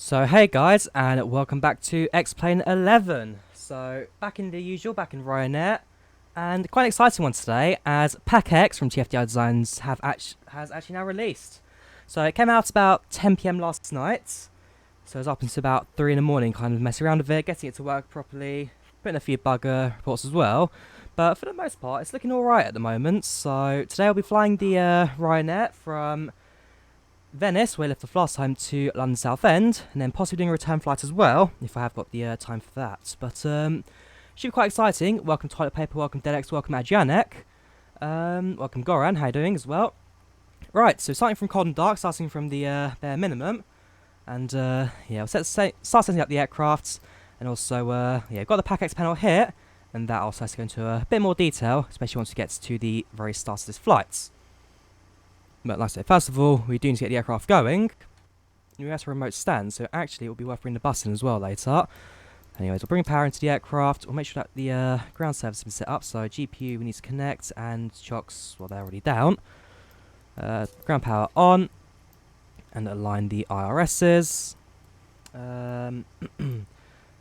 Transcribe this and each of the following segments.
So hey guys, and welcome back to X-Plane 11. So back in the usual, back in Ryanair, and quite an exciting one today, as PACX from TFDi Designs has actually now released. So it came out about 10 p.m. last night. So I was up until about 3 in the morning, kind of messing around with it, getting it to work properly, putting a few bugger reports as well. But for the most part, it's looking alright at the moment. So today I'll be flying the Ryanair from Venice, where I left off last time, to London Southend, and then possibly doing a return flight as well, if I have got the time for that. But should be quite exciting. Welcome Toilet Paper, welcome Dedex, welcome Adrianek, welcome Goran, how you doing as well? Right, so starting from cold and dark, starting from the bare minimum, and yeah, we'll start setting up the aircraft, and also yeah, got the PACX panel here, and that also has to go into a bit more detail, especially once we get to the very start of this flight. But like I said, first of all, we do need to get the aircraft going. We have a remote stand, so actually it will be worth bringing the bus in as well later. Anyways, we'll bring power into the aircraft. We'll make sure that the ground service has been set up. So GPU we need to connect, and chocks, well, they're already down. Ground power on, and align the IRSs.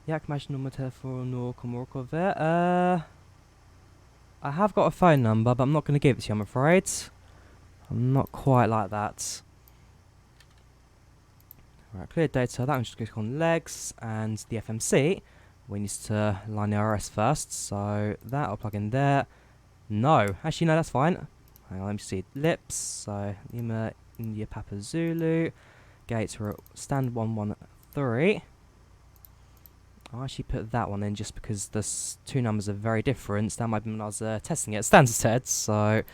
Jak masz numer telefonu komórkowy? I have got a phone number, but I'm not going to give it to you, I'm afraid. I'm not quite like that. Right, clear data. That one's just click on legs, and the FMC. We need to line the RS first, so that I'll plug in there. No, actually no, that's fine. Hang on, let me see. Lips. So Lima, India, Papa, Zulu. Gates are at stand 113. I'll actually put that one in just because the two numbers are very different. That might be when I was testing it. It stands instead, so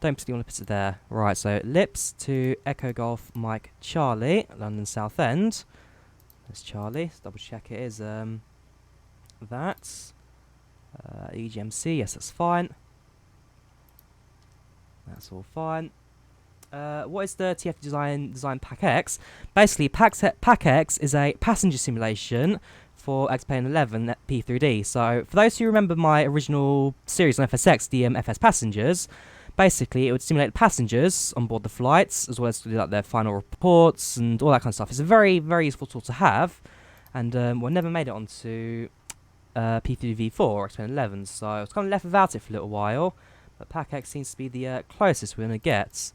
don't particularly want to put it there. Right, so lips to Echo Golf Mike Charlie, London Southend. There's Charlie. Let's double check it is that. EGMC, yes, that's fine. That's all fine. What is the TFDi Design PACX? Basically, PACX is a passenger simulation for X-Plane 11 P3D. So, for those who remember my original series on FSX, the FSPassengers, basically, it would simulate passengers on board the flights, as well as do like their final reports and all that kind of stuff. It's a very, very useful tool to have, and we never made it onto P3V4 or X-Plane 11, so I was kind of left without it for a little while. But PACX seems to be the closest we're going to get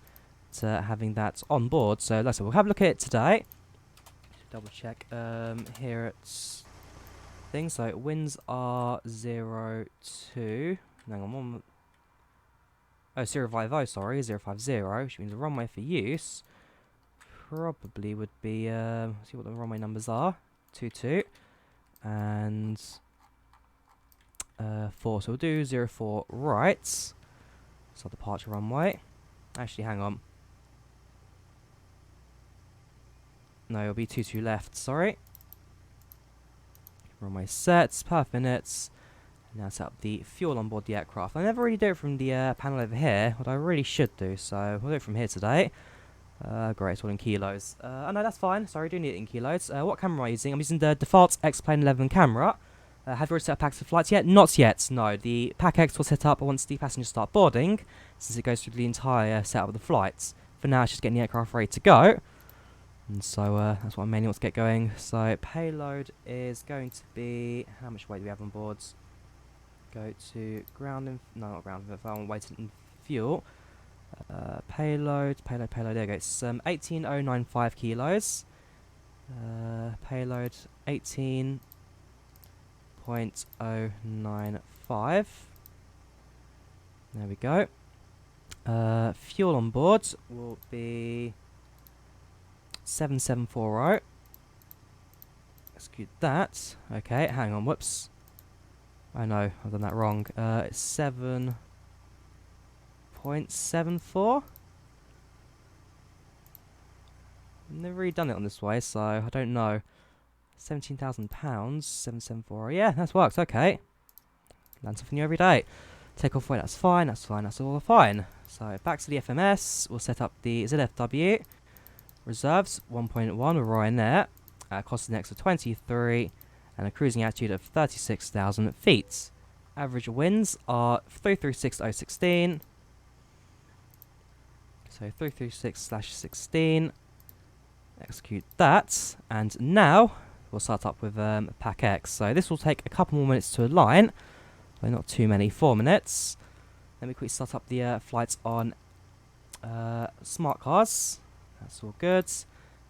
to having that on board. So, like I said, we'll have a look at it today. Double check here at things. So winds are 02. Hang on, one. Oh, 050, sorry, 050, which means the runway for use probably would be, see what the runway numbers are, 22, and 4, so we'll do 04 right, so departure runway, actually hang on, no, it'll be 22 left, sorry, runway sets, per minutes. Now set up the fuel on board the aircraft. I never really do it from the panel over here, what I really should do, so we'll do it from here today. Great, it's all in kilos. Oh no, that's fine, sorry, I do need it in kilos. What camera am I using? I'm using the default X-Plane 11 camera. Have you already set up PACX for flights yet? Not yet, no. The PACX will set up once the passengers start boarding, since it goes through the entire setup of the flights. For now, it's just getting the aircraft ready to go. And so that's what I mainly want to get going. So payload is going to be, how much weight do we have on board? Go to ground and no, not ground. If I want weight and fuel, payload. There we go. It's 18095 kilos. Payload 18.095. There we go. Fuel on board will be 7740. Execute that. Okay, hang on. Whoops. I know, I've done that wrong. It's 7.74. I've never really done it on this way, so I don't know. £17,000, 774. Yeah, that works, okay. Learn something new every day. Take off weight, that's fine, that's all fine. So back to the FMS, we'll set up the ZFW. Reserves 1.1 with Ryanair. Cost next to 23. And a cruising altitude of 36,000 feet. Average winds are 336/16. So 336/16. Execute that, and now we'll start up with PACX. So this will take a couple more minutes to align, but not too many, 4 minutes. Let me quickly start up the flights on smart cars. That's all good.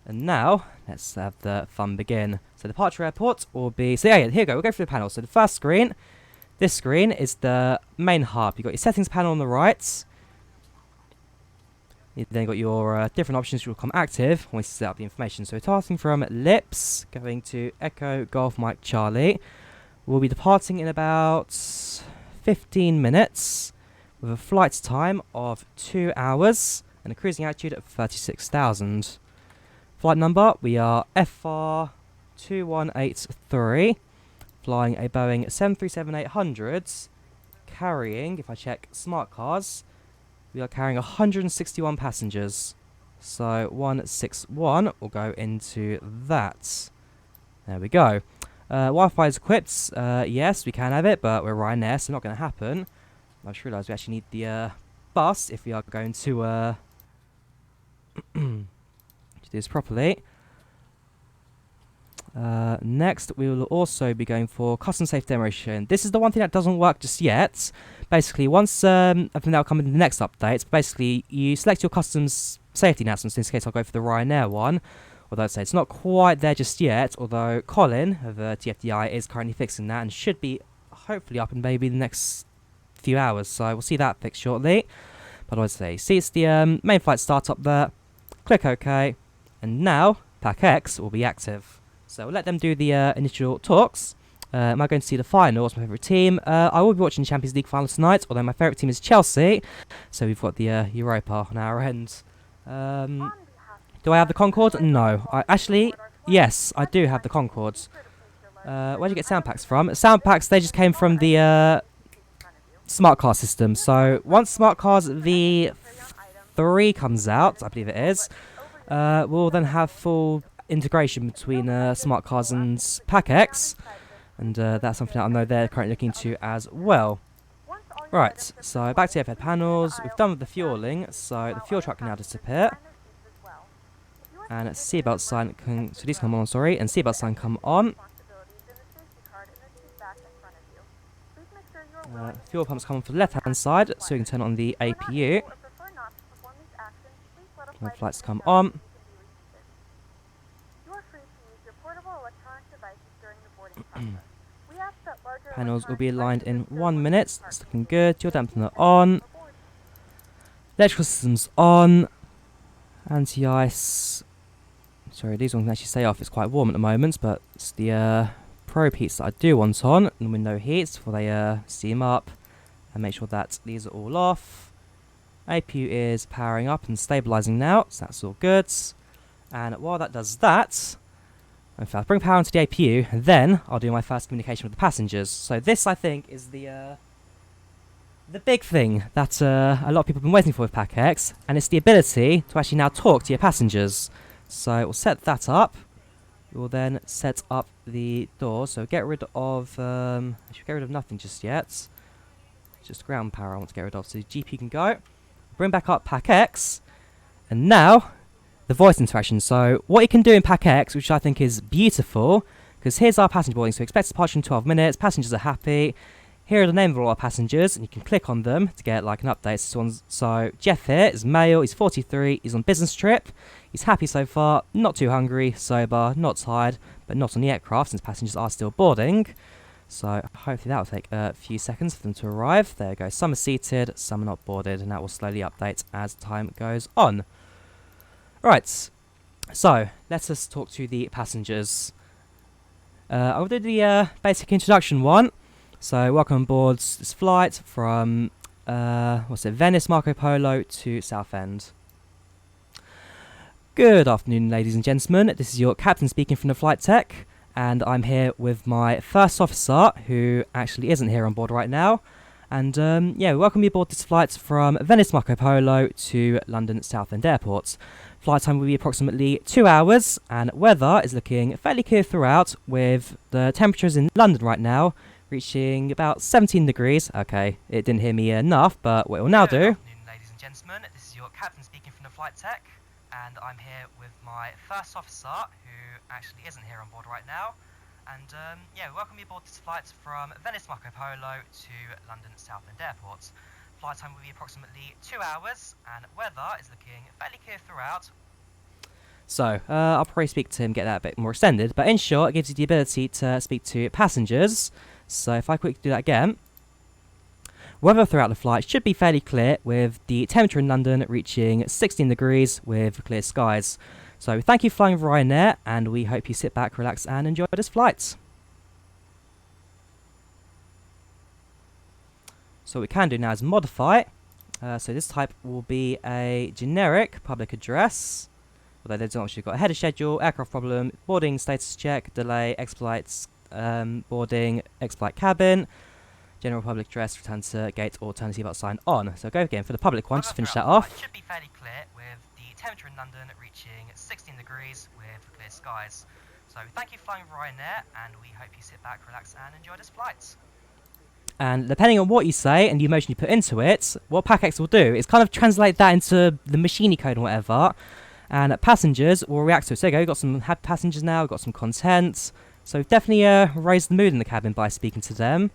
And now let's have the fun begin. So departure airport will be, so yeah, here we go, we'll go through the panel. So the first screen, this screen is the main hub. You've got your settings panel on the right. You've then got your different options which will become active once you set up the information. So starting from Lips, going to Echo Golf Mike Charlie. We'll be departing in about 15 minutes with a flight time of 2 hours and a cruising altitude of 36,000. Flight number, we are FR2183, flying a Boeing 737-800, carrying, if I check smart cars, we are carrying 161 passengers. So 161 will go into that. There we go. Wi-Fi is equipped. Yes, we can have it, but we're Ryanair, so not going to happen. I just realised we actually need the bus if we are going to do this properly. Next, we will also be going for custom safe demonstration. This is the one thing that doesn't work just yet. Basically, once I think that'll come in the next update. Basically, you select your customs safety announcements. In this case, I'll go for the Ryanair one. Although I'd say it's not quite there just yet. Although Colin of TFDi is currently fixing that and should be hopefully up in maybe the next few hours. So we'll see that fixed shortly. But I'd say, see, it's the main flight startup there. Click OK, and now PACX will be active. So we'll let them do the initial talks. Am I going to see the final? What's my favourite team? I will be watching the Champions League final tonight, although my favourite team is Chelsea. So we've got the Europa on our end. Do I have the Concorde? No. Yes, I do have the Concords. Where'd you get sound packs from? Sound packs, they just came from the smart car system. So once smart cars V3 comes out, I believe it is, we'll then have full integration between smart cars and PACX, and that's something that I know they're currently looking to as well. Right, so back to the overhead panels. We've done with the fueling, so the fuel truck can now disappear, and seatbelt sign can, so these come on, sorry, and seatbelt sign come on. Fuel pumps come on for the left hand side, so we can turn on the APU. And the flights come on. Panels will be aligned in 1 minute. That's looking good. Your dampener on. Electrical systems on. Anti-ice. Sorry, these ones can actually stay off. It's quite warm at the moment, but it's the probe heats that I do want on, and with no heats before they steam up. And make sure that these are all off. APU is powering up and stabilizing now, so that's all good. And while that does that, in fact, bring power into the APU, and then I'll do my first communication with the passengers. So this, I think, is the big thing that a lot of people have been waiting for with PACX, and it's the ability to actually now talk to your passengers. So we'll set that up. We'll then set up the doors. So get rid of, I should get rid of nothing just yet. Just ground power I want to get rid of. So the GPU can go. Bring back up PACX, and now the voice interaction. So what you can do in PACX, which I think is beautiful, because here's our passenger boarding. So expect departure in 12 minutes. Passengers are happy. Here are the names of all our passengers, and you can click on them to get like an update. So Jeff here is male. He's 43. He's on business trip. He's happy so far. Not too hungry. Sober. Not tired. But not on the aircraft since passengers are still boarding. So hopefully that will take a few seconds for them to arrive. There we go. Some are seated. Some are not boarded, and that will slowly update as time goes on. Right, so let us talk to the passengers. I'll do the basic introduction one. So welcome on board this flight from Venice Marco Polo to Southend. Good afternoon, ladies and gentlemen. This is your captain speaking from the flight tech, and I'm here with my first officer, who actually isn't here on board right now. And yeah, we welcome you aboard this flight from Venice Marco Polo to London Southend Airport. Flight time will be approximately 2 hours, and weather is looking fairly clear throughout, with the temperatures in London right now reaching about 17 degrees. Okay, it didn't hear me enough, but what it will now do. Good afternoon, ladies and gentlemen. This is your captain speaking from the flight tech, and I'm here with my first officer, who actually isn't here on board right now. And yeah, welcome you aboard this flight from Venice Marco Polo to London Southend Airport. Flight time will be approximately 2 hours, and weather is looking fairly clear throughout. So, I'll probably speak to him, get that a bit more extended, but in short, it gives you the ability to speak to passengers. So if I quickly do that again. Weather throughout the flight should be fairly clear, with the temperature in London reaching 16 degrees with clear skies. So thank you for flying with Ryanair, and we hope you sit back, relax, and enjoy this flight. So what we can do now is modify. So this type will be a generic public address. Although they've actually got ahead of schedule, aircraft problem, boarding status check, delay, X-flights, boarding, X-flight cabin, general public address, return to gate, alternative outside on. So go again for the public one, just finish that off. It should be fairly clear, with the temperature in London reaching 16 degrees with clear skies. So thank you for flying with Ryanair, and we hope you sit back, relax, and enjoy this flight. And depending on what you say and the emotion you put into it, what PACX will do is kind of translate that into the machine code and whatever. And passengers will react to it. So there you go, we've got some happy passengers now, we've got some content. So we've definitely raised the mood in the cabin by speaking to them.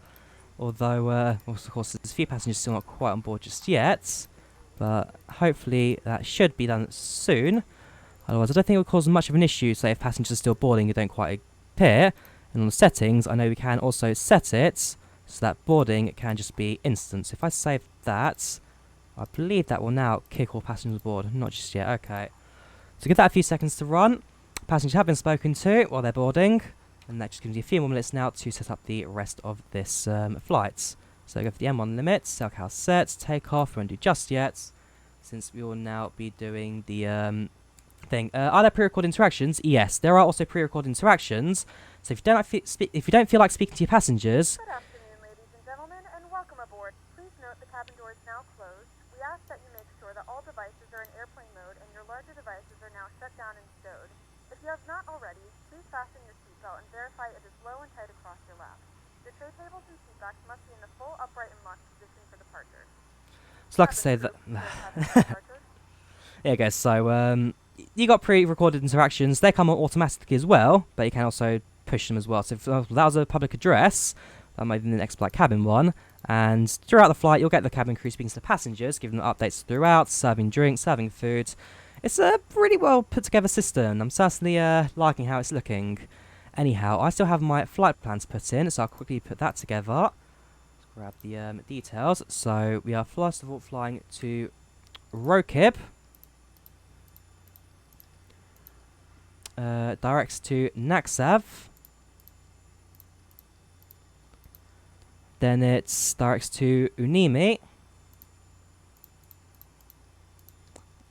Although, of course, there's a few passengers still not quite on board just yet. But hopefully that should be done soon. Otherwise, I don't think it will cause much of an issue, say if passengers are still boarding and don't quite appear. And on the settings, I know we can also set it so that boarding can just be instant. So if I save that, I believe that will now kick all passengers aboard. Not just yet, okay. So give that a few seconds to run. Passengers have been spoken to while they're boarding. And that just gives you a few more minutes now to set up the rest of this flight. So go for the M1 limit, SoCal set, take off, we won't do just yet, since we will now be doing the thing. Are there pre-recorded interactions? Yes, there are also pre-recorded interactions. So if you don't feel like speaking to your passengers. Good afternoon, ladies and gentlemen, and welcome aboard. Please note the cabin door is now closed. We ask that you make sure that all devices are in airplane mode and your larger devices are now shut down and stowed. If you have not already, please fasten your seatbelt and verify it is low and tight across your lap. Your tray tables and seatbacks must be in the full upright and locked position for departure. So like I say that. Yeah, guys. So you got pre-recorded interactions. They come on automatically as well, but you can also push them as well. So if that was a public address, that might be the next flight cabin one. And throughout the flight, you'll get the cabin crew speaking to the passengers, giving them updates throughout, serving drinks, serving food. It's a pretty well put together system. I'm certainly liking how it's looking. Anyhow, I still have my flight plans put in, so I'll quickly put that together. Let's grab the details. So we are first of all flying to Rokib. Directs to Naksav. Then it's directs to Unimi.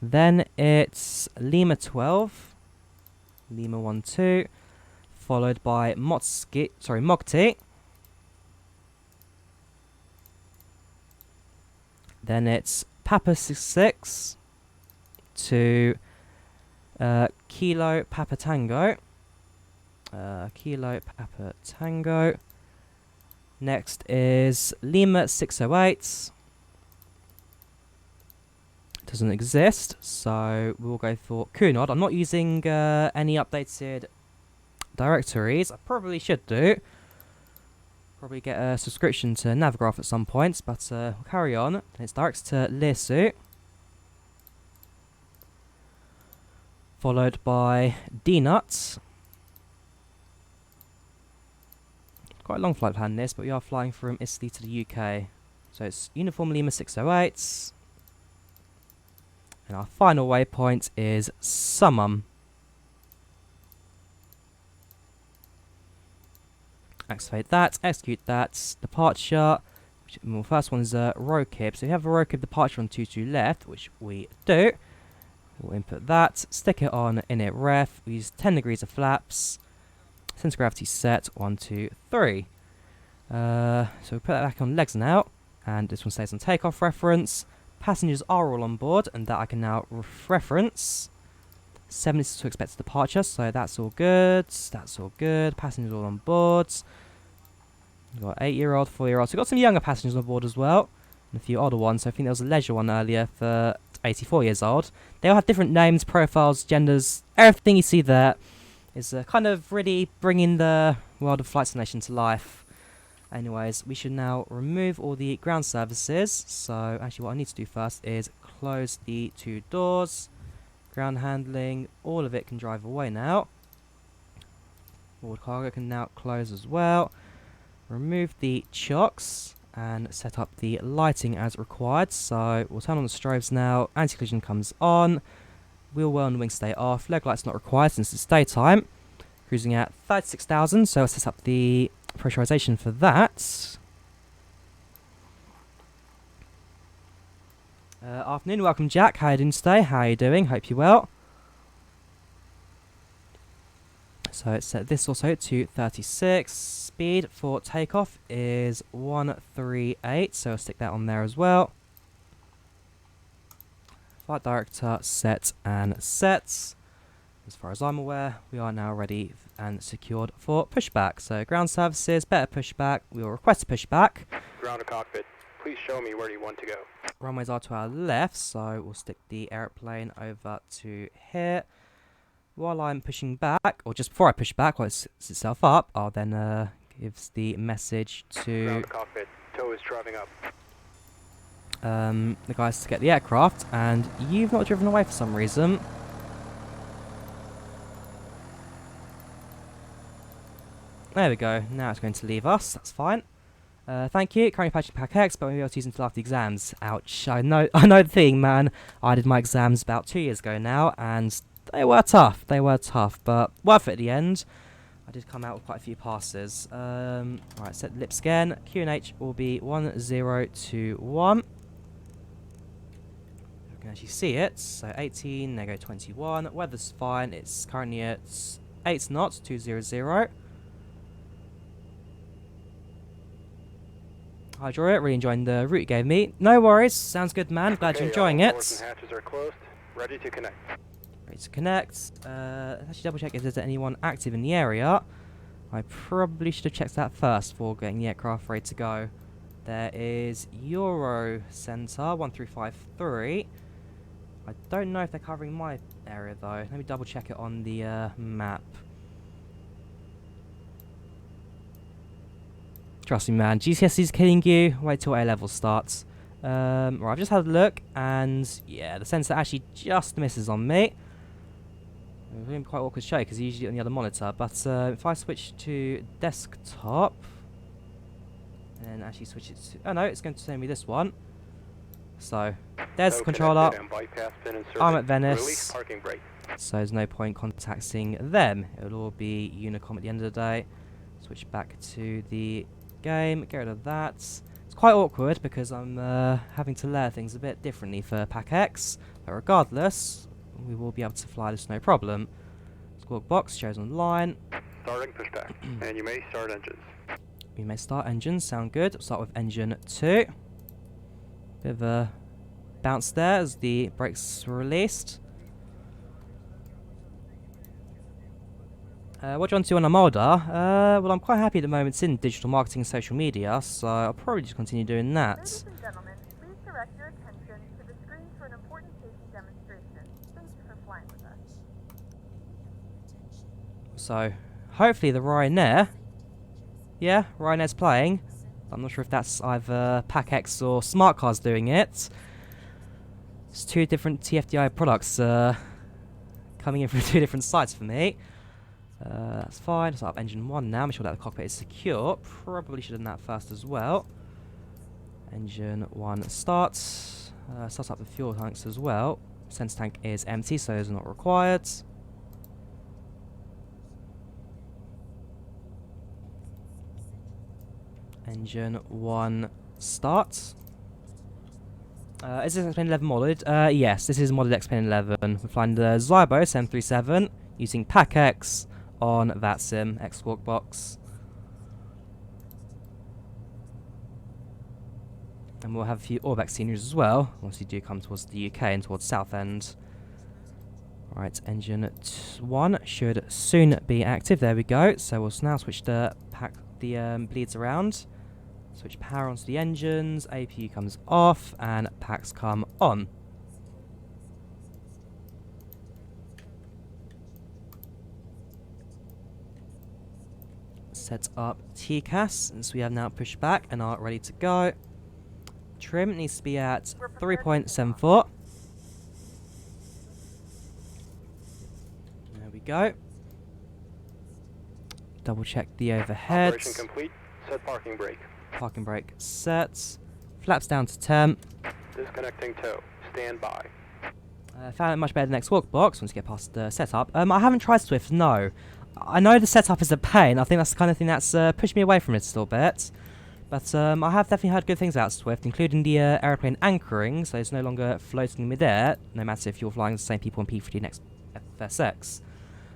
Then it's Lima 12, Lima 12, followed by Mogti. Then it's Papa 66 to Kilo Papa Tango. Kilo Papa Tango. Next is Lima 608. Doesn't exist, so we'll go for Kunod. I'm not using any updated directories. I probably should do. Probably get a subscription to Navigraph at some point, but we'll carry on. And it's directs to Lirsu, followed by D-Nuts. Quite a long flight plan this, but we are flying from Italy to the UK. So it's Uniform Lima 608. And our final waypoint is Summum. Activate that, execute that, departure. Well, first one is Rokib. So we have a Rokib departure on 22 left, which we do. We'll input that, stick it on init ref. We use 10 degrees of flaps. Center gravity set, 1, 2, 3. So we put that back on legs now. And this one stays on takeoff reference. Passengers are all on board, and that I can now reference. 7 is to expect departure, so that's all good. That's all good. Passengers all on board. We've got 8-year-old, 4-year-old. So we've got some younger passengers on board as well, and a few older ones. So I think there was a leisure one earlier for 84 years old. They all have different names, profiles, genders. Everything you see there is kind of really bringing the world of flight simulation to life. Anyways, we should now remove all the ground services. So actually what I need to do first is close the 2 doors. Ground handling, all of it can drive away now. Board cargo can now close as well. Remove the chocks and set up the lighting as required. So we'll turn on the strobes now. Anti-collision comes on. Wheel well and wing stay off. Leg lights not required since it's daytime. Cruising at 36,000, so I'll set up the pressurization for that. Afternoon, welcome Jack. How are you doing today? How are you doing? Hope you're well. So it's set this also to 36. Speed for takeoff is 138, so I'll stick that on there as well. Flight director set and sets. As far as I'm aware, we are now ready and secured for pushback. So ground services, better pushback. We will request a pushback. Ground to cockpit. Please show me where you want to go. Runways are to our left, so we'll stick the airplane over to here. While I'm pushing back, or just before I push back, while it sets itself up, I'll then give the message to Ground to cockpit. Tow is driving up. the guys to get the aircraft, and you've not driven away for some reason. There we go, now it's going to leave us, that's fine. Thank you, currently patching PACX, but maybe I'll use until after the exams. Ouch, I know the thing, man. I did my exams about 2 years ago now, and they were tough, but worth it at the end. I did come out with quite a few passes. Right, set the lips again. QNH will be 1021. You can actually see it. So 18, now go 21. Weather's fine. It's currently at 8 knots, 200. Hi, Drawyah. Really enjoying the route you gave me. No worries. Sounds good, man. Glad you're enjoying it. Doors and hatches are closed. Ready to connect. Ready to connect. Let's actually double check if there's anyone active in the area. I probably should have checked that first before getting the aircraft ready to go. There is Euro Center 1353. I don't know if they're covering my area though. Let me double check it on the map. Trust me, man. GCSE is killing you. Wait till A level starts. Right, I've just had a look, and yeah, the sensor actually just misses on me. It's going to be quite awkward to show because usually on the other monitor. But if I switch to desktop, and actually switch it to, oh no, it's going to send me this one. So there's the controller. I'm at Venice, so there's no point contacting them. It'll all be Unicom at the end of the day. Switch back to the game, get rid of that. It's quite awkward because I'm having to layer things a bit differently for PACX, but regardless, we will be able to fly this no problem. Squawk box shows online. Starting pushback, and you may start engines. We may start engines, sound good. We'll start with engine 2. Bit of a bounce there as the brakes were released. What do you want to do when I'm older? Well, I'm quite happy at the moment it's in digital marketing and social media, so I'll probably just continue doing that. Ladies and gentlemen, please direct your attention to the screen for an important safety demonstration. Thank you for flying with us. So, hopefully the Ryanair. Yeah, Ryanair's playing. I'm not sure if that's either PACX or Smart Cars doing it. It's 2 different TFDi products coming in from 2 different sites for me. That's fine. Start up engine 1 now. Make sure that the cockpit is secure. Probably should have done that first as well. Engine 1 starts. Start up the fuel tanks as well. Sense tank is empty, so those are not required. Engine 1 starts. Is this X-Plane 11 modded? Yes, this is modded X-Plane 11. We're flying the Zibo 737 using PACX on that sim, X-Squawk box. And we'll have a few Orbex sceneries as well, once you do come towards the UK and towards Southend. Right, engine 1 should soon be active. There we go. So we'll now switch the bleeds around. Switch power onto the engines, APU comes off, and packs come on. set up TCAS, and so we have now pushed back and are ready to go. Trim needs to be at 3.74. There we go. Double check the overheads. Operation complete. Set parking brake. Parking brake set. Flaps down to temp. Disconnecting tow. Stand by. Found it much better than next walk box once you get past the setup. I haven't tried Swift, no. I know the setup is a pain. I think that's the kind of thing that's pushed me away from it a little bit. But I have definitely heard good things about Swift, including the aeroplane anchoring, so it's no longer floating in midair, no matter if you're flying the same people on P3 next FSX.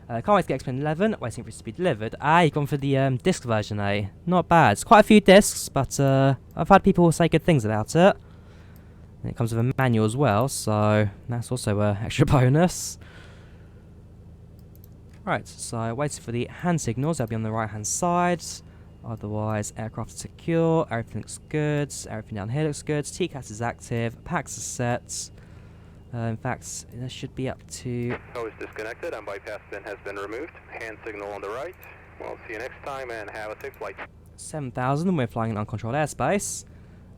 Can't wait to get X-Plane 11, waiting for it to be delivered. You've gone for the disc version, eh? Not bad. It's quite a few discs, but I've had people say good things about it. And it comes with a manual as well, so that's also an extra bonus. Right, so waiting for the hand signals. They'll be on the right-hand side. Otherwise, aircraft is secure, everything looks good, everything down here looks good. TCAS is active, PACX is set. In fact, this should be up to... Tow is disconnected and bypass bin has been removed. Hand signal on the right. We'll see you next time and have a safe flight. 7,000 and we're flying in uncontrolled airspace.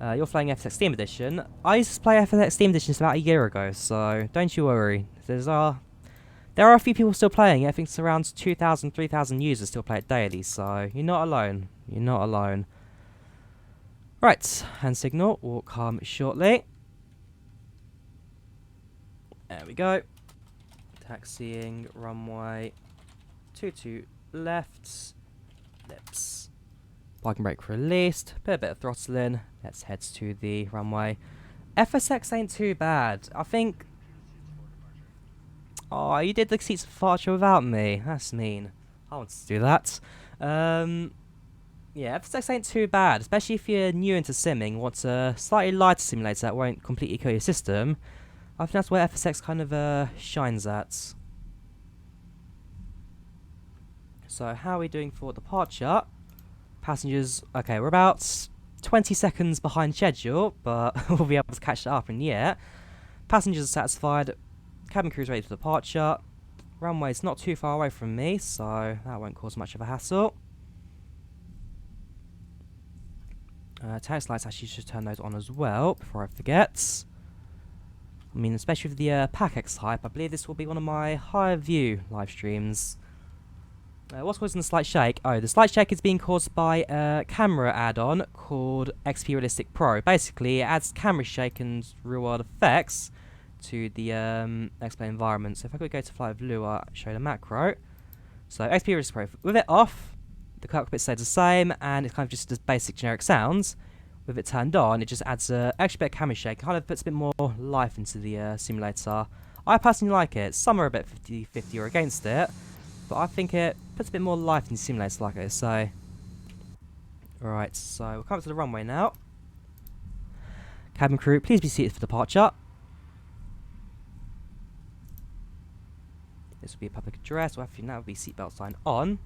You're flying FSX Steam Edition. I used to play FSX Steam Edition just about a year ago, so don't you worry. There are a few people still playing it. I think it's around 2,000, 3,000 users still play it daily, so you're not alone. You're not alone. Right, hand signal will come shortly. There we go. Taxiing, runway, 22 left, lips. Parking brake released, put a bit of throttle in. Let's head to the runway. FSX ain't too bad. I think... Oh, you did the seats of departure without me. That's mean. I want to do that. Yeah, FSX ain't too bad, especially if you're new into simming, want a slightly lighter simulator that won't completely kill your system. I think that's where FSX kind of shines at. So how are we doing for departure? Passengers, okay, we're about 20 seconds behind schedule, but we'll be able to catch that up in the air. Passengers are satisfied. Cabin crew is ready for departure. Runway's not too far away from me, so that won't cause much of a hassle. Taxi lights, actually should turn those on as well, before I forget. I mean, especially with the PACX hype, I believe this will be one of my higher view live streams. What's causing the slight shake? Oh, the slight shake is being caused by a camera add-on called XP Realistic Pro. Basically, it adds camera shake and real-world effects to the X-Plane environment. So if I could go to Flight of Lua, show the macro. So XP Realistic Pro, with it off, the cockpit stays the same, and it kind of just does basic generic sounds. With it turned on, it just adds an extra bit of camera shake, kind of puts a bit more life into the simulator. I personally like it. Some are a bit 50-50 or against it, but I think it puts a bit more life into simulators like it, so... Alright, so we'll come up to the runway now. Cabin crew, please be seated for departure. This will be a public address, we'll have to now be seatbelt sign on.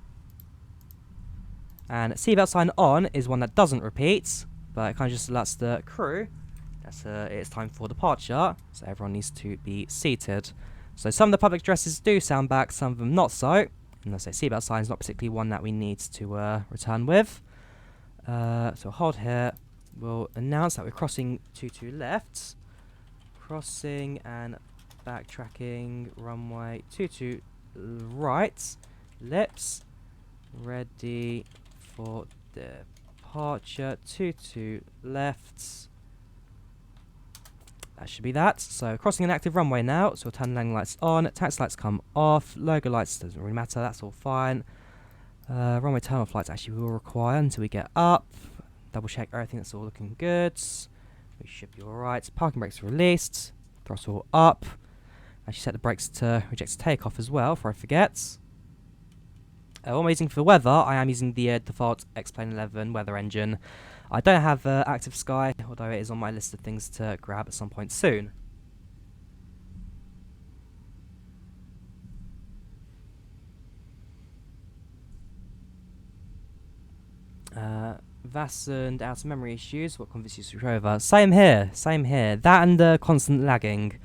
And seatbelt sign on is one that doesn't repeat, but it kind of just lets the crew, it's time for departure, so everyone needs to be seated. So some of the public addresses do sound back, some of them not so. And I say seatbelt sign is not particularly one that we need to return with. So we'll hold here. We'll announce that we're crossing 22 left. Crossing and backtracking, runway 22 right. Lips. Ready for departure. 22 left. That should be that. So crossing an active runway now. So we'll turn landing lights on. Taxi lights come off. Logo lights doesn't really matter. That's all fine. Runway turn off lights actually we will require until we get up. Double check everything that's all looking good. We should be alright. Parking brakes released. Throttle up. Actually set the brakes to reject takeoff as well before I forget. What I'm using for weather, I am using the default X-Plane 11 weather engine. I don't have Active Sky, although it is on my list of things to grab at some point soon. VAS and out of memory issues, what convinces you to switch over? Same here, same here. That and constant lagging.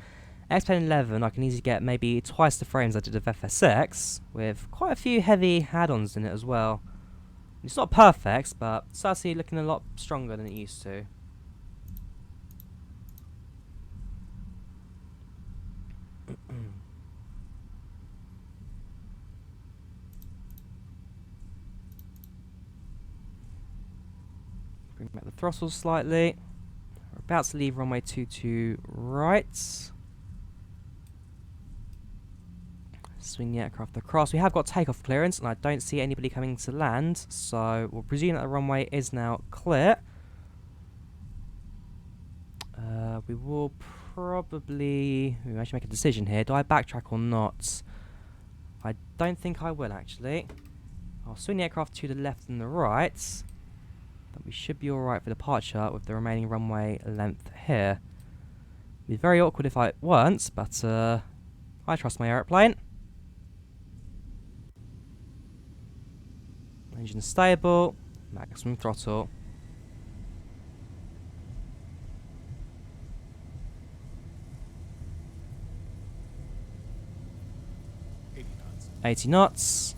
X-Plane 11, I can easily get maybe twice the frames I did of FSX, with quite a few heavy add-ons in it as well. It's not perfect, but it's actually looking a lot stronger than it used to. Bring back the throttle slightly. We're about to leave runway 22 right. Swing the aircraft across. We have got takeoff clearance, and I don't see anybody coming to land, so we'll presume that the runway is now clear. We will probably... we actually make a decision here. Do I backtrack or not? I don't think I will, actually. I'll swing the aircraft to the left and the right, but we should be alright for departure with the remaining runway length here. It'd be very awkward if I weren't, but I trust my aeroplane. Engine stable, maximum throttle. knots. 80 knots.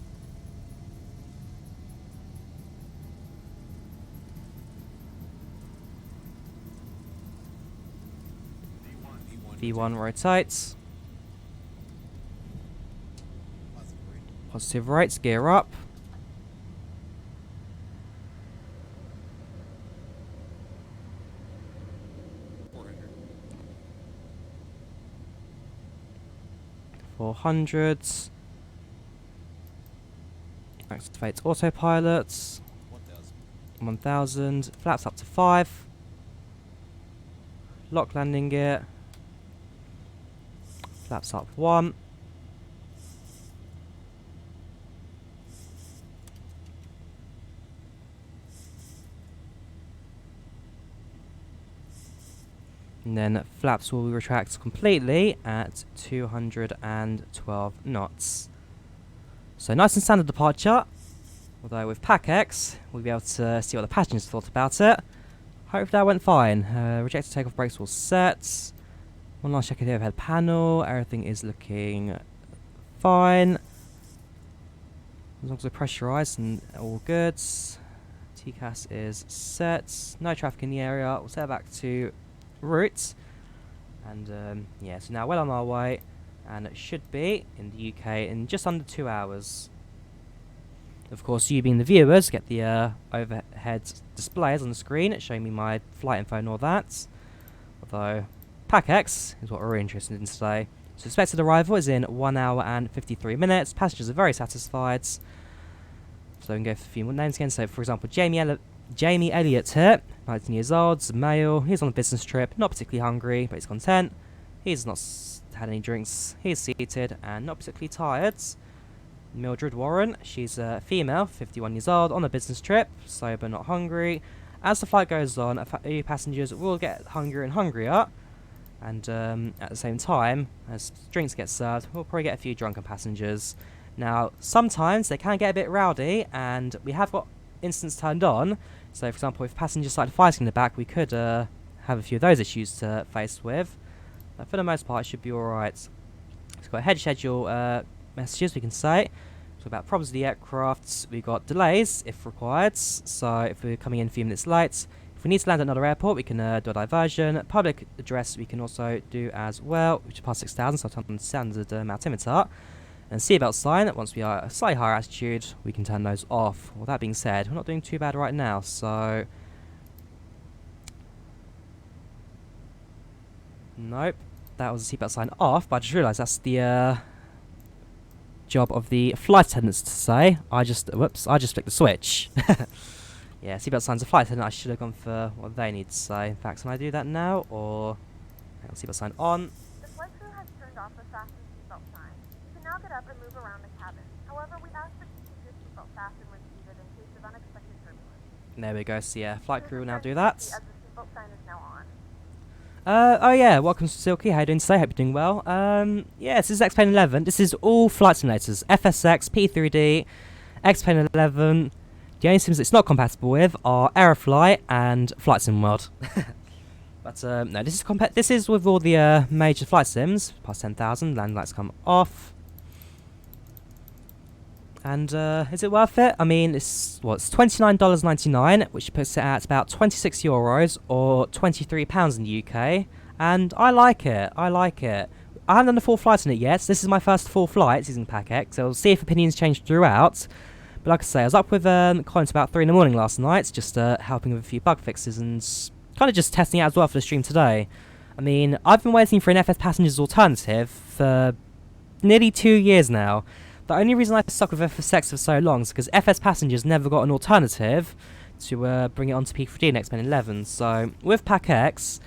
V1 rotates. Positive rates, gear up. $400. Activate autopilot. 1000. Flaps up to 5. Lock landing gear. Flaps up 1. And then flaps will retract completely at 212 knots. So nice and standard departure. Although with PACX, we'll be able to see what the passengers thought about it. Hope that went fine. Rejected takeoff brakes will set. One last check of the overhead panel. Everything is looking fine. As long as we're pressurised and all good. TCAS is set. No traffic in the area. We'll set back to route. And yeah, so now well on our way. And it should be in the UK in just under 2 hours. Of course, you being the viewers get the overhead displays on the screen showing me my flight info and all that. Although PACX is what we're interested in today. So expected arrival is in 1 hour and 53 minutes. Passengers are very satisfied. So we can go for a few more names again. So for example, Jamie Elliott here, 19 years old, male. He's on a business trip, not particularly hungry, but he's content. He's not had any drinks. He's seated and not particularly tired. Mildred Warren, she's a female, 51 years old, on a business trip, sober, not hungry. As the flight goes on, a few passengers will get hungrier and hungrier, and at the same time, as drinks get served, we'll probably get a few drunken passengers. Now, sometimes they can get a bit rowdy, and we have got instance turned on. So, for example, if passengers started fighting in the back, we could have a few of those issues to face with. But for the most part, it should be alright. We've got head schedule messages we can say. So about problems with the aircraft, we've got delays if required. So if we're coming in a few minutes late, if we need to land at another airport, we can do a diversion. Public address we can also do as well, which is past 6,000, so I'll turn on the standard altimeter. And seatbelt sign, once we are at a slightly higher altitude, we can turn those off. Well, that being said, we're not doing too bad right now, so... Nope, that was the seatbelt sign off, but I just realised that's the job of the flight attendants to say. I just flicked the switch. Yeah, seatbelt sign's a flight attendant. I should have gone for what they need to say. In fact, can I do that now, or seatbelt sign on? The flight crew has turned off the fasten seatbelt sign. You can now get up and move around the cabin. However, we ask that you keep your seatbelt fastened when seated in case of unexpected turbulence. There we go. So yeah, flight crew will now do that. As the seatbelt sign is now on. Oh yeah, welcome to Silky. How you doing today? Hope you're doing well. Yeah, this is X-Plane 11. This is all flight simulators. FSX, P3D, X-Plane 11. The only sims it's not compatible with are Aerofly and Flight Sim World. But no, this is with all the major flight sims. Past 10,000, landing lights come off. And is it worth it? I mean, it's $29.99, which puts it at about €26 or £23 in the UK. And I like it. I like it. I haven't done a full flight on it yet. So this is my first full flight using PACX. So we'll see if opinions change throughout. But like I say, I was up with Colin about 3 in the morning last night, just helping with a few bug fixes and kind of just testing it out as well for the stream today. I mean, I've been waiting for an FSPassengers alternative for nearly 2 years now. The only reason I stuck with FSX for so long is because FSPassengers never got an alternative to bring it onto P3D in X-Men 11. So with PACX,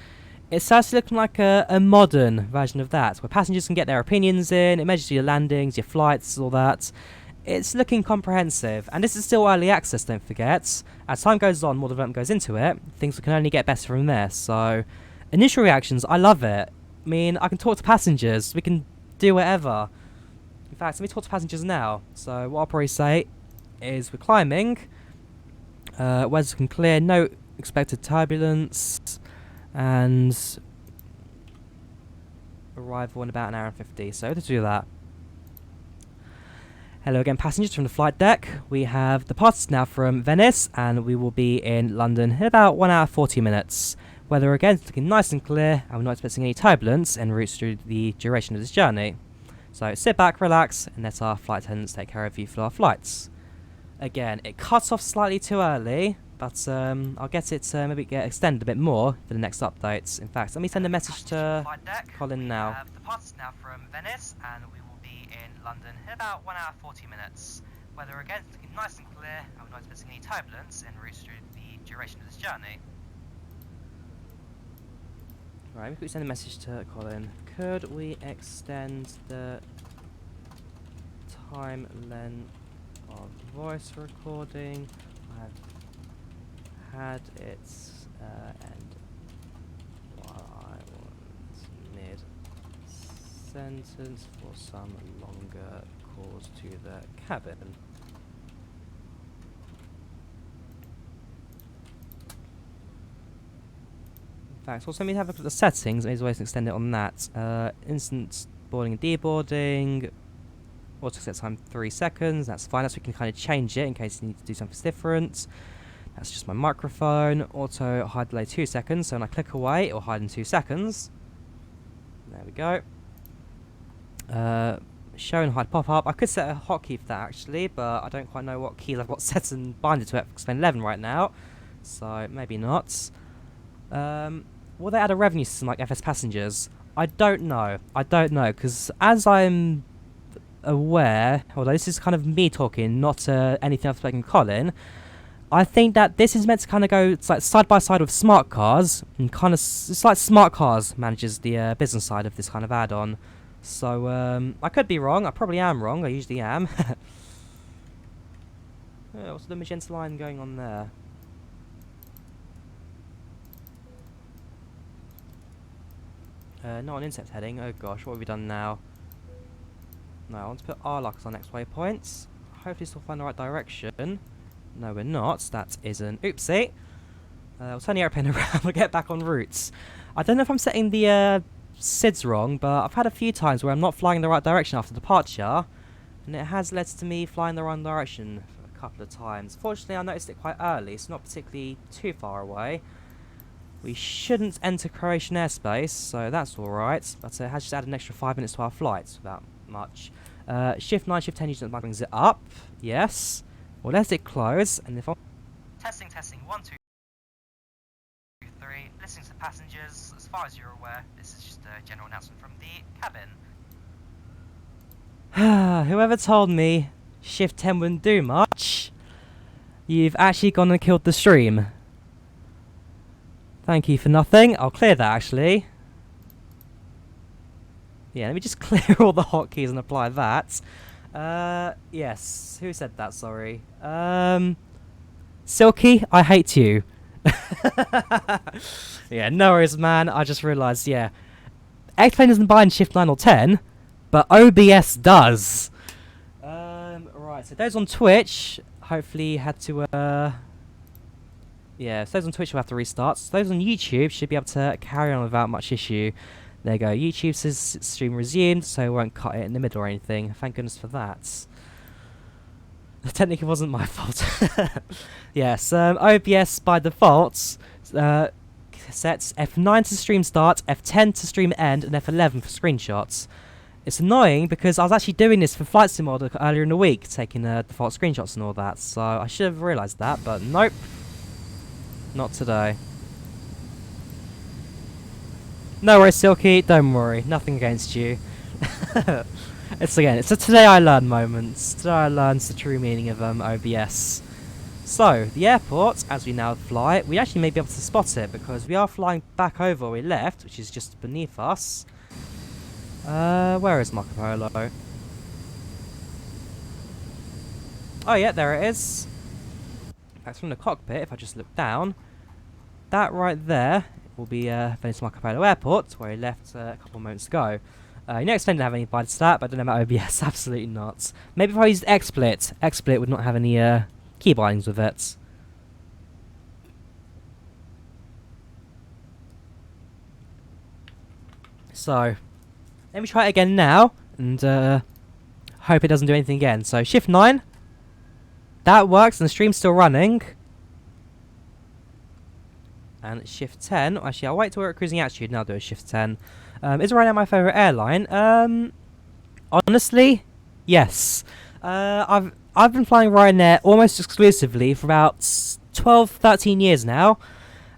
it starts looking like a modern version of that, where passengers can get their opinions in, it measures your landings, your flights, all that. It's looking comprehensive, and this is still early access, don't forget. As time goes on, more development goes into it, things can only get better from there. So, initial reactions, I love it. I mean, I can talk to passengers, we can do whatever. In fact, let me talk to passengers now. So, what I'll probably say is we're climbing, weather's looking clear, no expected turbulence, and arrival in about an hour and 50, so let's do that. Hello again, passengers from the flight deck. We have departed now from Venice, and we will be in London in about 1 hour 40 minutes. Weather again is looking nice and clear, and we're not expecting any turbulence en route through the duration of this journey. So sit back, relax, and let our flight attendants take care of you for our flights. Again, it cuts off slightly too early, but I'll get it maybe get extended a bit more for the next updates. In fact, let me send a message to Colin now. We have departed now from Venice, and we will be in London in about 1 hour 40 minutes. Weather again is looking nice and clear, and we're not expecting any turbulence en route through the duration of this journey. Right, we could send a message to Colin. Could we extend the time length of voice recording? I've had it end while I was mid-sentence for some longer calls to the cabin. In fact, also let me have a look at the settings. Maybe always extend it on that. Instant boarding and deboarding. Auto set time 3 seconds. That's fine. That's we can kind of change it in case you need to do something different. That's just my microphone. Auto hide delay 2 seconds. So when I click away, it will hide in 2 seconds. There we go. Show and hide pop up. I could set a hotkey for that actually, but I don't quite know what keys I've got set and binded to X-Men 11 right now. So maybe not. Will they add a revenue system like FSPassengers? I don't know. I don't know, because as I'm aware, although this is kind of me talking, not anything else like Colin, I think that this is meant to kind of go like side by side with smart cars, and kind of it's like smart cars manages the business side of this kind of add-on. So I could be wrong. I probably am wrong. I usually am. What's the magenta line going on there? Not an intercept heading. Oh gosh, what have we done now? No, I want to put R-lock as our next waypoint. Hopefully still find the right direction. No, we're not. That is an oopsie. We'll turn the airplane around. We'll get back on routes. I don't know if I'm setting the SIDS wrong, but I've had a few times where I'm not flying in the right direction after departure, and it has led to me flying the wrong direction for a couple of times. Fortunately, I noticed it quite early. It's not particularly too far away. We shouldn't enter Croatian airspace, so that's alright, but it has just added an extra 5 minutes to our flights, without much. Shift 9, Shift 10, unit brings it up, yes. We'll let it close, and if I... Testing, 1, 2, 3, listening to the passengers, as far as you're aware, this is just a general announcement from the cabin. Whoever told me Shift 10 wouldn't do much, you've actually gone and killed the stream. Thank you for nothing. I'll clear that actually. Yeah, let me just clear all the hotkeys and apply that. Yes. Who said that? Sorry. Silky, I hate you. Yeah, no worries, man. I just realised, yeah. X-Plane doesn't bind Shift 9 or 10, but OBS does. Right, so those on Twitch, hopefully had to, yeah, so those on Twitch will have to restart. So those on YouTube should be able to carry on without much issue. There you go. YouTube says stream resumed, so it won't cut it in the middle or anything. Thank goodness for that. Technically, it wasn't my fault. Yes, OBS by default sets F9 to stream start, F10 to stream end, and F11 for screenshots. It's annoying because I was actually doing this for Flight Sim Model earlier in the week, taking default screenshots and all that, so I should have realised that, but nope. Not today. No worries, Silky, don't worry, nothing against you. It's a today I learn moment. Today I learned the true meaning of OBS. So, the airport, as we now fly, we actually may be able to spot it because we are flying back over where we left, which is just beneath us. Where is Marco Polo? Oh yeah, there it is. That's from the cockpit, if I just look down. That right there will be Venice Marco Polo Airport, where he left a couple of moments ago. You know, Explain didn't have any bites to that, but I don't know about OBS, absolutely not. Maybe if I used XSplit, XSplit would not have any key bindings with it. So, let me try it again now, and hope it doesn't do anything again. So, Shift 9, that works, and the stream's still running. And Shift 10, actually I'll wait till we're at cruising altitude and I'll do a Shift 10. Is Ryanair my favourite airline? Honestly, yes. I've been flying Ryanair almost exclusively for about 12, 13 years now,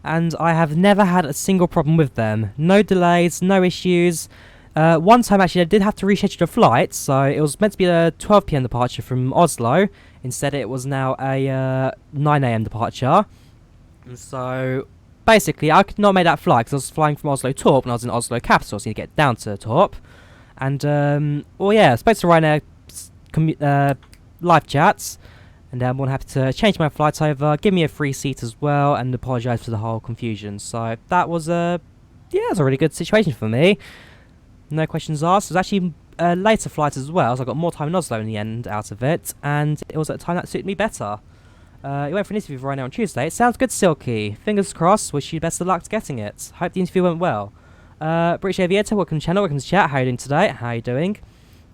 and I have never had a single problem with them. No delays, no issues. One time actually I did have to reschedule a flight, so it was meant to be a 12 PM departure from Oslo. Instead it was now a 9 AM departure. And so basically, I could not make that flight because I was flying from Oslo Torp and I was in Oslo capital, so you need to get down to Torp. And, well, yeah, I spoke to Ryanair live chats, and I'm more than happy to change my flight over, give me a free seat as well, and apologise for the whole confusion. So that was it was a really good situation for me. No questions asked. It was actually a later flight as well, so I got more time in Oslo in the end out of it, and it was at a time that suited me better. You went for an interview with Ryanair on Tuesday. It sounds good, Silky. Fingers crossed. Wish you best of luck to getting it. Hope the interview went well. British Aviator, welcome to the channel. Welcome to chat. How are you doing today? How are you doing?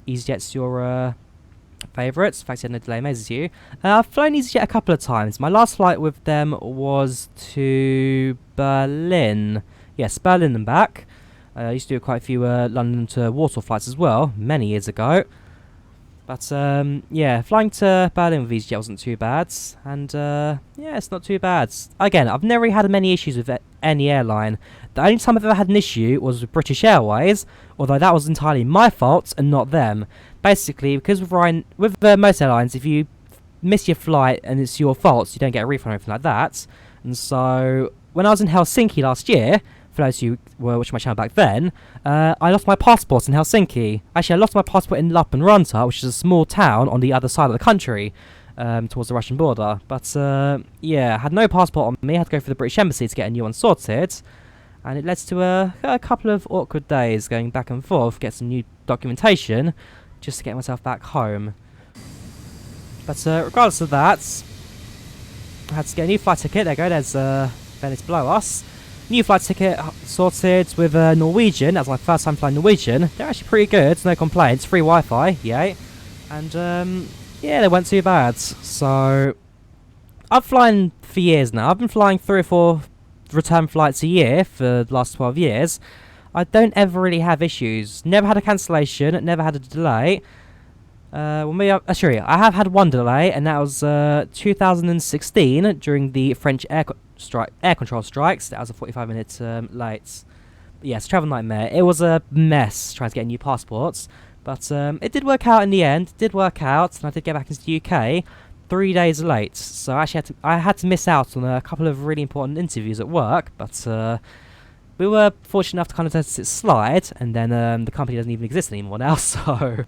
EasyJet's your favourites. In fact, you had no delay amazes you. I've flown EasyJet a couple of times. My last flight with them was to Berlin. Yes, Berlin and back. I used to do quite a few London to Warsaw flights as well, many years ago. But, yeah, flying to Berlin with EasyJet wasn't too bad, and, yeah, it's not too bad. Again, I've never really had many issues with any airline. The only time I've ever had an issue was with British Airways, although that was entirely my fault and not them. Basically, because with most airlines, if you miss your flight and it's your fault, so you don't get a refund or anything like that. And so, when I was in Helsinki last year, for those who were watching my channel back then, I lost my passport in Helsinki. Actually, I lost my passport in Lappeenranta, which is a small town on the other side of the country, towards the Russian border. But, yeah, I had no passport on me. I had to go for the British Embassy to get a new one sorted. And it led to a couple of awkward days going back and forth, get some new documentation, just to get myself back home. But, regardless of that, I had to get a new flight ticket. There you go, there's Venice below us. New flight ticket sorted with Norwegian. That was my first time flying Norwegian. They're actually pretty good, no complaints. Free Wi-Fi, yay. And yeah, they weren't too bad. So I've flown for years now. I've been flying 3 or 4 return flights a year for the last 12 years. I don't ever really have issues. Never had a cancellation, never had a delay. Well, maybe I have had one delay, and that was 2016 during the French air control strikes. That was a 45-minute late. But yes, travel nightmare. It was a mess trying to get new passports, but it did work out in the end. It did work out, and I did get back into the UK 3 days late. So I had to miss out on a couple of really important interviews at work, but we were fortunate enough to kind of let it slide, and then the company doesn't even exist anymore now, so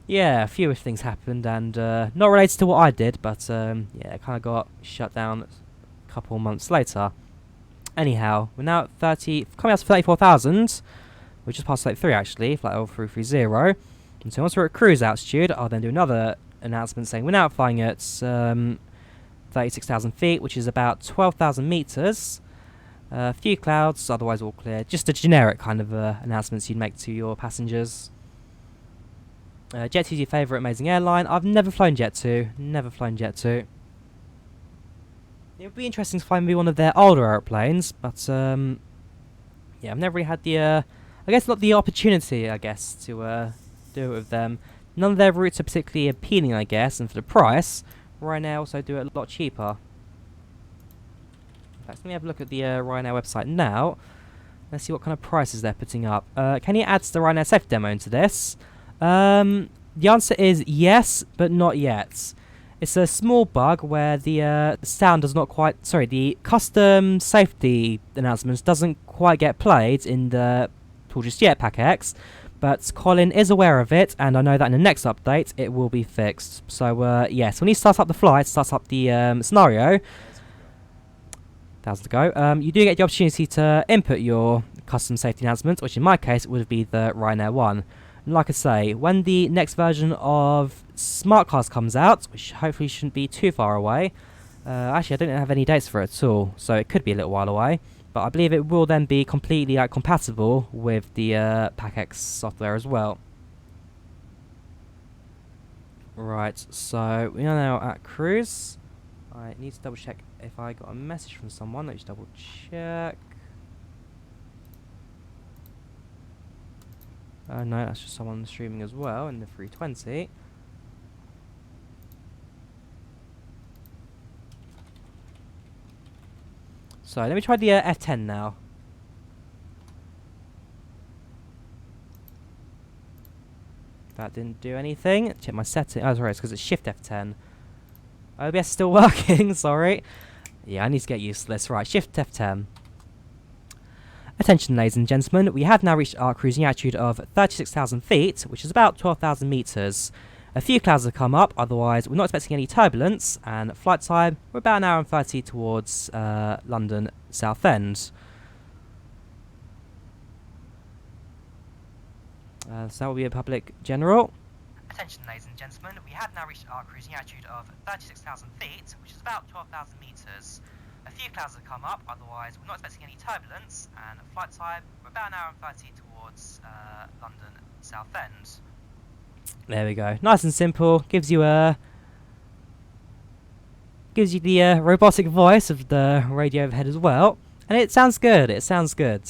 yeah, a few things happened, and not related to what I did, but yeah, it kind of got shut down a couple months later. Anyhow, we're now at coming out to 34,000. We're just past flight 3 actually, flight 0330. And so once we're at cruise altitude, I'll then do another announcement saying we're now flying at 36,000 feet, which is about 12,000 meters. A few clouds, otherwise all clear. Just a generic kind of announcements you'd make to your passengers. Jet2 is your favourite amazing airline. I've never flown Jet2. Never flown Jet2. It would be interesting to find me one of their older airplanes, but yeah, I've never really had the, I guess not the opportunity, I guess, to do it with them. None of their routes are particularly appealing, I guess, and for the price, Ryanair also do it a lot cheaper. In fact, let me have a look at the Ryanair website now. Let's see what kind of prices they're putting up. Can you add the Ryanair safety demo into this? The answer is yes, but not yet. It's a small bug where the sound does not quite... Sorry, the custom safety announcements doesn't quite get played in the tool just yet, PACX. But Colin is aware of it, and I know that in the next update it will be fixed. So, yes, when he starts up the flight, starts up the scenario... 1,000 to go. You do get the opportunity to input your custom safety announcement, which in my case would be the Ryanair one. And like I say, when the next version of Smart Cars comes out, which hopefully shouldn't be too far away, actually I don't have any dates for it at all, so it could be a little while away, but I believe it will then be completely compatible with the PACX software as well. Right, so we are now at cruise. I need to double check if I got a message from someone. Let's double check. No, that's just someone streaming as well in the 320. So let me try the F10 now. That didn't do anything. Check my setting. Oh, sorry, it's because it's Shift F10. OBS is still working, sorry. Yeah, I need to get used to this. Right, Shift F10. Attention, ladies and gentlemen, we have now reached our cruising altitude of 36,000 feet, which is about 12,000 meters. A few clouds have come up, otherwise we're not expecting any turbulence, and flight time, we're about an hour and 30 towards London Southend. So that will be a public general. Attention, ladies and gentlemen, we have now reached our cruising altitude of 36,000 feet, which is about 12,000 meters. A few clouds have come up, otherwise we're not expecting any turbulence, and flight time, we're about an hour and 30 towards London Southend. There we go. Nice and simple. Gives you the robotic voice of the radio overhead as well, and it sounds good. It sounds good.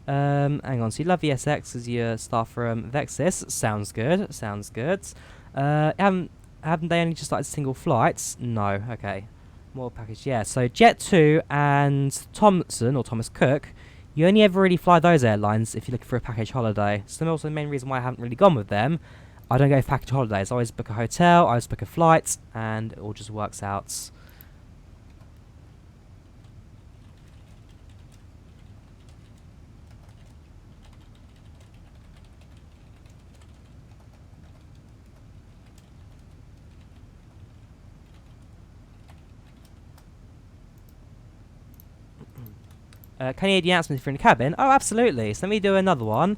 Hang on. So you love VSX as your staff from Vexis. Sounds good. Sounds good. Haven't they only just started single flights? No. Okay. More package. Yeah. So Jet2 and Thomson or Thomas Cook. You only ever really fly those airlines if you're looking for a package holiday. So that's also the main reason why I haven't really gone with them. I don't go for package holidays. I always book a hotel. I always book a flight, and it all just works out. Can you hear the announcement if you're in the cabin? Oh, absolutely. So let me do another one.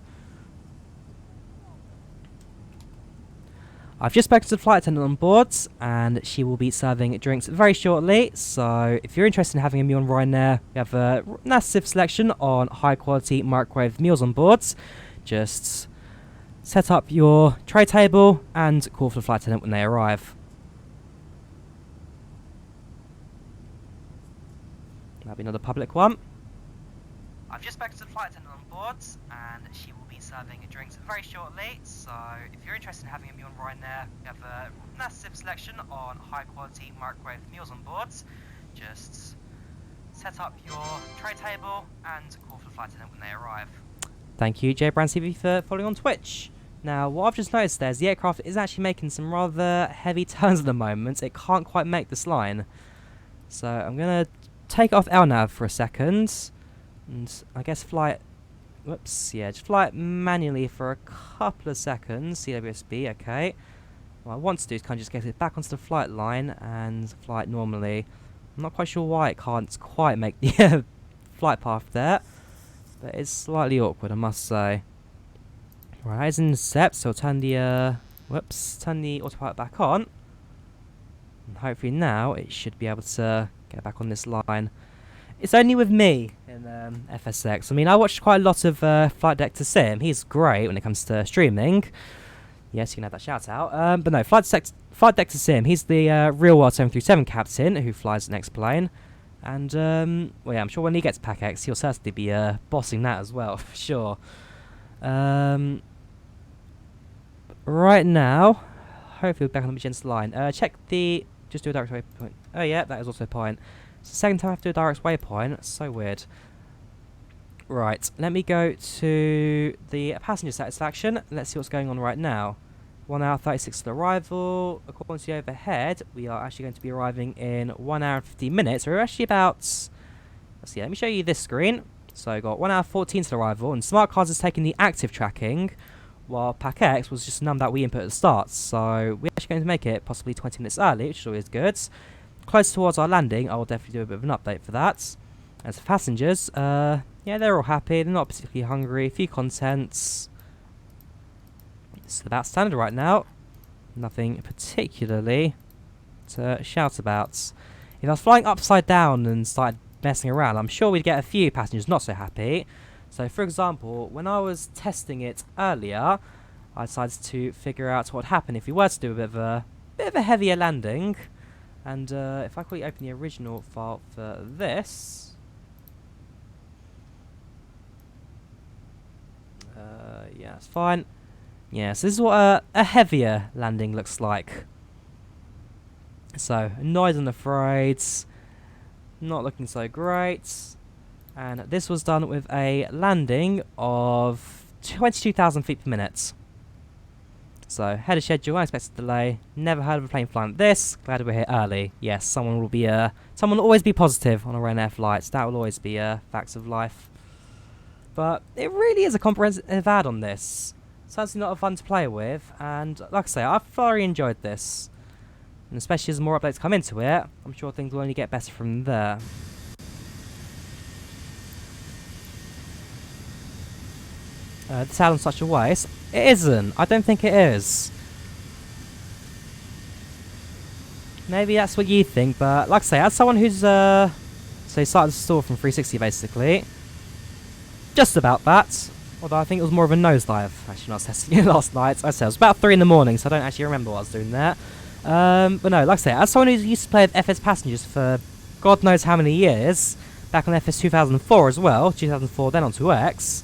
I've just spoken to the flight attendant on board, and she will be serving drinks very shortly. So if you're interested in having a meal on Ryanair, we have a massive selection on high-quality microwave meals on board. Just set up your tray table and call for the flight attendant when they arrive. That'll be another public one. I've just spoken to the flight attendant on board, and she will be serving drinks very shortly. So if you're interested in having a meal on Ryanair, we have a massive selection on high-quality microwave meals on board. Just set up your tray table and call for the flight attendant when they arrive. Thank you, J Brand TV, for following on Twitch. Now, what I've just noticed there is the aircraft is actually making some rather heavy turns at the moment. It can't quite make this line. So I'm going to take off LNAV for a second. And I guess flight... Whoops, yeah, just fly it manually for a couple of seconds. CWSB, okay. What I want to do is kind of just get it back onto the flight line and fly it normally. I'm not quite sure why it can't quite make the flight path there. But it's slightly awkward, I must say. Right, as in SEP, so I'll turn the, turn the autopilot back on. And hopefully now it should be able to get back on this line. It's only with me in FSX. I mean, I watched quite a lot of Flight Deck to Sim. He's great when it comes to streaming. Yes, you can have that shout out. But no, Flight Deck to Sim. He's the real world 737 captain who flies the next plane. And, well, yeah, I'm sure when he gets PACX, he'll certainly be bossing that as well, for sure. Right now, hopefully we're back on the magenta line. Check the... Just do a direct waypoint. Oh, yeah, that is also a point. It's the second time I have to do a direct waypoint. So weird. Right, let me go to the passenger satisfaction. Let's see what's going on right now. 1 hour 36 to arrival. According to the overhead, we are actually going to be arriving in 1 hour and 15 minutes. So we're actually about... Let's see, let me show you this screen. So I got 1 hour 14 to arrival, and Smart Cards is taking the active tracking, while PACX was just none that we input at the start. So we're actually going to make it possibly 20 minutes early, which is always good. Close towards our landing, I will definitely do a bit of an update for that. As for passengers, yeah, they're all happy. They're not particularly hungry. A few contents. It's about standard right now. Nothing particularly to shout about. If I was flying upside down and started messing around, I'm sure we'd get a few passengers not so happy. So, for example, when I was testing it earlier, I decided to figure out what would happen if we were to do a bit of a heavier landing. And if I quickly open the original file for this. Yeah, it's fine. Yeah, so this is what a heavier landing looks like. So, annoyed and afraid. Not looking so great. And this was done with a landing of 22,000 feet per minute. So, ahead of schedule, unexpected delay. Never heard of a plane flying like this. Glad we're here early. Yes, someone will always be positive on a Ryanair flights. That will always be facts of life. But it really is a comprehensive add-on, this. Certainly not fun to play with, and like I say, I've thoroughly enjoyed this. And especially as more updates come into it, I'm sure things will only get better from there. This add-on's such a waste. It isn't. I don't think it is. Maybe that's what you think, but like I say, as someone who's so he started the store from 360 basically. Just about that. Although I think it was more of a nosedive. Actually, when I was testing it last night. I said it was about 3 in the morning, so I don't actually remember what I was doing there. But no, like I say, as someone who used to play with FSPassengers for God knows how many years, back on FS 2004 as well, 2004 then on 2X,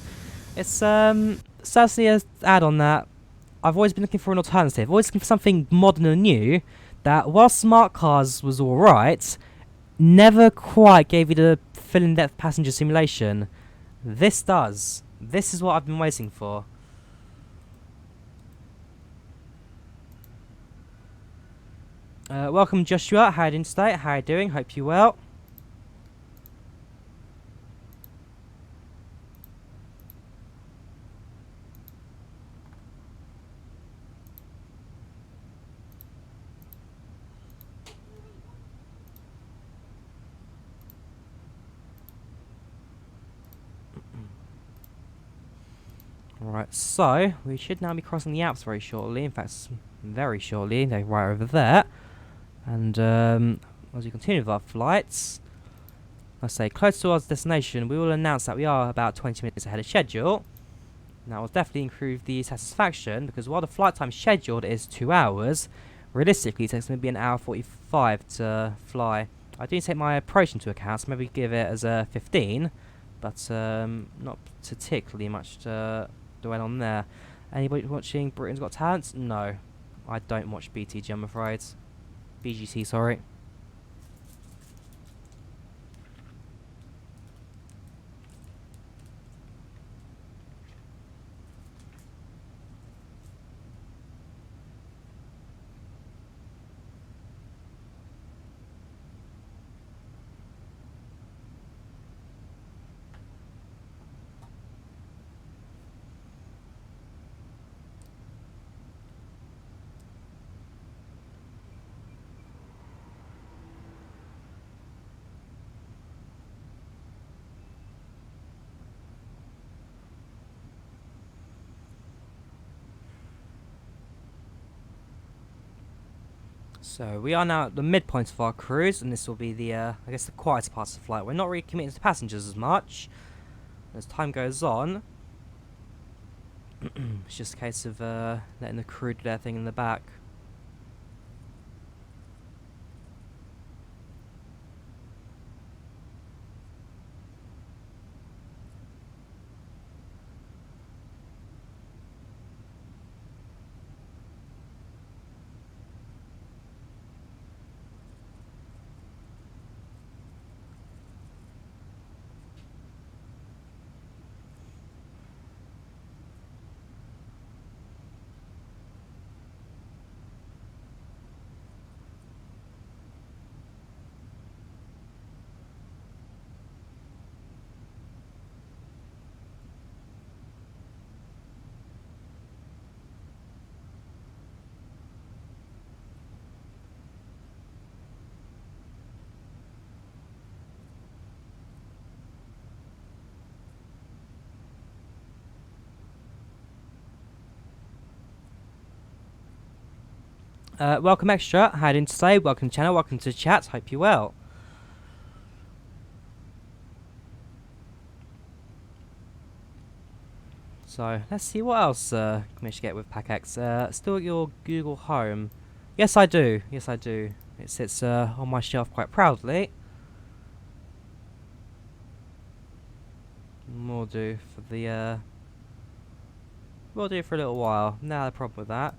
it's certainly an add-on that I've always been looking for an alternative. Always looking for something modern and new that, while Smart Cars was alright, never quite gave you the full in-depth passenger simulation. This does. This is what I've been waiting for. Welcome Joshua, how are you doing today? How are you doing? Hope you're well. Right, so we should now be crossing the Alps very shortly. In fact, very shortly. They're right over there. And as we continue with our flights, I say close to our destination, we will announce that we are about 20 minutes ahead of schedule. Now, will definitely improve the satisfaction because while the flight time scheduled is 2 hours, realistically it takes maybe an hour 45 to fly. I do take my approach into account, so maybe give it as a 15, but not particularly much to dwell on there. Anybody watching Britain's Got Talent? No, I don't watch BTG, I'm afraid. BGT, sorry. So we are now at the midpoint of our cruise, and this will be the, I guess, the quieter part of the flight. We're not really committing to passengers as much as time goes on. It's just a case of letting the crew do their thing in the back. Welcome extra, how are you doing today? Welcome to the channel, welcome to the chat, hope you're well. So, let's see what else can manage to get with PACX. Still at your Google Home. Yes I do, yes I do. It sits on my shelf quite proudly. We'll do for the we'll do for a little while. No problem with that.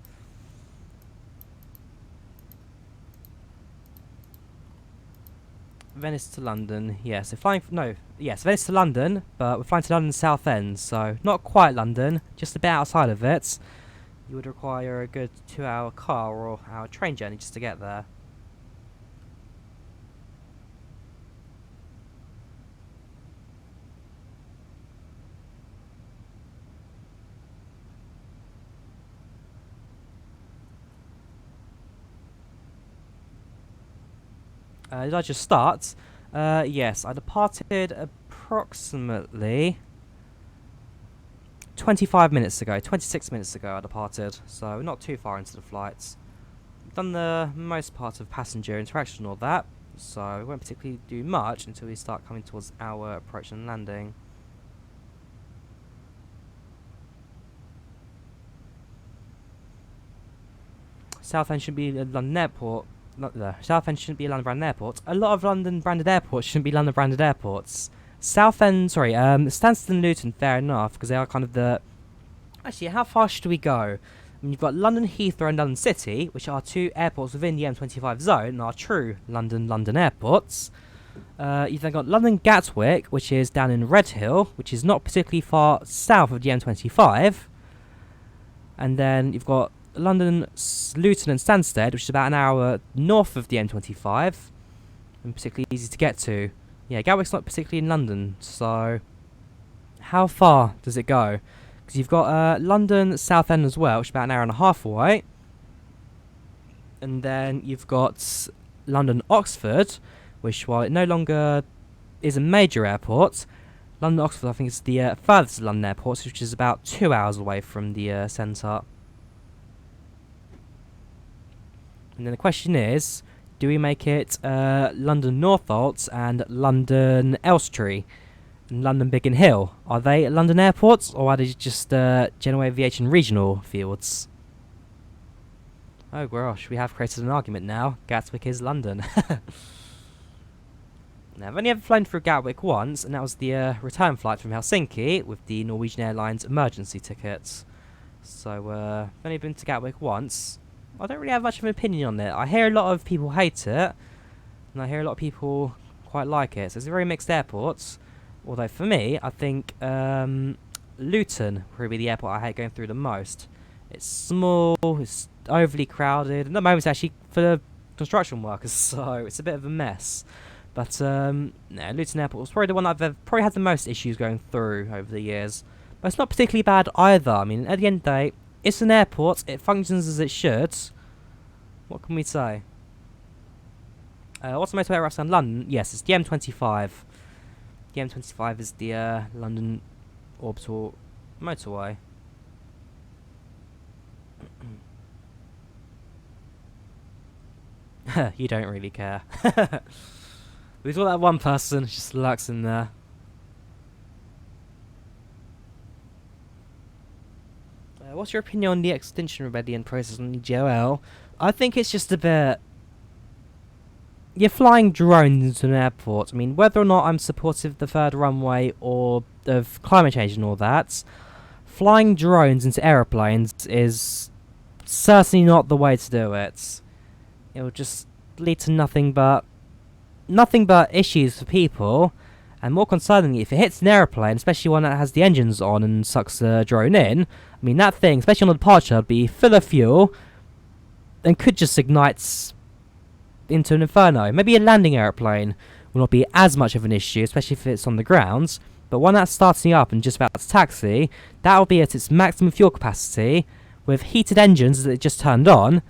Venice to London, yes. Venice to London, but we're flying to London Southend, so not quite London, just a bit outside of it. You would require a good 2-hour car or hour train journey just to get there. Did I just start? Yes, I departed approximately 25 minutes ago, 26 minutes ago I departed, so not too far into the flights. Done the most part of passenger interaction and all that, so we won't particularly do much until we start coming towards our approach and landing. Southend should be a London airport. Southend shouldn't be a London branded airport. A lot of London branded airports shouldn't be London branded airports. Stansted and Luton, fair enough, because they are kind of the... Actually, how far should we go? I mean, you've got London Heathrow and London City, which are two airports within the M25 zone, and are true London airports. You've then got London Gatwick, which is down in Redhill, which is not particularly far south of the M25. And then you've got London Luton and Stansted, which is about an hour north of the M25, and particularly easy to get to. Yeah, Gatwick's not particularly in London, so how far does it go? Because you've got London Southend as well, which is about an hour and a half away. And then you've got London Oxford, which, while it no longer is a major airport, London Oxford I think is the furthest of London airports, which is about 2 hours away from the centre. And then the question is, do we make it London Northolt and London Elstree and London Biggin Hill? Are they London airports, or are they just general aviation regional fields? Oh gosh, we have created an argument now. Gatwick is London. Now, I've only ever flown through Gatwick once, and that was the return flight from Helsinki with the Norwegian Airlines emergency tickets. So, I've only been to Gatwick once. I don't really have much of an opinion on it. I hear a lot of people hate it, and I hear a lot of people quite like it. So it's a very mixed airport. Although for me, I think Luton would probably be the airport I hate going through the most. It's small, it's overly crowded, and at the moment it's actually for the construction workers, so it's a bit of a mess. But no, Luton Airport was probably the one I've probably had the most issues going through over the years. But it's not particularly bad either. I mean, at the end of the day, it's an airport, it functions as it should. What can we say? What's the motorway route around London? Yes, it's the M25. The M25 is the London Orbital Motorway. You don't really care. We've got that one person who just lurks in there. what's your opinion on the Extinction Rebellion process on the GOL? I think it's just a bit... You're flying drones into an airport. I mean, whether or not I'm supportive of the third runway or of climate change and all that, flying drones into aeroplanes is certainly not the way to do it. It will just lead to nothing but issues for people, and more concerningly, if it hits an aeroplane, especially one that has the engines on and sucks the drone in, I mean that thing, especially on the departure, would be full of fuel and could just ignite into an inferno. Maybe a landing aeroplane will not be as much of an issue, especially if it's on the ground, but one that's starting up and just about to taxi, that will be at its maximum fuel capacity with heated engines that it just turned on.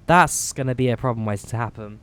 That's going to be a problem waiting to happen.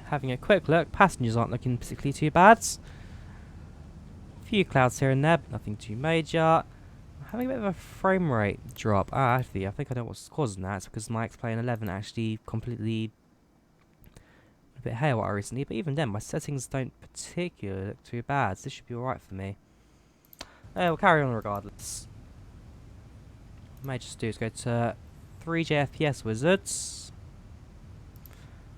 Having a quick look, passengers aren't looking particularly too bad. A few clouds here and there, but nothing too major. I'm having a bit of a frame rate drop. Actually, I think I know what's causing that. It's because my X-Plane 11 actually completely a bit haywire recently, but even then, my settings don't particularly look too bad, so this should be alright for me. We'll carry on regardless. What I may just do is go to 3J FPS Wizards.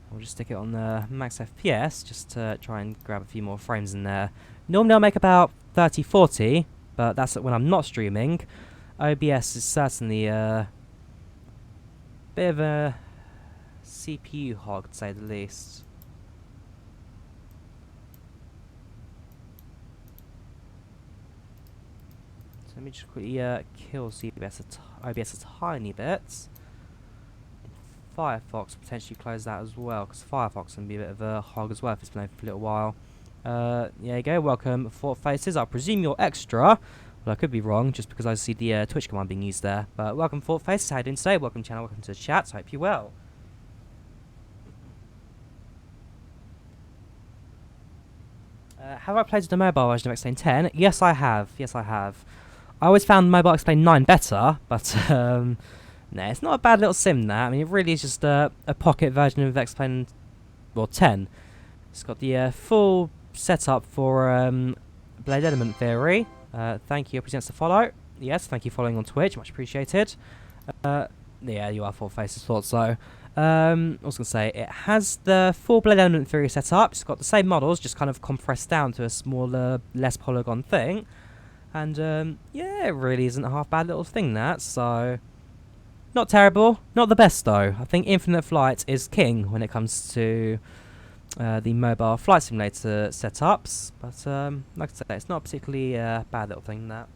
We'll just stick it on the max FPS just to try and grab a few more frames in there. Normally I'll make about 30-40, but that's when I'm not streaming. OBS is certainly a bit of a CPU hog, to say the least. So let me just quickly kill OBS a tiny bit. Firefox potentially close that as well, because Firefox can be a bit of a hog as well if it's been open for a little while. There you go, welcome Fort Faces. I presume you're extra. Well, I could be wrong, just because I see the Twitch command being used there. But welcome Fort Faces, how you doing today? Welcome channel, welcome to the chat, hope you're well. Have I played with the mobile version of X-Plane 10? Yes, I have. Yes, I have. I always found mobile X-Plane 9 better, but nah, it's not a bad little sim, that. I mean, it really is just a pocket version of X-Plane, well, 10. It's got the full setup for Blade Element Theory. Thank you, presents to follow. Yes, thank you for following on Twitch, much appreciated. Yeah, you are Full Faces, thought so. I was going to say, it has the full Blade Element Theory setup. It's got the same models, just kind of compressed down to a smaller, less polygon thing. And yeah, it really isn't a half bad little thing, that. So, not terrible. Not the best, though. I think Infinite Flight is king when it comes to the mobile flight simulator setups. But, like I say, it's not particularly a bad little thing, that.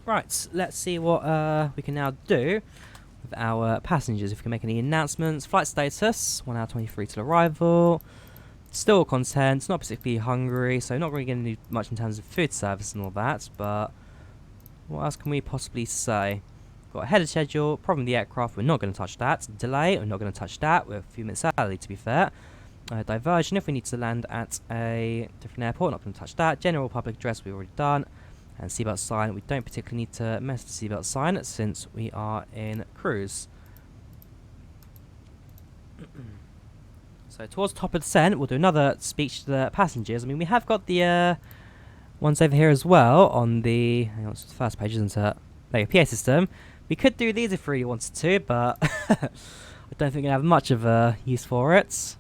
Right, let's see what we can now do with our passengers. If we can make any announcements. Flight status, 1 hour 23 till arrival. Still content, not particularly hungry, so not really going to do much in terms of food service and all that, but what else can we possibly say? Got a headed schedule, problem with the aircraft, we're not going to touch that. Delay, we're not going to touch that, we're a few minutes early to be fair. Diversion, if we need to land at a different airport, not going to touch that. General public address, we've already done. And seatbelt sign, we don't particularly need to mess with the seatbelt sign since we are in cruise. So towards the top of the descent, we'll do another speech to the passengers. I mean, we have got the ones over here as well on the, hang on, it's the first page, isn't it? There, PA system. We could do these if we really wanted to, but I don't think we have much of a use for it.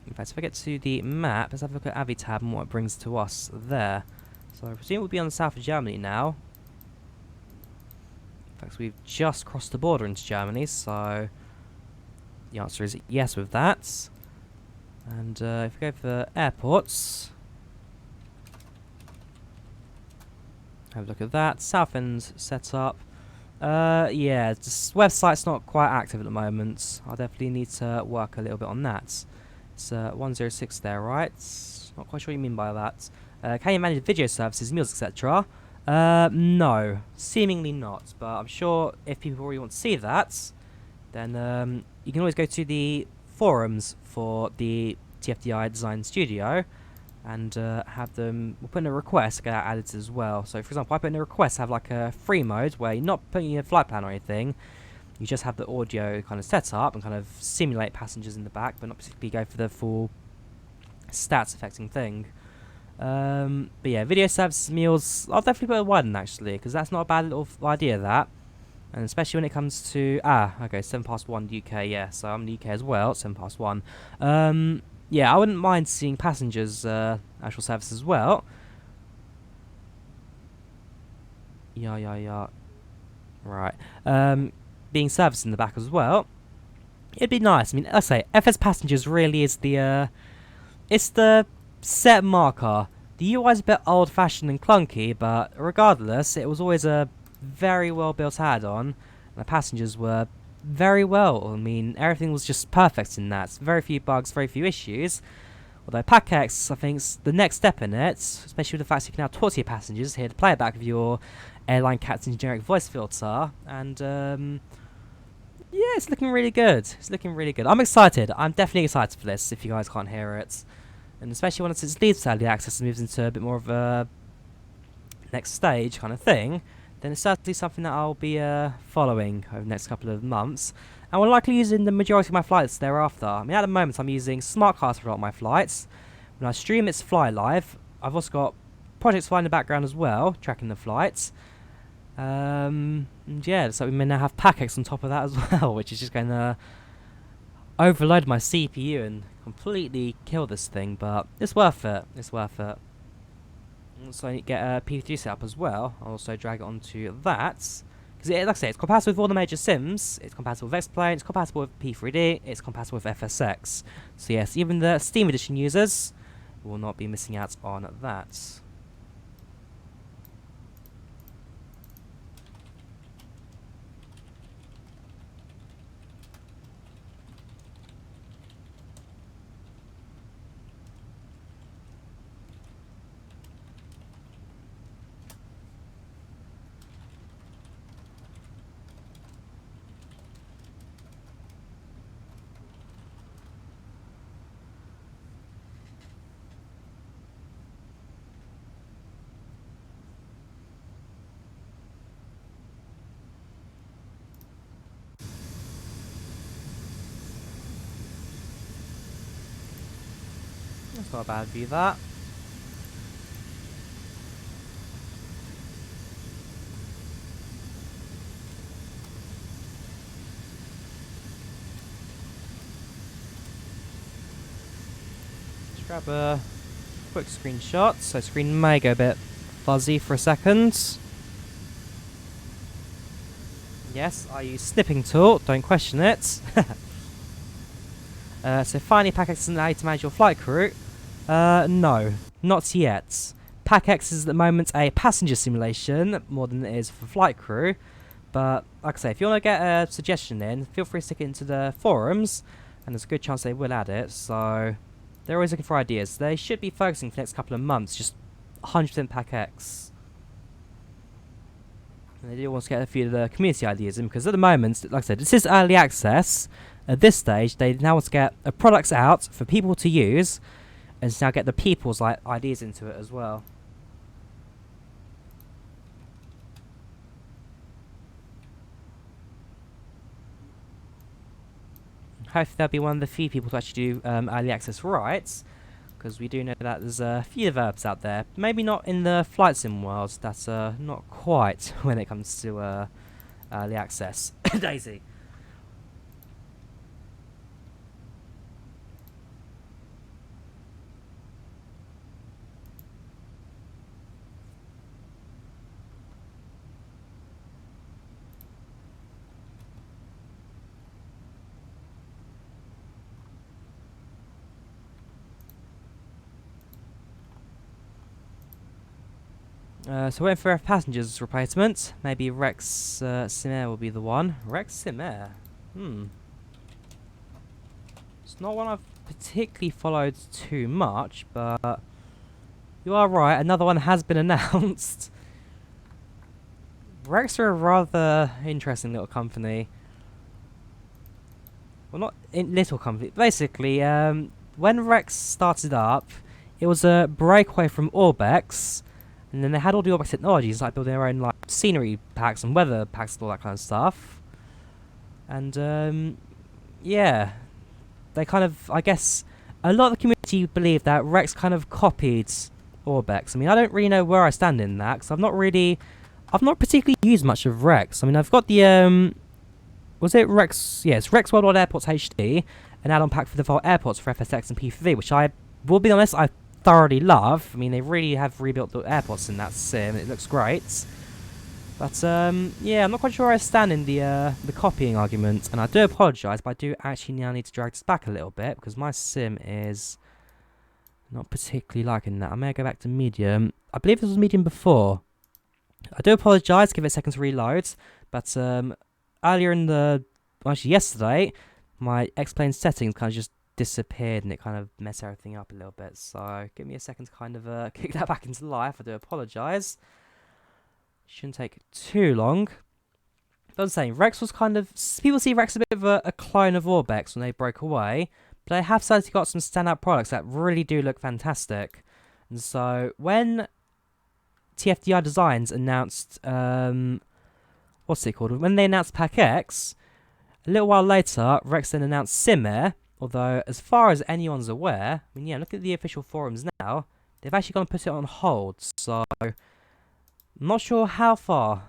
In fact, if I get to the map, let's have a look at Avitab and what it brings to us there. So I presume we'll be on the south of Germany now. In fact, we've just crossed the border into Germany, so the answer is yes with that. And if we go for airports, Have a look at that. Southend setup. Yeah, this website's not quite active at the moment. I definitely need to work a little bit on that. It's 106 there, right? Not quite sure what you mean by that. Can you manage video services, meals, etc.? No, seemingly not. But I'm sure if people really want to see that, then you can always go to the forums for the TFDi Design Studio and have them. We'll put in a request to get that added as well. So, for example, I put in a request to have like a free mode where you're not putting in a flight plan or anything. You just have the audio kind of set up and kind of simulate passengers in the back, but not particularly go for the full stats affecting thing. But yeah, video services, meals, I'll definitely put a 1 actually, because that's not a bad little idea, that. And especially when it comes to, okay, 1 UK, yeah, so I'm in the UK as well, 1. Yeah, I wouldn't mind seeing passengers, actual service as well. Yeah. Right. Being serviced in the back as well. It'd be nice. I mean, I say, FSPassengers really is the, it's the set marker. The UI is a bit old-fashioned and clunky, but regardless, it was always a very well-built add-on. And the passengers were very well. I mean, everything was just perfect in that. Very few bugs, very few issues. Although PACX, I think, is the next step in it, especially with the fact that you can now talk to your passengers, hear the playback of your airline captain's generic voice filter, and yeah, it's looking really good. It's looking really good. I'm excited. I'm definitely excited for this, if you guys can't hear it. And especially once it leaves early access and moves into a bit more of a next stage kind of thing, then it's certainly something that I'll be following over the next couple of months. And we're likely using the majority of my flights thereafter. I mean, at the moment, I'm using Smartcast for a lot of my flights. When I stream, it's Fly Live. I've also got projects flying in the background as well, tracking the flights. Yeah, so we may now have PACX on top of that as well, which is just going to overload my CPU and completely kill this thing, but it's worth it. It's worth it. So I need to get a P3 set up as well. I'll also drag it onto that. Because, like I say, it's compatible with all the major sims. It's compatible with X-Plane, it's compatible with P3D, it's compatible with FSX. So yes, even the Steam Edition users will not be missing out on that. That's not a bad view, that. Let's grab a quick screenshot. So screen may go a bit fuzzy for a second. Yes, I use snipping tool, don't question it. So finally PACX doesn't allow you to manage your flight crew. No, not yet. PACX is at the moment a passenger simulation more than it is for flight crew. But like I say, if you want to get a suggestion in, feel free to stick it into the forums, and there's a good chance they will add it. So they're always looking for ideas. They should be focusing for the next couple of months, just 100% PACX. And they do want to get a few of the community ideas in, because at the moment, like I said, this is early access. At this stage, they now want to get products out for people to use, and now get the people's ideas into it as well. Hopefully they'll be one of the few people to actually do early access rights, because we do know that there's a few developers out there, maybe not in the flight sim world, that's not quite when it comes to early access. Daisy. So waiting for FSPassengers replacement. Maybe Rex Simair will be the one. Rex Simair. It's not one I've particularly followed too much, but you are right. Another one has been announced. Rex are a rather interesting little company. Well, not little company. Basically, when Rex started up, it was a breakaway from Orbex. And then they had all the Orbex technologies, like building their own like scenery packs and weather packs and all that kind of stuff. And yeah, they kind of, I guess, a lot of the community believe that Rex kind of copied Orbex. I mean, I don't really know where I stand in that, because I've not particularly used much of Rex. I mean, I've got the was it Rex? Yes, Rex Worldwide Airports HD, an add-on pack for default airports for FSX and P4V, which I will be honest, I thoroughly love. I mean, they really have rebuilt the airports in that sim. It looks great. But yeah, I'm not quite sure where I stand in the copying argument, and I do apologise, but I do actually now need to drag this back a little bit because my sim is not particularly liking that. I may go back to medium. I believe this was medium before. I do apologise. Give it a second to reload. But earlier in actually yesterday, my X-Plane settings kind of just disappeared and it kind of messed everything up a little bit. So give me a second to kind of kick that back into life. I do apologise. Shouldn't take too long. But I'm saying, Rex was kind of... People see Rex a bit of a clone of Orbex when they broke away. But they have certainly got some standout products that really do look fantastic. And so, when TFDi Designs announced... what's it called? When they announced PACX, a little while later, Rex then announced Simair. Although, as far as anyone's aware... I mean, yeah, look at the official forums now. They've actually gone to put it on hold. So... I'm not sure how far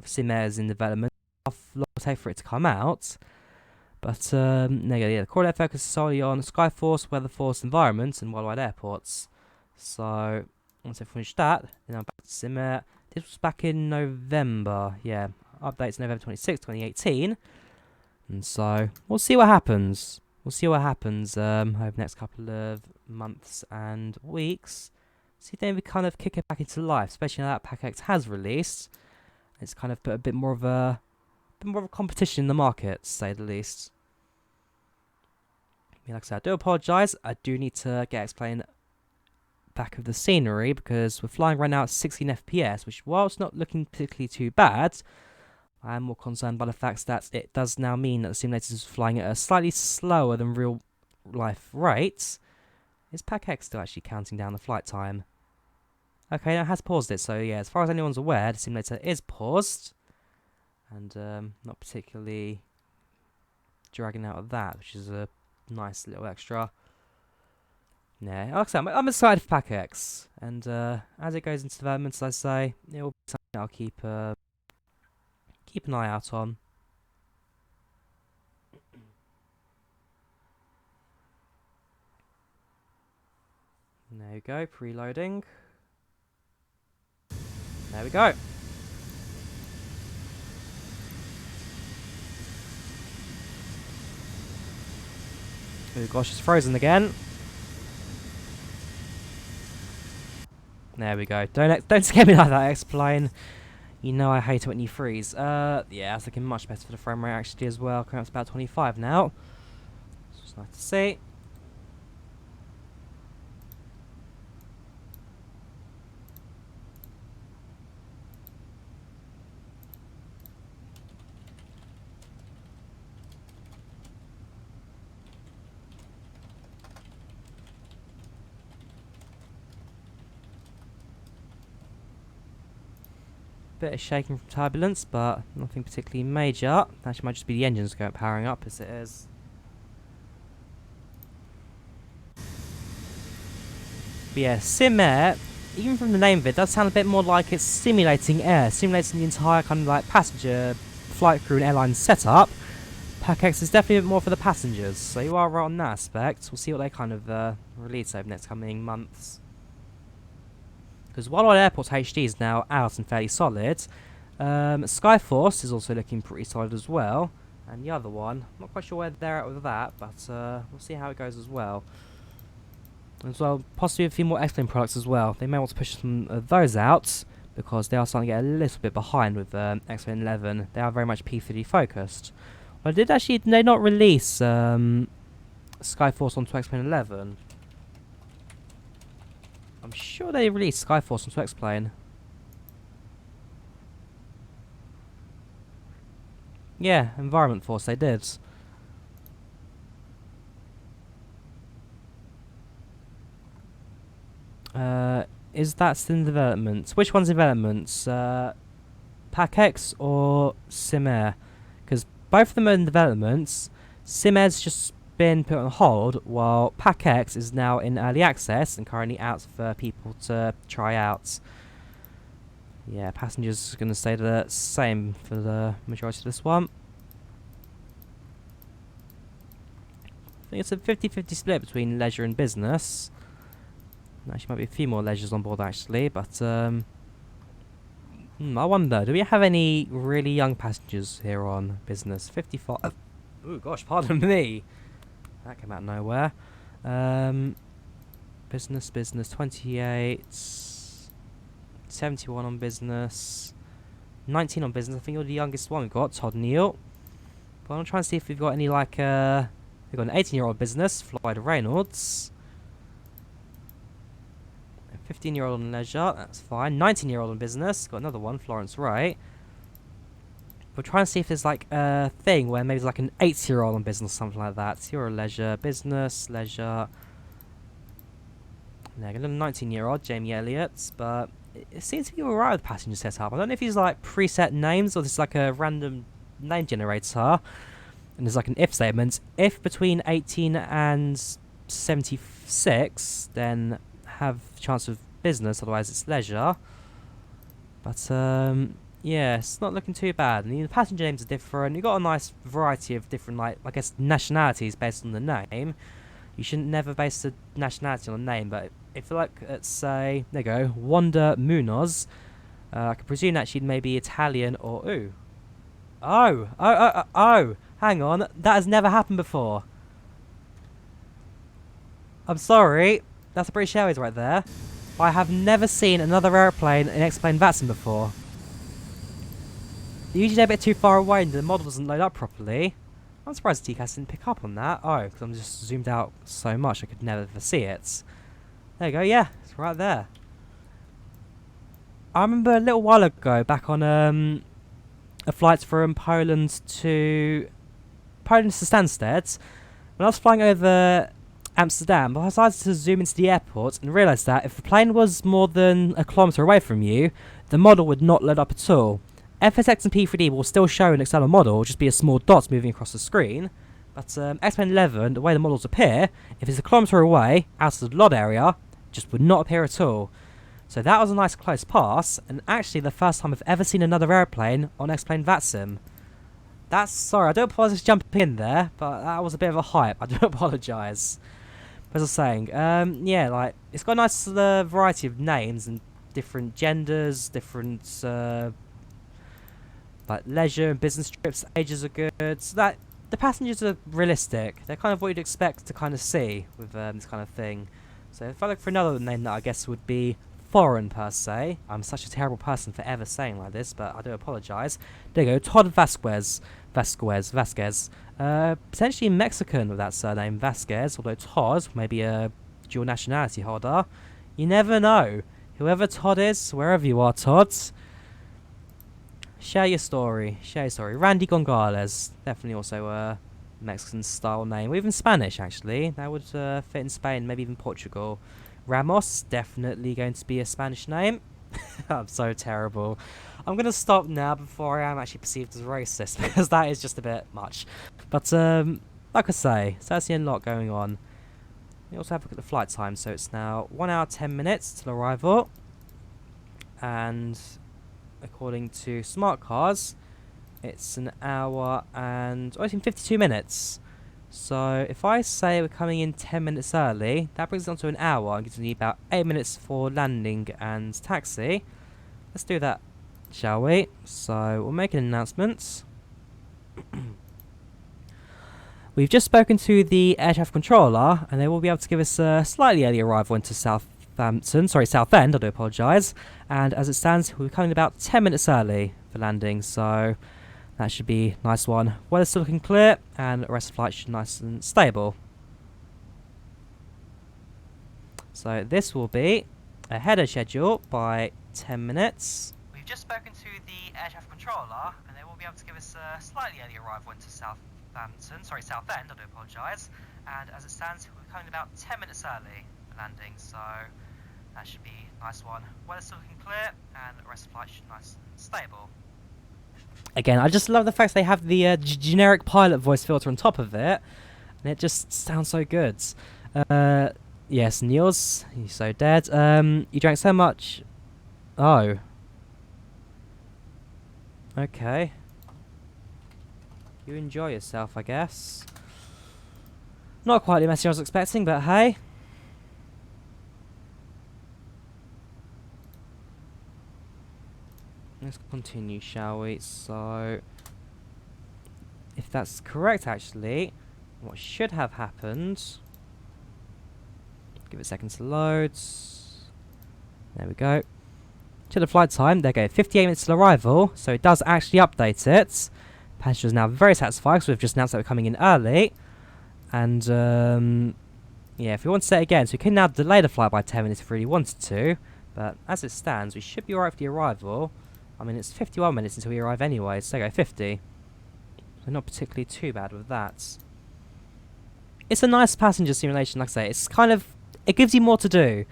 Simair is in development, how long it will take for it to come out. But, there you go, yeah, the core of their focus is solely on Skyforce, Weatherforce environments, and worldwide airports. So, once I finish that, then I'm back to Simair. This was back in November, yeah, updates November 26, 2018. And so, we'll see what happens. We'll see what happens over the next couple of months and weeks. See if they maybe kind of kick it back into life, especially now that PACX has released. It's kind of put a bit more of a competition in the market, to say the least. I mean, like I said, I do apologise. I do need to get X-Plane back of the scenery because we're flying right now at 16 FPS, which whilst not looking particularly too bad, I am more concerned by the fact that it does now mean that the simulator is flying at a slightly slower than real life rate. Is PACX still actually counting down the flight time? Okay, now it has paused it, so yeah, as far as anyone's aware, the simulator is paused. And not particularly dragging out of that, which is a nice little extra. Yeah, like I said, I'm excited for PACX. And as it goes into development, as I say, it will be something I'll keep an eye out on. There we go, preloading. There we go. Oh gosh, it's frozen again. There we go. Don't scare me like that, X-Plane. You know I hate it when you freeze. Yeah, it's looking much better for the frame rate actually as well. Coming up to about 25 now. It's nice to see. Bit of shaking from turbulence, but nothing particularly major. Actually, might just be the engines powering up as it is. But yeah, Simair, even from the name of it, does sound a bit more like it's simulating air, simulating the entire kind of like passenger, flight crew and airline setup. PACX is definitely a bit more for the passengers, so you are right on that aspect. We'll see what they kind of release over the next coming months. Because Worldwide Airports HD is now out and fairly solid. Skyforce is also looking pretty solid as well. And the other one, I'm not quite sure where they're at with that, but we'll see how it goes as well. As well, possibly a few more X-Plane products as well. They may want to push some of those out, because they are starting to get a little bit behind with X-Plane 11. They are very much P3D focused. Well, did they not release Skyforce onto X-Plane 11? I'm sure they released Skyforce onto X-Plane. Yeah, Environment Force, they did. Is that still in development? Which one's in development? PACX or SimAir? Because both of them are in development. SimAir's just been put on hold, while PACX is now in early access and currently out for people to try out. Yeah, passengers are going to stay the same for the majority of this one. I think it's a 50-50 split between leisure and business. Actually, might be a few more leisures on board actually, but I wonder, do we have any really young passengers here on business? 55. Oh gosh, pardon me. That came out of nowhere. Business, 28. 71 on business. 19 on business. I think you're the youngest one we've got, Todd Neal. But I'm trying to see if we've got any like we've got an 18-year-old business, Floyd Reynolds. 15-year-old on leisure, that's fine. 19-year-old on business, got another one, Florence Wright. We're trying to see if there's like a thing where maybe there's like an 8-year-old on business, something like that. So you're a leisure, business, leisure. Yeah, another 19-year-old, Jamie Elliott, but it seems to be alright with passenger setup. I don't know if he's like preset names or this is like a random name generator. And there's like an if statement. If between 18 and 76, then have chance of business, otherwise it's leisure. But yeah, it's not looking too bad. And the passenger names are different. You've got a nice variety of different, like, I guess, nationalities based on the name. You shouldn't never base the nationality on a name, but if like, let's say, there you go, Wanda Munoz, I could presume that she'd maybe Italian or ooh. Oh, hang on, that has never happened before. I'm sorry. That's a British Airways right there. I have never seen another airplane in X-Plane VATSIM before. Usually they're a bit too far away and the model doesn't load up properly. I'm surprised the TCAS didn't pick up on that. Oh, because I'm just zoomed out so much I could never see it. There you go, yeah, it's right there. I remember a little while ago, back on a flight from Poland to Stansted, when I was flying over Amsterdam, I decided to zoom into the airport and realised that if the plane was more than a kilometre away from you, the model would not load up at all. FSX and P3D will still show an external model, just be a small dot moving across the screen. But X-Plane 11, the way the models appear, if it's a kilometre away, out of the LOD area, just would not appear at all. So that was a nice close pass, and actually the first time I've ever seen another airplane on X-Plane VATSIM. That's, sorry, I do apologise for jumping in there, but that was a bit of a hype, I do apologise. As I was saying, yeah, like, it's got a nice variety of names and different genders, different, like, leisure and business trips, ages are good, so that, the passengers are realistic. They're kind of what you'd expect to kind of see with this kind of thing. So if I look for another name that I guess would be foreign per se, I'm such a terrible person for ever saying like this, but I do apologise. There you go, Todd Vasquez. Potentially Mexican with that surname, Vasquez, although Todd may be a dual nationality holder. You never know. Whoever Todd is, wherever you are, Todd, share your story. Randy Gonzalez, definitely also a Mexican style name, or even Spanish actually. That would fit in Spain, maybe even Portugal. Ramos, definitely going to be a Spanish name. I'm so terrible. I'm going to stop now before I am actually perceived as racist, because that is just a bit much. But, like I say, so that's the lot going on. We also have a look at the flight time, so it's now 1 hour 10 minutes till arrival. And according to smart cars, it's an hour and, oh, it's in 52 minutes. So if I say we're coming in 10 minutes early, that brings it on to an hour and gives me about 8 minutes for landing and taxi. Let's do that, shall we? So we'll make an announcement. We've just spoken to the air traffic controller, and they will be able to give us a slightly early arrival into Southend, I do apologise. And as it stands, we're coming about 10 minutes early for landing, so that should be a nice one. Weather's still looking clear, and the rest of the flight should be nice and stable. So this will be ahead of schedule by 10 minutes. We've just spoken to the air traffic controller, and they will be able to give us a slightly early arrival into Southend, I do apologise. And as it stands, we're coming about 10 minutes early for landing, so that should be a nice one. Weather's still looking clear, and the rest of the flight should be nice and stable. Again, I just love the fact they have the generic pilot voice filter on top of it, and it just sounds so good. Yes, Niels, you're so dead. You drank so much. Oh. Okay. You enjoy yourself, I guess. Not quite the message I was expecting, but hey. Let's continue, shall we? So, if that's correct, actually, what should have happened... Give it a second to load. There we go. To the flight time, there we go. 58 minutes till arrival, so it does actually update it. Passengers now very satisfied because we've just announced that we're coming in early. And, yeah, if we want to say it again, so we can now delay the flight by 10 minutes if we really wanted to. But as it stands, we should be alright for the arrival. I mean, it's 51 minutes until we arrive anyway, so there we go, 50. So not particularly too bad with that. It's a nice passenger simulation, like I say. It's kind of... It gives you more to do.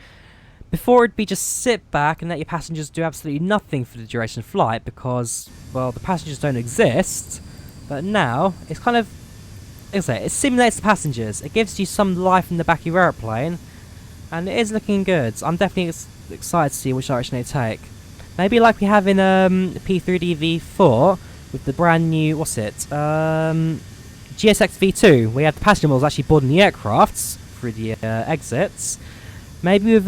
Before it'd be just sit back and let your passengers do absolutely nothing for the duration of flight because, well, the passengers don't exist. But now, it's kind of, like I say, it simulates the passengers. It gives you some life in the back of your aeroplane. And it is looking good. I'm definitely excited to see which direction they take. Maybe like we have in P3D V4 with the brand new, what's it? GSX V2, where you have the passenger models actually boarding the aircrafts through the exits. Maybe with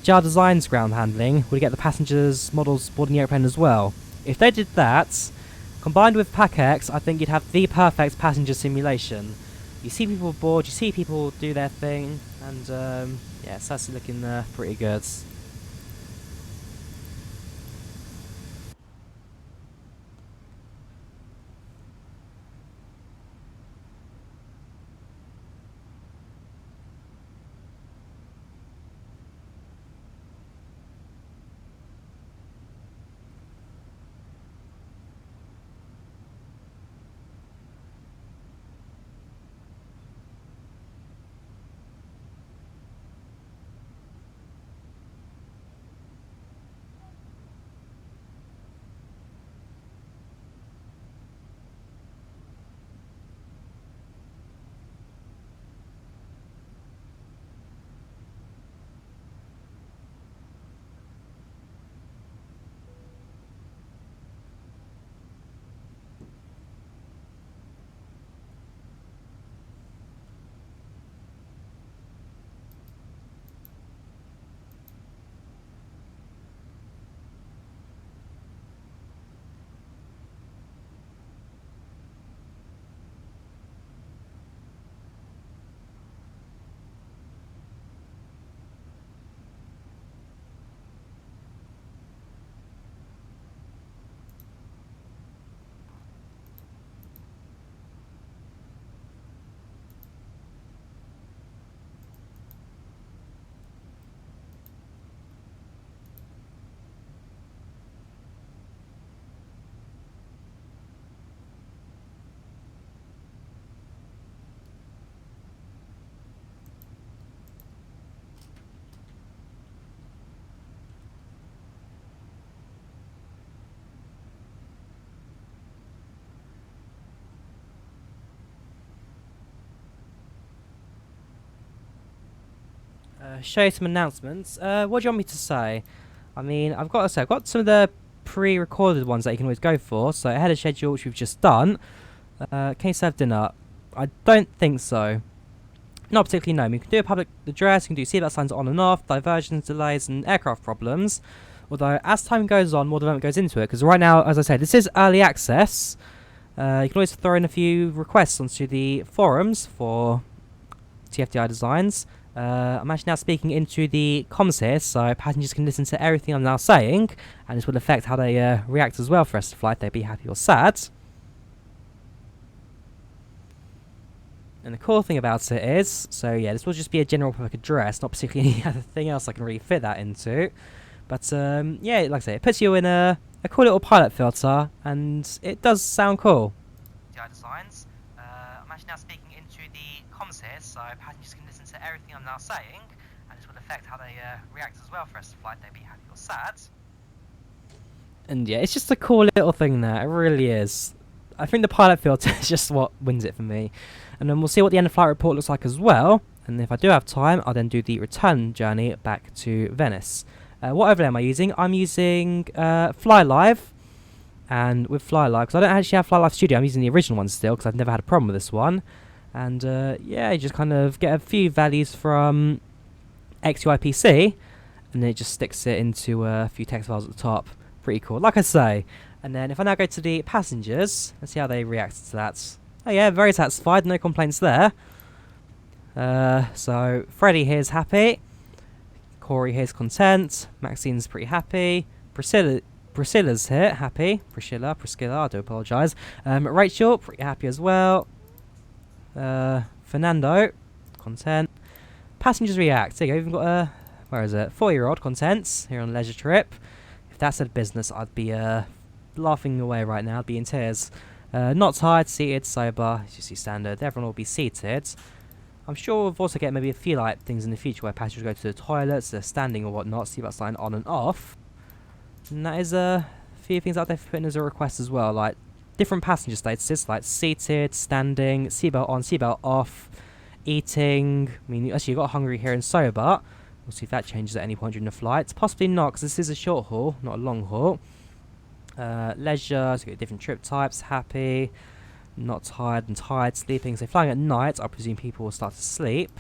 JAR Design's ground handling, we'd get the passengers models boarding the airplane as well. If they did that, combined with PACX, I think you'd have the perfect passenger simulation. You see people board, you see people do their thing, and yeah, it's actually looking pretty good. Show you some announcements. What do you want me to say? I mean, I've got some of the pre-recorded ones that you can always go for. So ahead of schedule, which we've just done. Can you serve dinner? I don't think so. Not particularly, no. We can do a public address, you can do seatbelt signs on and off, diversions, delays, and aircraft problems. Although, as time goes on, more development goes into it. Because right now, as I said, this is early access. You can always throw in a few requests onto the forums for TFDi Designs. I'm actually now speaking into the comms here, so passengers can listen to everything I'm now saying, and this will affect how they react as well for the rest of the flight. They'll be happy or sad. And the cool thing about it is, so yeah, this will just be a general public address, not particularly any other thing else I can really fit that into. But yeah, like I say, it puts you in a cool little pilot filter, and it does sound cool. Designs. I'm actually now speaking into the comms here, so passengers can listen to everything I'm now saying, and this will affect how they react as well for the rest of the flight. They'll be happy or sad. And yeah, it's just a cool little thing there. It really is. I think the pilot filter is just what wins it for me. And then we'll see what the end of flight report looks like as well. And if I do have time, I'll then do the return journey back to Venice. What overlay am I using? I'm using FlyLive. And with FlyLive, because I don't actually have FlyLive Studio, I'm using the original one still, because I've never had a problem with this one. And yeah, you just kind of get a few values from XUIPC, and then it just sticks it into a few text files at the top. Pretty cool, like I say. And then if I now go to the passengers, let's see how they react to that. Oh yeah, very satisfied, no complaints there. So Freddie here's happy. Corey here's content. Maxine's pretty happy. Priscilla's here, happy. Priscilla, I do apologise. Rachel, pretty happy as well. Fernando, content. Passengers react. There you go, we've got a, where is it? 4-year-old content here on leisure trip. If that said business, I'd be laughing away right now, I'd be in tears. Not tired, seated, sober, as you see standard. Everyone will be seated. I'm sure we'll also get maybe a few like things in the future where passengers go to the toilets, they're standing or whatnot, seatbelt sign on and off. And that is a few things out there for putting as a request as well, like different passenger statuses, like seated, standing, seatbelt on, seatbelt off, eating. I mean, actually you've got hungry here and sober. We'll see if that changes at any point during the flight. Possibly not, because this is a short haul, not a long haul. Leisure, so get different trip types, happy, not tired and tired, sleeping. So flying at night, I presume people will start to sleep,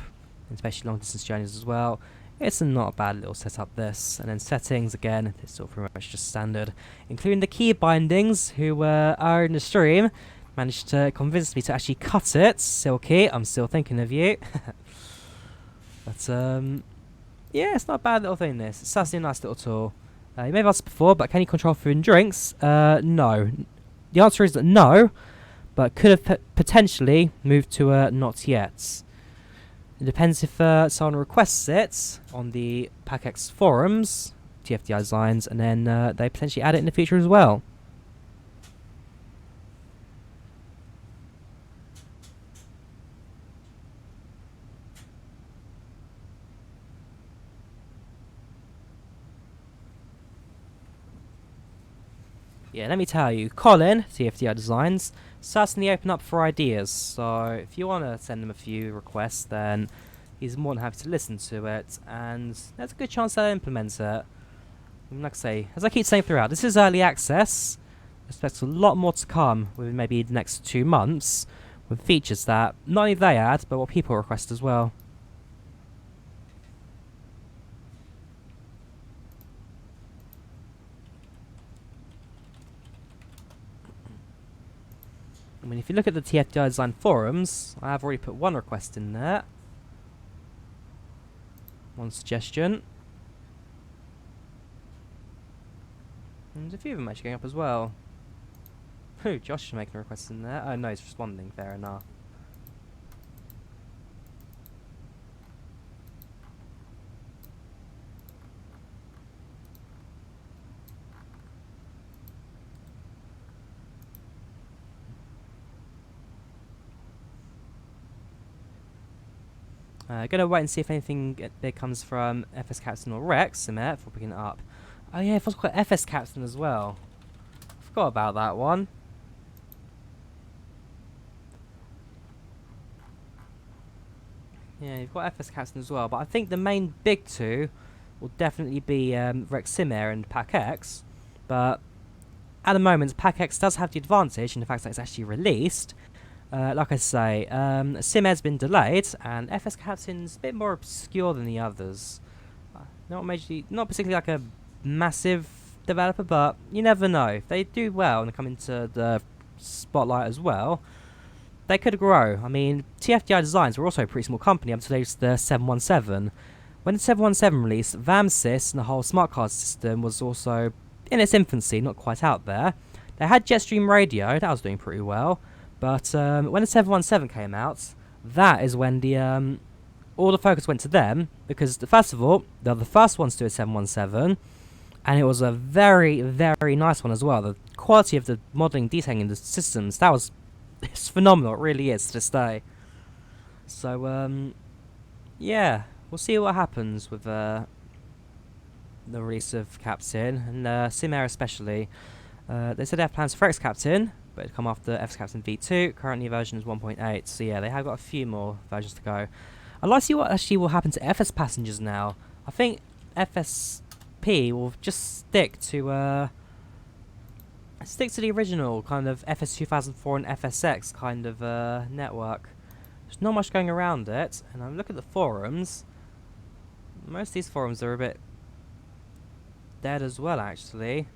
especially long distance journeys as well. It's not a bad little setup this. And then settings, again, it's still pretty much just standard. Including the key bindings, who are in the stream, managed to convince me to actually cut it. Silky, I'm still thinking of you. But yeah, it's not a bad little thing this. It's actually a nice little tool. You may have asked before, but can you control food and drinks? No. The answer is that no, but could have potentially moved to not yet. It depends if someone requests it on the PACX forums, TFDi Designs, and then they potentially add it in the future as well. Yeah, let me tell you, Colin, TFDi Designs, certainly open up for ideas. So if you want to send him a few requests, then he's more than happy to listen to it, and there's a good chance they'll implement it. And like I say, as I keep saying throughout, this is early access. I expect a lot more to come within maybe the next 2 months, with features that not only they add, but what people request as well. I mean, if you look at the TFDi Design forums, I have already put one request in there. One suggestion. And there's a few of them actually going up as well. Ooh, Josh is making a request in there. Oh no, he's responding, fair enough. Gonna wait and see if anything there comes from FS Captain or Rex before picking it up. Oh yeah, I've also got FS Captain as well. Forgot about that one. Yeah, you've got FS Captain as well, but I think the main big two will definitely be Rex Simair and PACX. But at the moment, PACX does have the advantage in the fact that it's actually released. Like I say, Simair's been delayed, and FS Captain's a bit more obscure than the others. Not particularly like a massive developer, but you never know. If they do well and come into the spotlight as well, they could grow. I mean, TFDi Designs were also a pretty small company up until the 717. When the 717 released, VAMSys and the whole smart card system was also in its infancy, not quite out there. They had Jetstream Radio, that was doing pretty well. But when the 717 came out, that is when the all the focus went to them, because first of all, they're the first ones to do a 717, and it was a very, very nice one as well. The quality of the modelling, detailing in the systems, that was it's phenomenal. It really is to this day. So yeah, we'll see what happens with the release of Captain and Simair especially. They said they have plans for X Captain, but it'll come after FS Captain V2. Currently version is 1.8, so yeah, they have got a few more versions to go. I'd like to see what actually will happen to FSPassengers now. I think FSP will just stick to the original kind of FS 2004 and FSX kind of network. There's not much going around it, and I'm looking at the forums. Most of these forums are a bit dead as well, actually.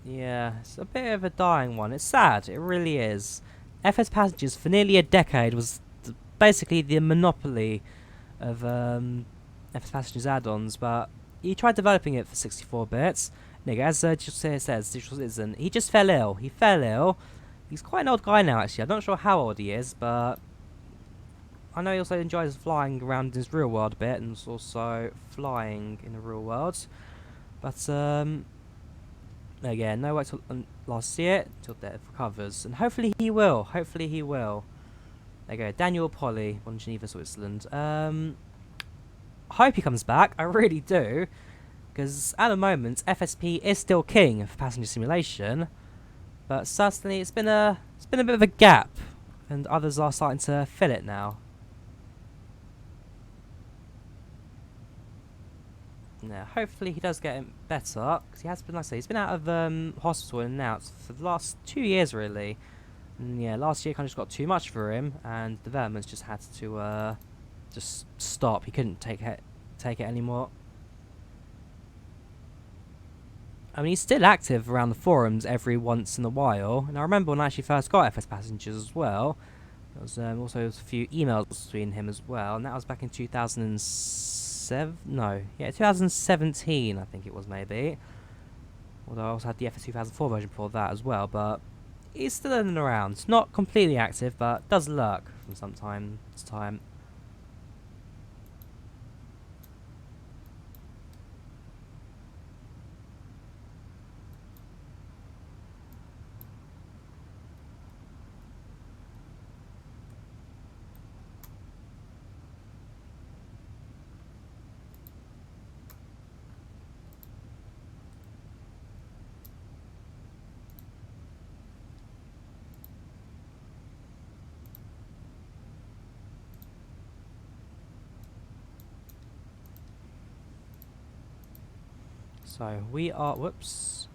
Yeah, it's a bit of a dying one. It's sad, it really is. FSPassengers for nearly a decade was basically the monopoly of FSPassengers add-ons, but he tried developing it for 64 bits. As just says, Digital Citizen, he just fell ill. He fell ill. He's quite an old guy now, actually. I'm not sure how old he is, but I know he also enjoys flying around in his real world a bit, and is also flying in the real world. But again, no work till last year, till death recovers, and hopefully he will. Hopefully he will. There you go, Daniel Polly, on Geneva, Switzerland. I hope he comes back. I really do, because at the moment FSP is still king for passenger simulation, but certainly it's been a bit of a gap, and others are starting to fill it now. Yeah, hopefully he does get better, because he has been, like I say, he's been out of hospital and out for the last 2 years really. And yeah, last year kind of just got too much for him, and developments just had to just stop. He couldn't take it anymore. I mean, he's still active around the forums every once in a while, and I remember when I actually first got FSPassengers as well. There was also a few emails between him as well, and that was back in 2017, I think it was, maybe. Although I also had the FS 2004 version before that as well, but he's still in and around. Not completely active, but does lurk from time to time. So we are, whoops.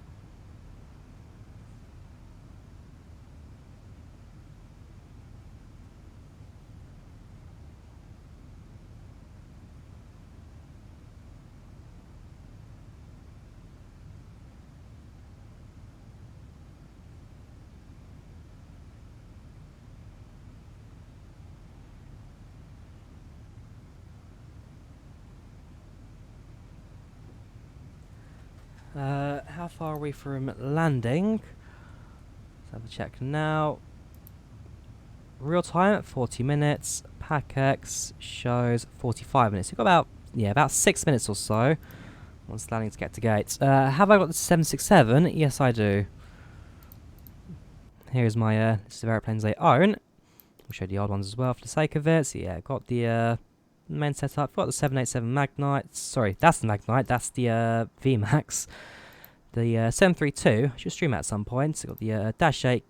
How far are we from landing? Let's have a check now. Real time, 40 minutes. PACX shows 45 minutes. We've got about 6 minutes or so once landing to get to gate. Have I got the 767? Yes, I do. Here's my list of airplanes I own. I'll show you the old ones as well for the sake of it. So yeah, got the main setup. Got the 787 Magnite. Sorry, that's the Magnite. That's the VMAX. The 732, should stream at some point. Got the Dash 8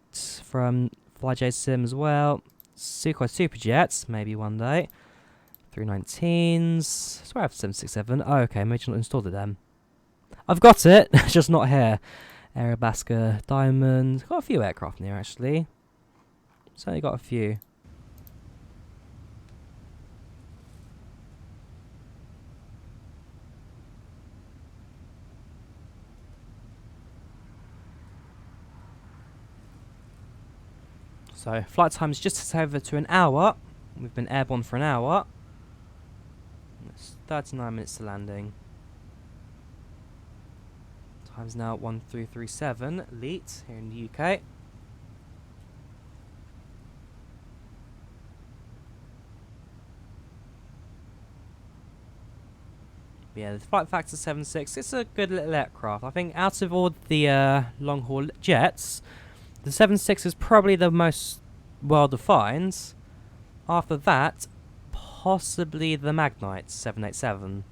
from FlyJSim as well. Sukhoi Superjets, maybe one day. 319s. So I have 767. Oh, okay, maybe not installed it then. I've got it, just not here. Aerobasker Diamond. Got a few aircraft in here actually. Certainly got a few. So flight time is just over to an hour. We've been airborne for an hour. It's 39 minutes to landing. Time's now 1337 Leet here in the UK. Yeah, the flight factor 7.6. It's a good little aircraft. I think out of all the long haul jets, the 7.6 is probably the most well defined. After that, possibly the Magnite 787.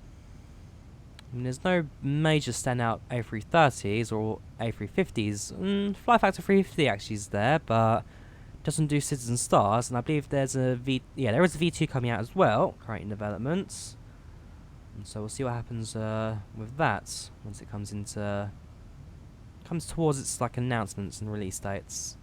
I mean, there's no major standout A330s or A350s. Flight factor 350 actually is there, but doesn't do Citizen Stars. And I believe there's a there is a V2 coming out as well, currently in development. And so we'll see what happens with that once it comes towards its like announcements and release dates.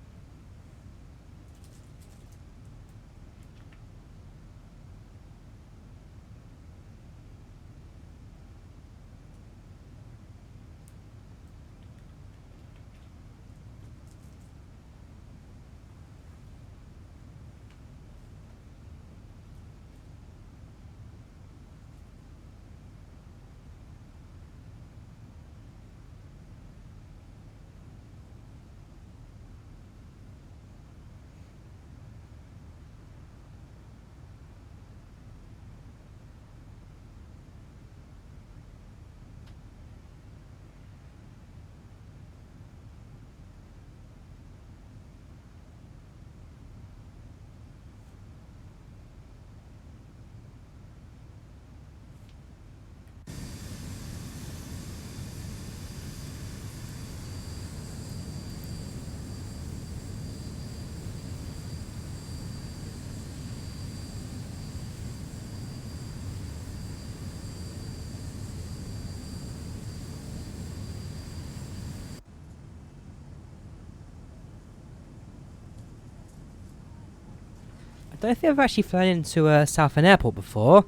I don't think I've actually flown into Southend Airport before,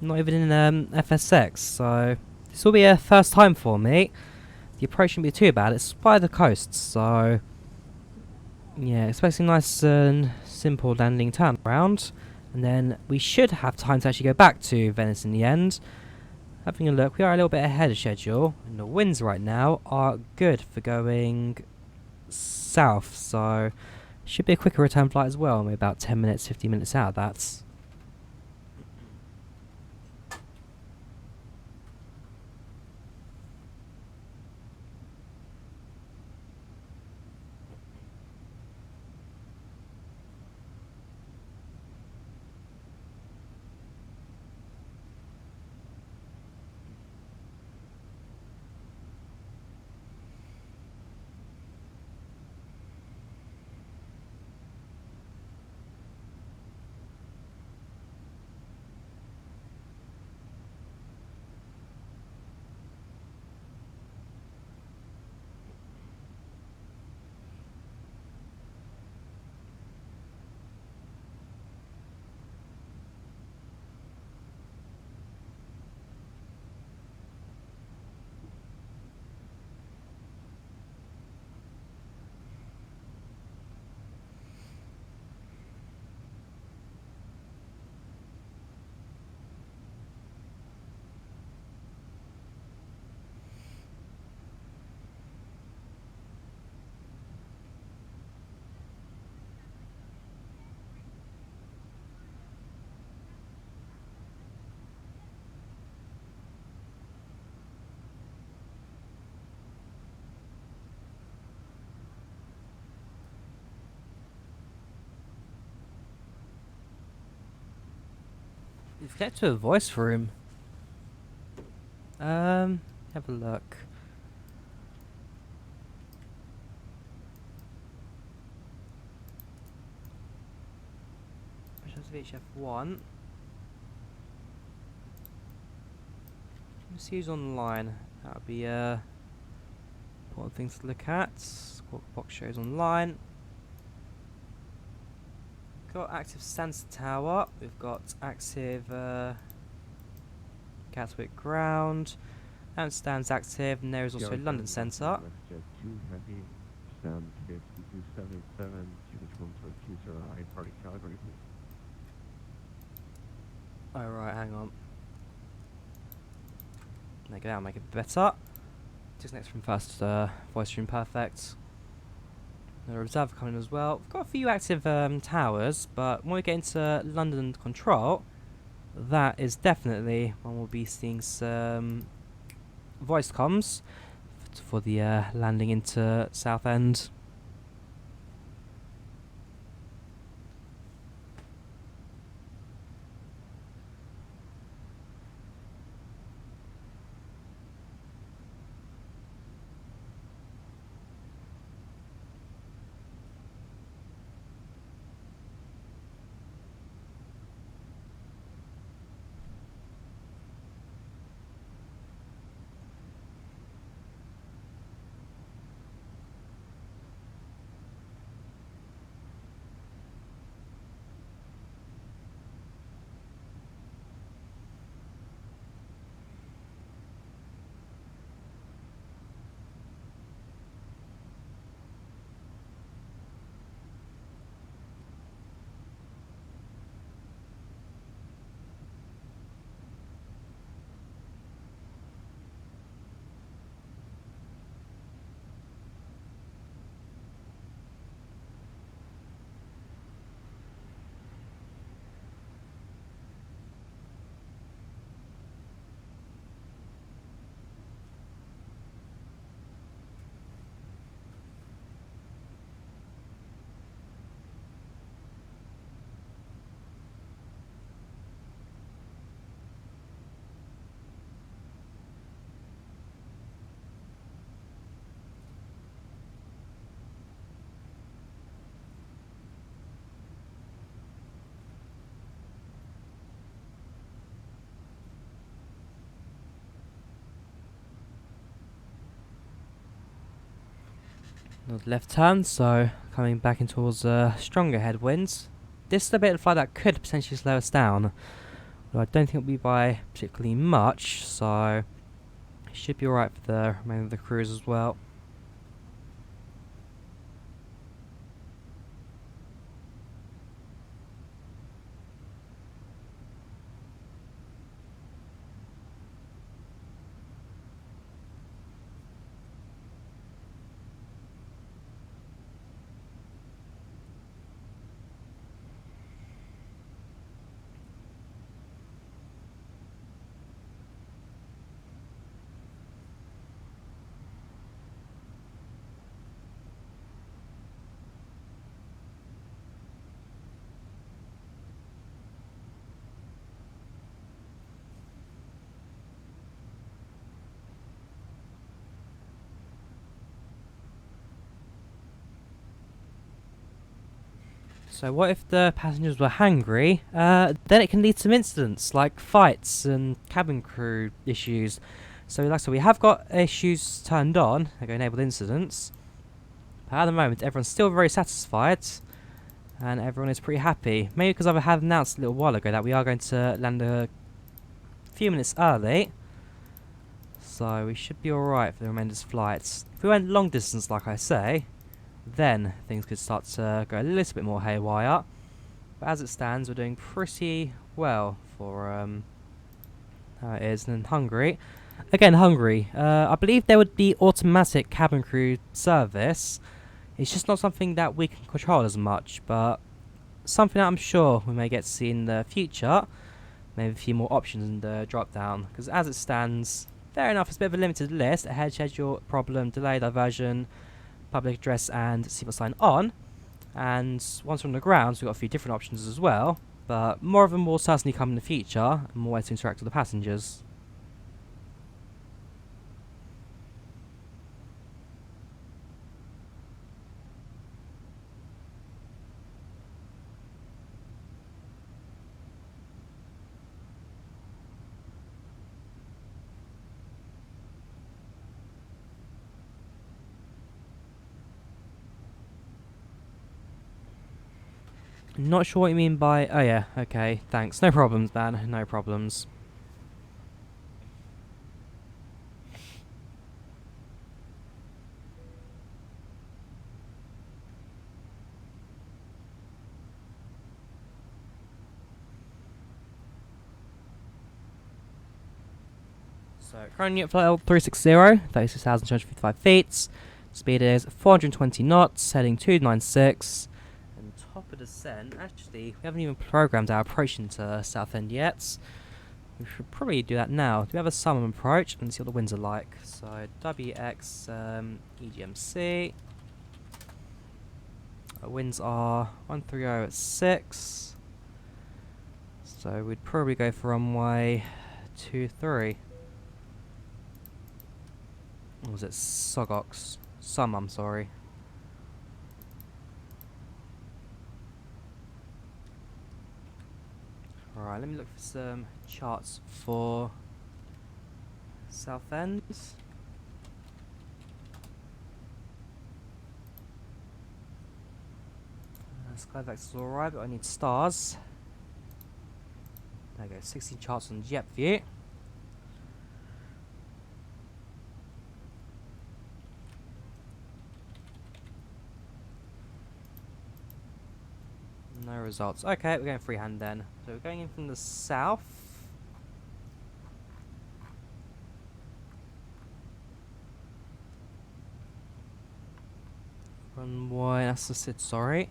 not even in FSX, so this will be a first time for me. The approach shouldn't be too bad. It's by the coast, so yeah, expecting a nice and simple landing turnaround, and then we should have time to actually go back to Venice in the end. Having a look, we are a little bit ahead of schedule, and the winds right now are good for going south, so should be a quicker return flight as well, maybe about 10 minutes, 15 minutes out of that. We've got to a voice room. Have a look. VHF1. Let's use online. That would be important things to look at. Squawk box shows online. Got active sensor tower. We've got active Gatwick ground. Amsterdam's active, and there is also London Centre. Southend, KFC 277, unit 120 Party Calgary, please. Alright, hang on. Make it out, make it better. Just next from first, voice stream perfect. The reserve coming as well. We've got a few active towers, but when we get into London control, that is definitely when we'll be seeing some voice comms for the landing into Southend. Another left turn, so coming back in towards stronger headwinds. This is a bit of flight that could potentially slow us down, but I don't think it'll be by particularly much, so it should be alright for the remainder of the cruise as well. So what if the passengers were hangry? Then it can lead to some incidents like fights and cabin crew issues. So like I said, we have got issues turned on, like enabled incidents. But at the moment, everyone's still very satisfied, and everyone is pretty happy. Maybe because I had announced a little while ago that we are going to land a few minutes early. So we should be alright for the remender's flights. If we went long distance, like I say, then things could start to go a little bit more haywire. But as it stands, we're doing pretty well for how it is. And then Hungary. Again, Hungary. I believe there would be automatic cabin crew service. It's just not something that we can control as much, but something that I'm sure we may get to see in the future. Maybe a few more options in the drop down. Because as it stands, fair enough, it's a bit of a limited list. Ahead schedule, problem, delay, diversion, public address and seatbelt sign on, and once we're on the ground, so we've got a few different options as well, but more of them will certainly come in the future, and more ways to interact with the passengers. Not sure what you mean by... Oh yeah, okay, thanks. No problems, man, no problems. So current unit flight 360, 36,255 feet. Speed is 420 knots, heading 296. And top of descent, actually, we haven't even programmed our approach into Southend yet. We should probably do that now. Do we have a summon approach? And see what the winds are like. So WX EGMC. Our winds are 130 at 6. So we'd probably go for runway 23. Or was it Sogox? I'm sorry. Alright, let me look for some charts for Southend. Skyvex is alright, but I need stars. There we go, 16 charts on jet view. No results. Okay, we're going freehand then. So we're going in from the south. Runway, that's the sit, sorry.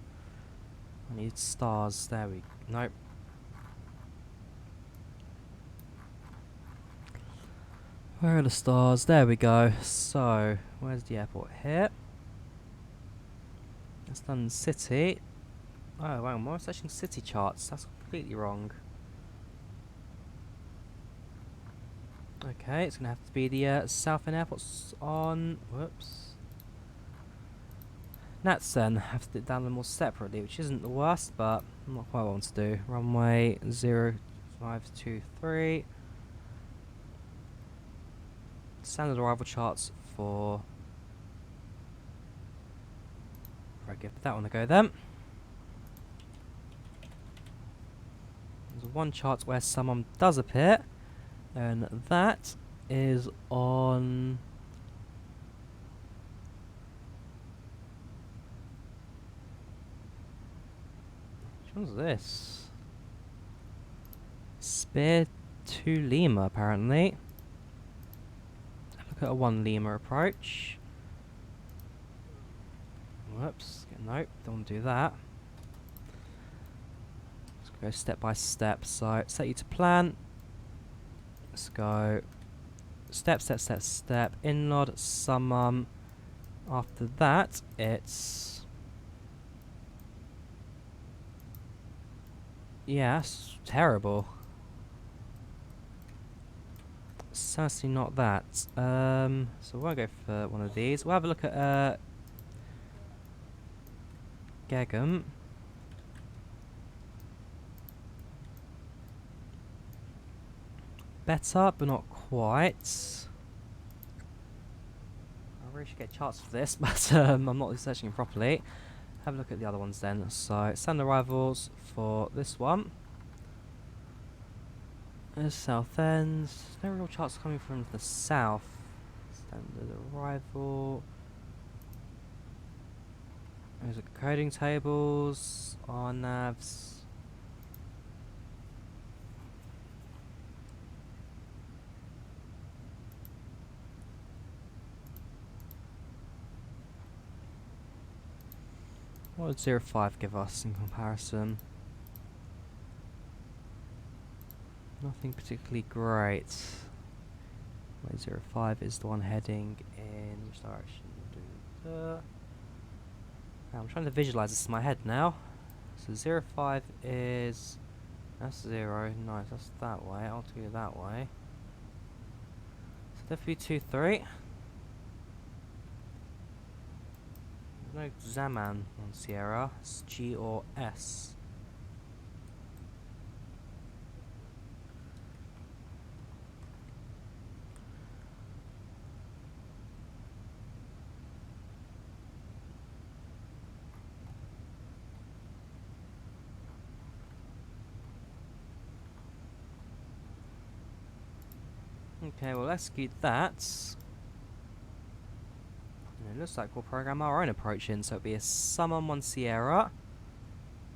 I need stars. There we go. Nope. Where are the stars? There we go. So, where's the airport? Here. That's London City. Oh, wow, I'm searching city charts. That's completely wrong. Okay, it's going to have to be the Southend Airport's on... Whoops. Nats then. Have to download them all separately, which isn't the worst, but not quite what I want to do. Runway 0523. Standard arrival charts for... Right, give that one a go then. There's one chart where someone does appear, and that is on... Which one's this? Spear to Lima, apparently. Look at a 1 Lima approach. Whoops, nope, don't want to do that. Go step by step. So set you to plan. Let's go step, step, step, step. Inlod, summon. After that, it's yeah, that's terrible. Certainly not that. So we'll go for one of these. We'll have a look at Gegum. Better, but not quite. I really should get charts for this, but I'm not researching properly. Have a look at the other ones then. So, standard arrivals for this one. There's Southend. No real charts coming from the south. Standard arrival. There's coding tables, RNAVs. What would 05 give us in comparison? Nothing particularly great. Wait, 05 is the one heading in which direction? I'm trying to visualize this in my head now. So 05 is... That's 0. Nice, that's that way. I'll do it that way. So definitely 23. No Zaman on Sierra. It's G or S. Okay, we'll execute that. And it looks like we'll program our own approach in, so it'll be a summon 1 Sierra.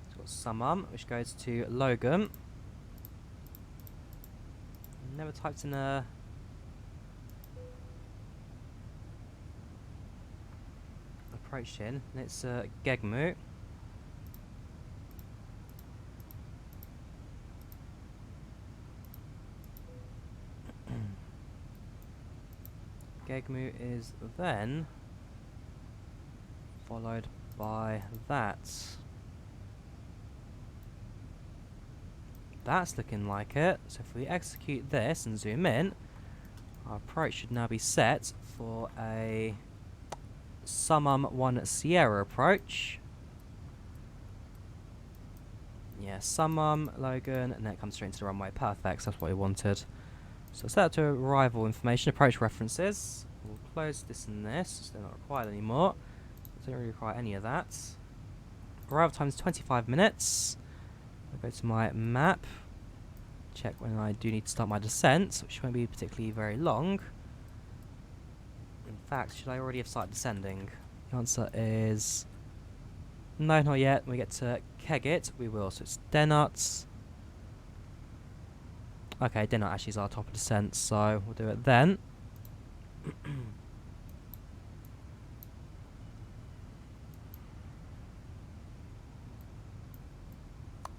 It's got summon, which goes to Logan. Never typed in a approach in. It's Gegmu. Gegmu is then followed by that. That's looking like it. So if we execute this and zoom in, our approach should now be set for a Summum 1 Sierra approach. Yeah, Summum, Logan, and then it comes straight into the runway. Perfect, that's what we wanted. So set up to arrival information, approach references. We'll close this and this, so they're not required anymore. Don't really require any of that. Arrival time is 25 minutes. I'll go to my map, check when I do need to start my descent, which won't be particularly very long. In fact, should I already have started descending? The answer is no, not yet. When we get to Kegit, we will. So it's Denot. Okay, Denot actually is our top of descent, so we'll do it then.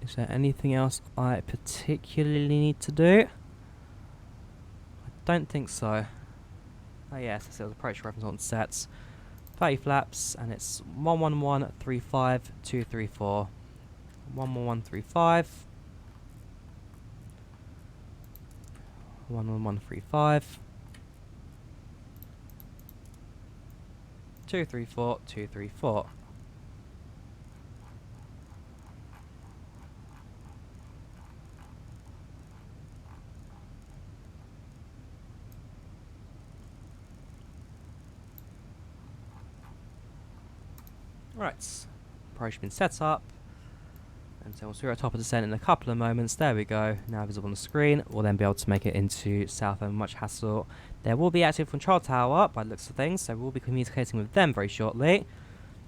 Is there anything else I particularly need to do? I don't think so. Oh yes, it says approach reference on sets. 30 flaps, and it's 111.35.234. 111.35. 111.35. 234.234. Right, approach has been set up, and so once we're at top of descent in a couple of moments, there we go, now visible on the screen. We'll then be able to make it into Southend, much hassle. There will be active control tower by the looks of things, so we'll be communicating with them very shortly.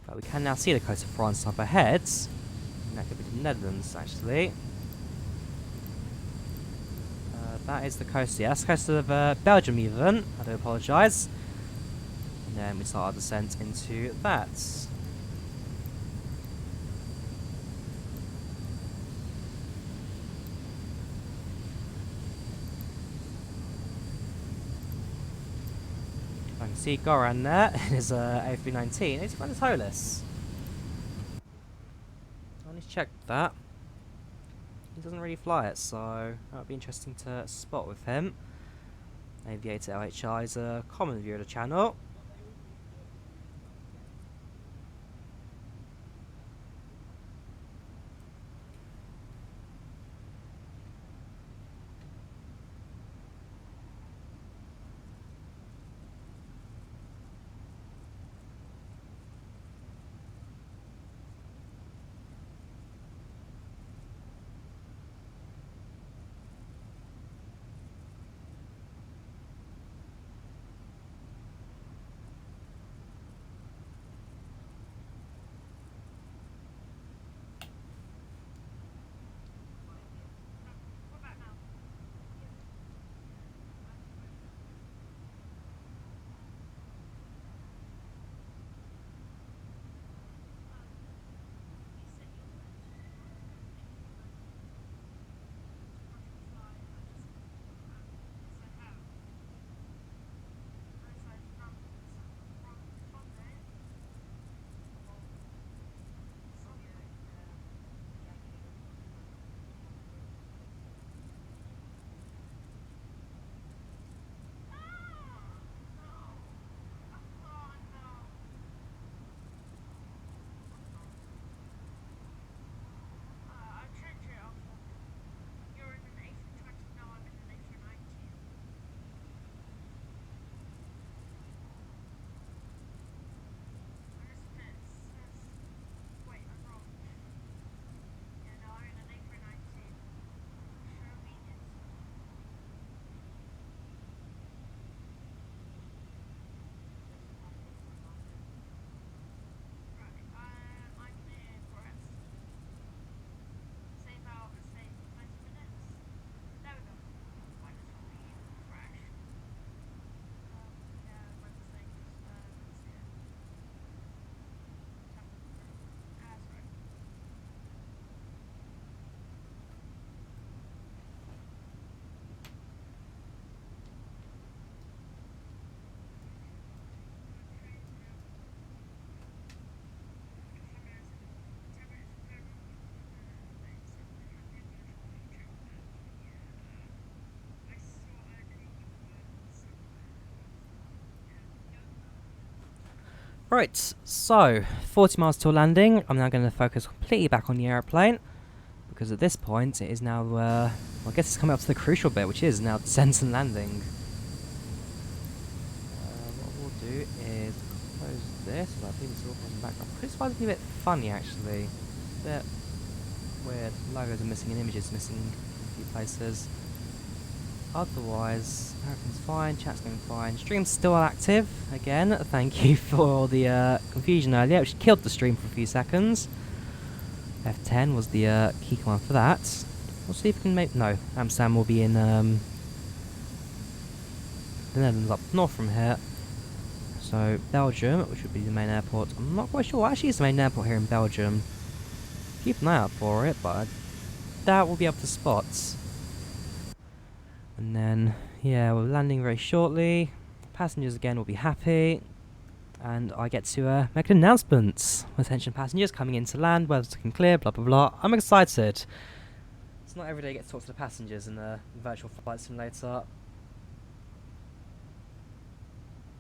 But we can now see the coast of France up ahead, and that could be the Netherlands actually. That is the coast, yes, the coast of Belgium even, I do apologise. And then we start our descent into that. I can see Goran there in his A319. He's flying his Holus. I need to check that. He doesn't really fly it, so that would be interesting to spot with him. Aviator LHI is a common view of the channel. Right, so 40 miles till landing. I'm now going to focus completely back on the airplane because at this point it is now, well, I guess it's coming up to the crucial bit, which is now descent and landing. What we'll do is close this. I think it's all in the background. This one's a bit funny actually. A bit weird. Logos are missing and images missing in a few places. Otherwise, everything's fine, chat's going fine. Stream's still active, again. Thank you for the confusion earlier, which killed the stream for a few seconds. F10 was the key command for that. We'll see if we can make... No, Amsterdam will be in the Netherlands up north from here. So, Belgium, which would be the main airport. I'm not quite sure what actually is the main airport here in Belgium. Keep an eye out for it, but that will be up to spots. And then, yeah, we're landing very shortly. Passengers again will be happy. And I get to make an announcement. Attention passengers coming in to land, weather's looking clear, blah blah blah. I'm excited. It's not every day you get to talk to the passengers in a virtual flight simulator.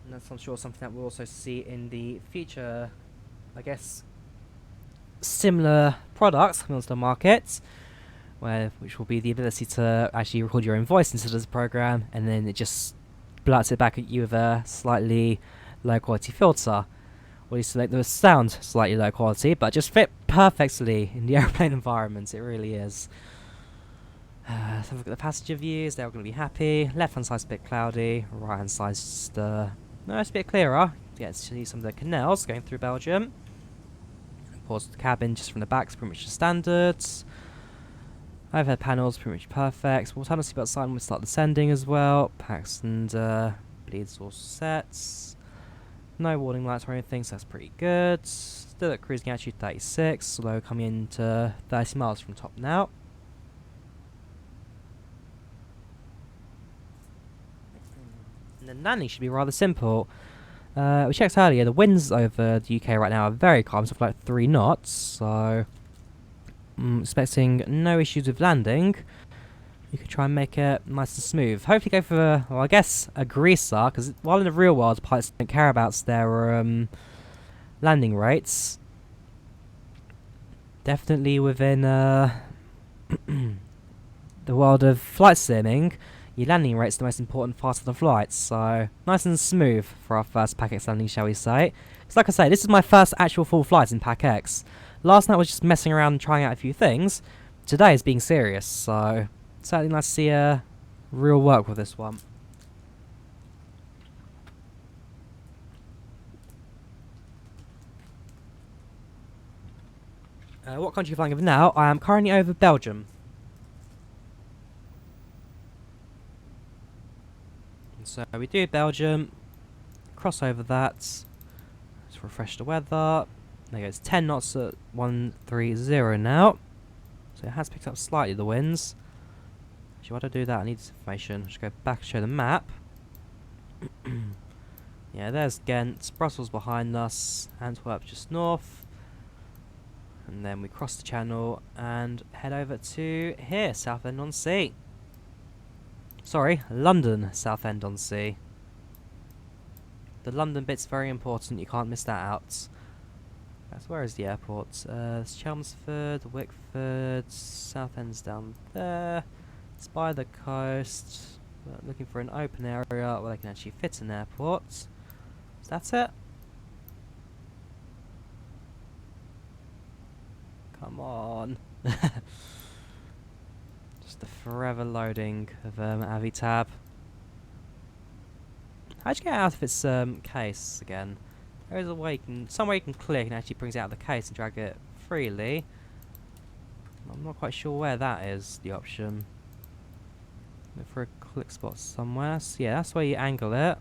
And that's, I'm sure, something that we'll also see in the future, I guess, similar products coming onto the market. Which will be the ability to actually record your own voice into this program, and then it just blurts it back at you with a slightly low quality filter, or at least to make the sound slightly low quality, but just fit perfectly in the airplane environment. It really is. So look at the passenger views. They're all going to be happy. Left hand side's a bit cloudy. Right hand side's just no, it's a bit clearer. You get to see some of the canals going through Belgium. Pause the cabin just from the back is pretty much the standards. Overhead panels pretty much perfect. We'll turn the seatbelt sign when we start descending as well. Packs and bleeds all sets. No warning lights or anything, so that's pretty good. Still at cruising altitude 36, although coming into 30 miles from top now. And then landing should be rather simple. We checked earlier, the winds over the UK right now are very calm, stuff like 3 knots, so I'm expecting no issues with landing. You could try and make it nice and smooth. Hopefully go for, well, I guess a greaser, because while in the real world pilots don't care about their landing rates, definitely within the world of flight simming, your landing rate's the most important part of the flight. So nice and smooth for our first PACX landing, shall we say. Because like I say, this is my first actual full flight in PACX. Last night was just messing around and trying out a few things. Today is being serious, so certainly nice to see real work with this one. What country are you flying over now? I am currently over Belgium. So we do Belgium, cross over that, let's refresh the weather. There goes 10 knots at 130 now. So it has picked up slightly the winds. Actually, why do I do that? I need this information. I'll just go back and show the map. Yeah, there's Ghent, Brussels behind us, Antwerp just north. And then we cross the channel and head over to here, Southend on Sea. Sorry, London Southend on Sea. The London bit's very important, you can't miss that out. Where is the airport? It's Chelmsford, Wickford, Southend's down there. It's by the coast. We're looking for an open area where they can actually fit an airport. Is that it? Come on. Just the forever loading of Avitab. How'd you get out of its case again? There is a way some way you can click and actually brings it out of the case and drag it freely. I'm not quite sure where that is, the option. Look for a click spot somewhere. So yeah, that's where you angle it.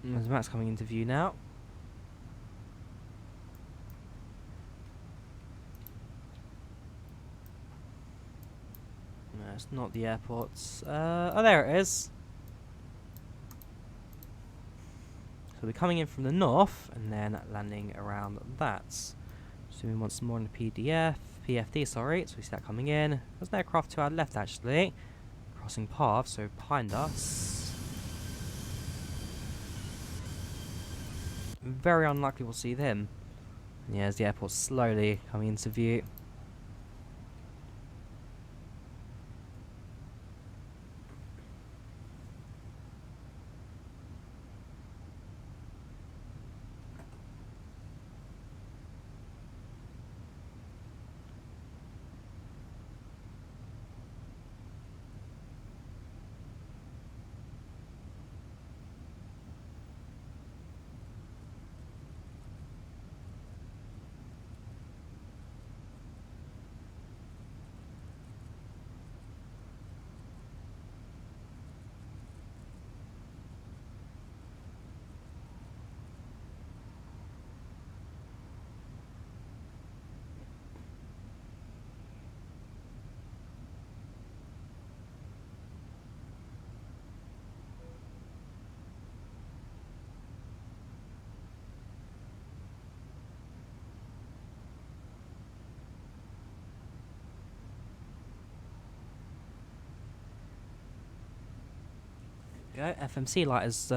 And there's Matt's coming into view now. No, it's not the airport. Oh, there it is. So we're coming in from the north and then landing around that. Zooming once more in the PFD, sorry. So we see that coming in. There's an aircraft to our left actually, crossing paths, so behind us. very unlikely we'll see them. Yeah, as the airport's slowly coming into view. Go, FMC light is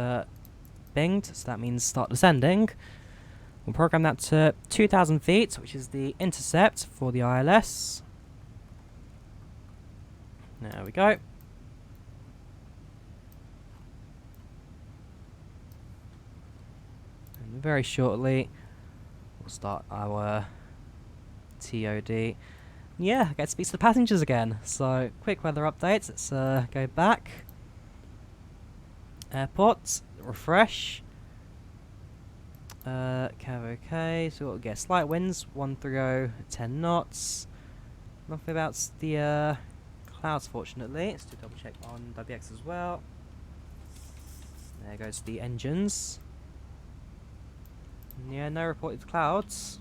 binged, so that means start descending. We'll program that to 2,000 feet, which is the intercept for the ILS. There we go. And very shortly, we'll start our TOD. Yeah, I get to speak to the passengers again. So, quick weather updates. Let's go back. Airport, refresh. Cav okay, so we'll get slight winds, 130, 10 knots. Nothing about the clouds, fortunately. Let's do a double check on WX as well. There goes the engines. Yeah, no reported clouds.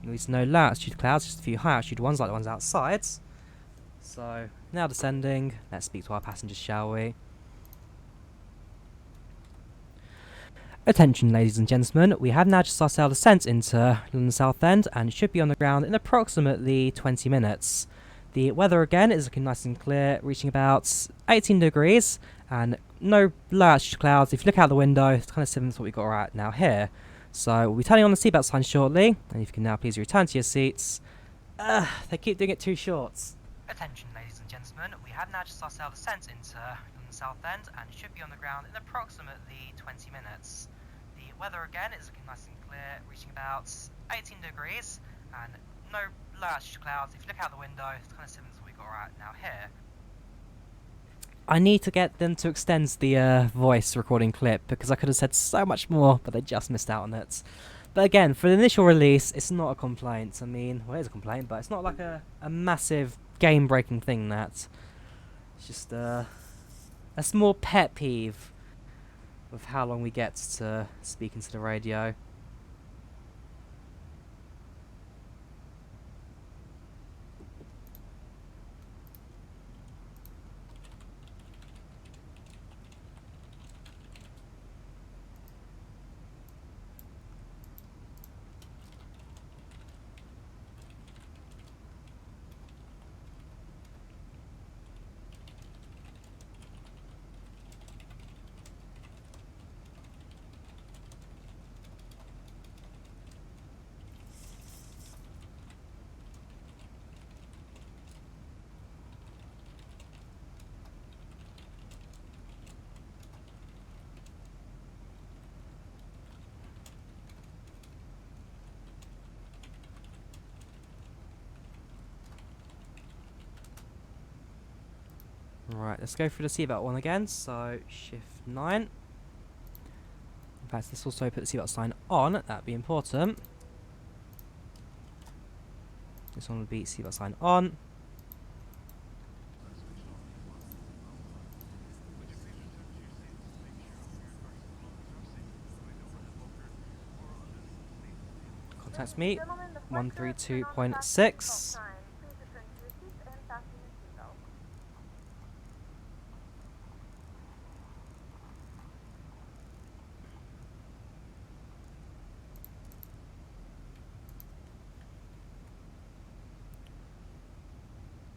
At least no low altitude clouds, just a few high altitude ones like the ones outside. So, now descending. Let's speak to our passengers, shall we? Attention, ladies and gentlemen, we have now just started our descent into London Southend and should be on the ground in approximately 20 minutes. The weather again is looking nice and clear, reaching about 18 degrees and no low altitude clouds. If you look out the window, it's kind of similar to what we've got right now here. So we'll be turning on the seatbelt sign shortly, and if you can now please return to your seats. They keep doing it too short. Attention, ladies and gentlemen, we have now just started our descent into London Southend and should be on the ground in approximately 20 minutes. The weather again is looking nice and clear, reaching about 18 degrees and no low altitude clouds. If you look out the window, it's kind of similar to what we've got right now here. I need to get them to extend the voice recording clip because I could have said so much more, but they just missed out on it. But again, for the initial release, it's not a complaint. I mean, well, it is a complaint, but it's not like a massive game-breaking thing. That it's just a small pet peeve of how long we get to speak into the radio. Right, let's go through the seatbelt one again. So, shift 9. In fact, let's also put the seatbelt sign on. That'd be important. This one would be seatbelt sign on. Contact me, 132.6.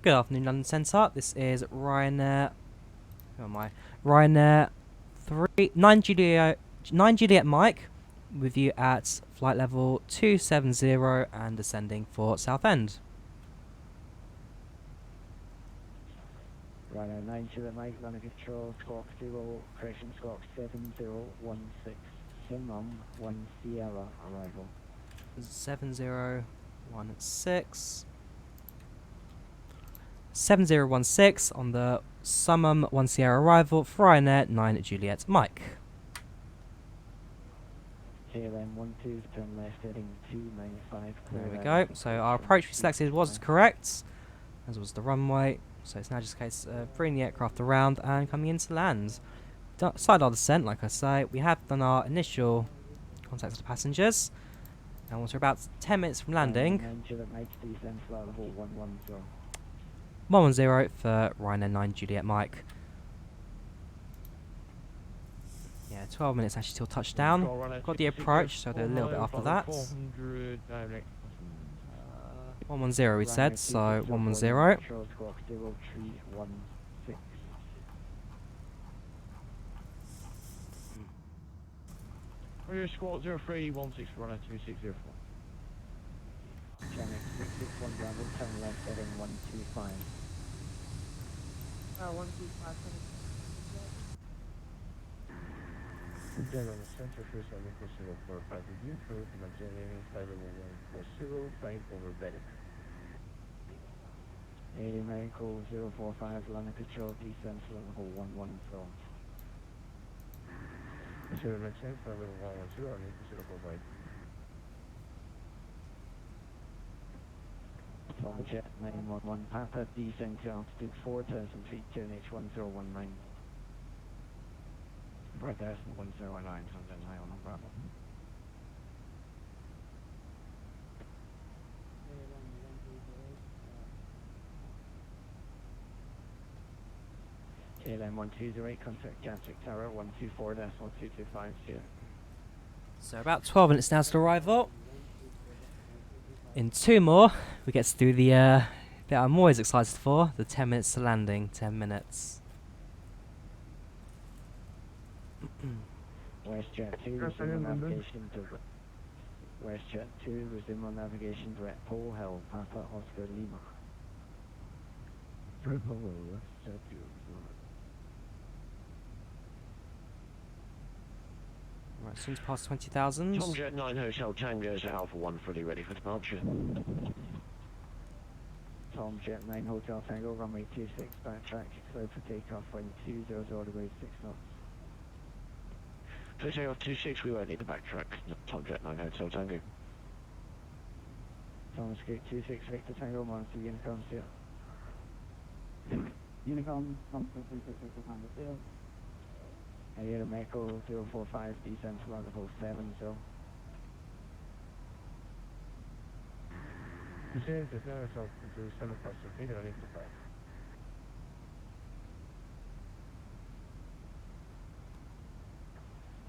Good afternoon, London Centre. This is Ryanair. Who am I? Ryanair 9 Juliet Mike with you at flight level 270 and descending for Southend. Ryanair 9 Juliet Mike, London Control, Squawk 0, correction Squawk 7016, Simon 1 Sierra, arrival. 7016. 7016 on the Summum 1 Sierra arrival for Ryanair 9 Juliet Mike. KLM 12, turn left heading 295. There we go. So our approach we selected was correct, as was the runway. So it's now just a case of bringing the aircraft around and coming into land. Side our descent, like I say, we have done our initial contact with the passengers. And once we're about 10 minutes from landing, 110 for Ryanair 9 Juliet Mike. Yeah, 12 minutes actually till touchdown. Got the approach, so they're a little bit after that. 110 we said, so 110. Your squawk 0316 runner 2604. Channel 661 Bravo, turn left heading 125. 125. General Center first on Nicholas 045 review for Nigerian flight level 140, flight over Venice. American 045, London Control, descent level 110. Zero maintain flight level 110 on Nicholas 045. Tom Jet 911 Papa, descent to altitude 4,000 feet, turn H1019. 4,1019, Sunday high on Bravo. KLM 1208, contact Gatwick Tower 124.225 here. So about 12 minutes now to arrival. In 2 more, we get to do the bit I'm always excited for, the 10 minutes to landing, 10 minutes. WestJet 2, resume on navigation to WestJet 2, resume on navigation to Pole Hill, Papa Oscar Lima. WestJet 2. Right, soon to pass 20,000. Tom Jet 9 Hotel Tango is Alpha 1 fully ready for departure. Tom Jet 9 Hotel Tango, runway 26, backtrack, clear for takeoff, wind 200 all the way 6 knots. Please take off 26, we won't need the backtrack. Tom Jet 9 Hotel Tango. Thomas Gate 26, Victor Tango, monitor Unicom here. Unicom, Tom 26, Victor Tango here. Air America 045, descent to level 70. Descend to center south to 7 plus the feet on 85.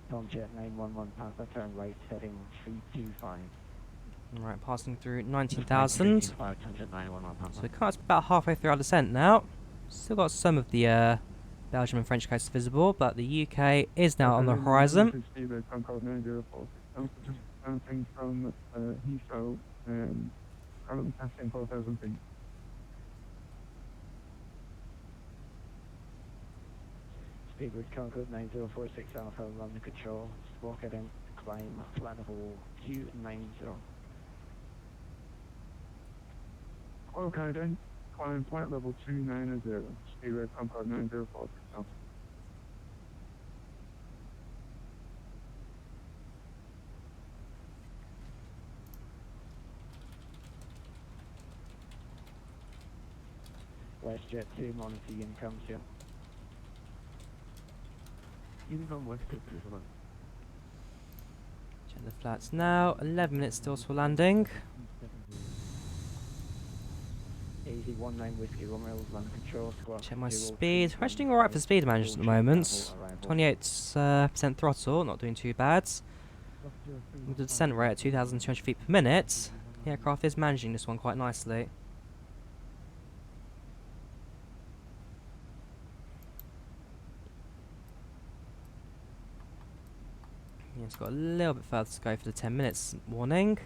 Tom Jet 911 Papa, turn right, heading 325. Right, passing through 19,000. So 911 we can't, about halfway through our descent now. Still got some of the Belgium and French coast visible, but the UK is now on the horizon. Something from Heathrow and currently passing 4,000 feet. Speedbird Concord 9046 Alpha, London Control, squawk heading, climb, flat level Q90. Okay then, climb flight level 290, Speedbird Concord 9046 Alpha. WestJet 2, monitor Unicom here. Unicom WestJet 2, hold on. Check the flats now. 11 minutes still for landing. AZ19 Whiskey Romeo, London Control, squawk. Check my 03, speed. We're actually doing alright for speed managers at the moment. 28% throttle, not doing too bad. With the descent rate at 2,200 feet per minute, the aircraft is managing this one quite nicely. Yeah, it's got a little bit further to go for the 10 minutes warning.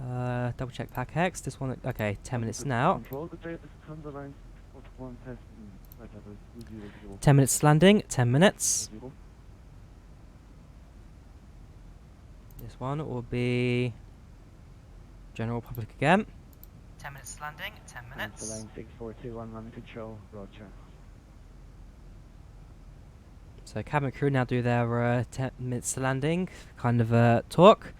Double check PACX. This one, okay, 10 minutes now. 10 minutes landing, 10 minutes. This one will be General Public again. 10 minutes landing, 10 minutes. Line 6421, run control, roger. So cabin crew now do their 10 minutes to landing kind of talk.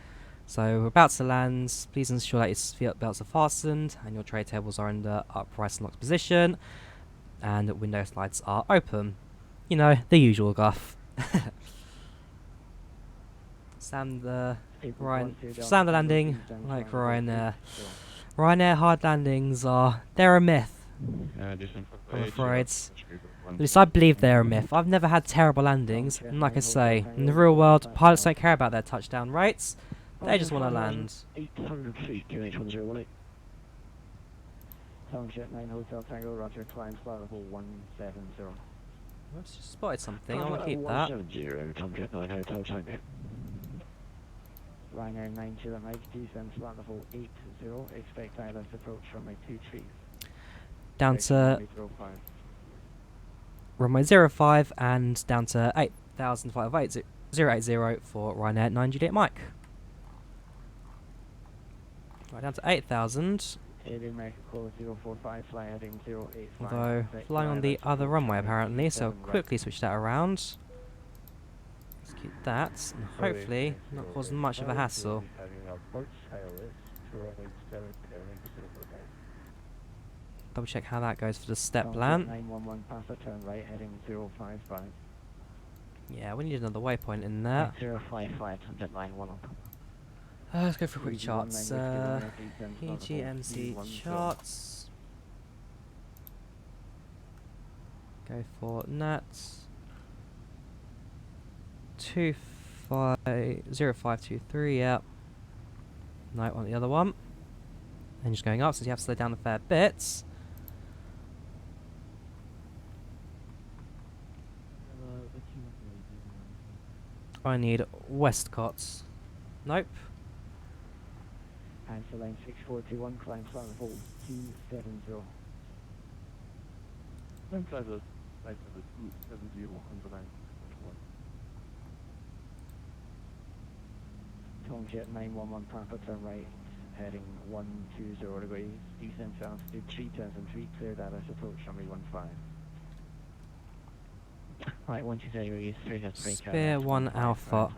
So we're about to land. Please ensure that your seat belts are fastened and your tray tables are in the upright and locked position, and that window slides are open. You know, the usual guff. Stand the landing like Ryanair. Ryanair hard landings they're a myth. I'm afraid. At least I believe they're a myth. I've never had terrible landings, and like I say, in the real world, pilots don't care about their touchdown rates. They just want to land. 800 feet, QH1018. Tomcat 9 Hotel Tango, roger, climb flight level 170. I've just spotted something, I want to keep that. 170, Tomcat 9 Hotel Tango. Ryanair 9 Kilo Mike, descend flight level 80, expect ILS approach from my 23. Down to runway 05 and down to 8,580 for Ryanair 9 Juliet Mike. Right, down to 8,000. Although flying on the other runway apparently, so I'll quickly switch that around. Let's keep that, and hopefully not causing much of a hassle. Double check how that goes for the step plan. 911 Papa, turn right, heading 055. Yeah, we need another waypoint in there. 055, Tomcat 911. Let's go for quick charts. PGMC charts. Go for NATS. 0523, yeah. No, on the other one. And just going up, since you have to slow down a fair bit. I need Westcott. Nope. Answer line 6421, climb flight level 270. Tomcat 911 Papa, turn right, heading 120 degrees, descent to altitude 3003, cleared ILS approach runway 15. Right, 120 degrees, 303. Spare 1 Alpha.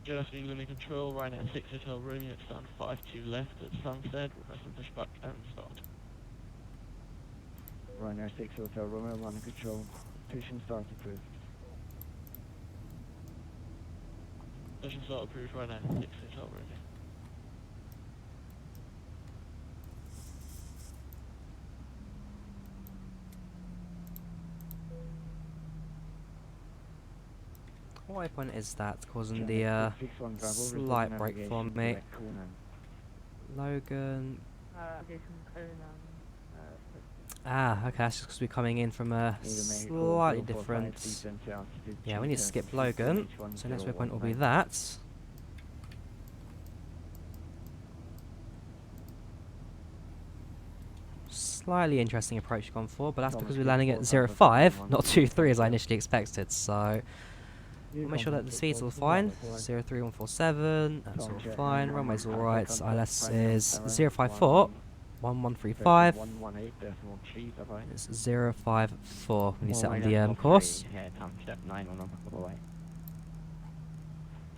Just England control, Ryanair 6 Hotel Romeo, it's down 52 left at Sunset, requesting pushback and start. Ryanair 6 Hotel Romeo, running control, push and start approved. Push and start approved, Ryanair 6 Hotel Romeo. What waypoint is that causing the slight break for me? Logan. Okay, that's just because we're coming in from a slightly different. Yeah, we need to skip Logan, so next waypoint will be that. Slightly interesting approach gone for, but that's because we're landing at 05, not 23 as I initially expected, so we'll make sure that the speed's all fine. 03147, that's all fine, runway's alright, ILS is 054, 1135, it's 054 when you set on the course.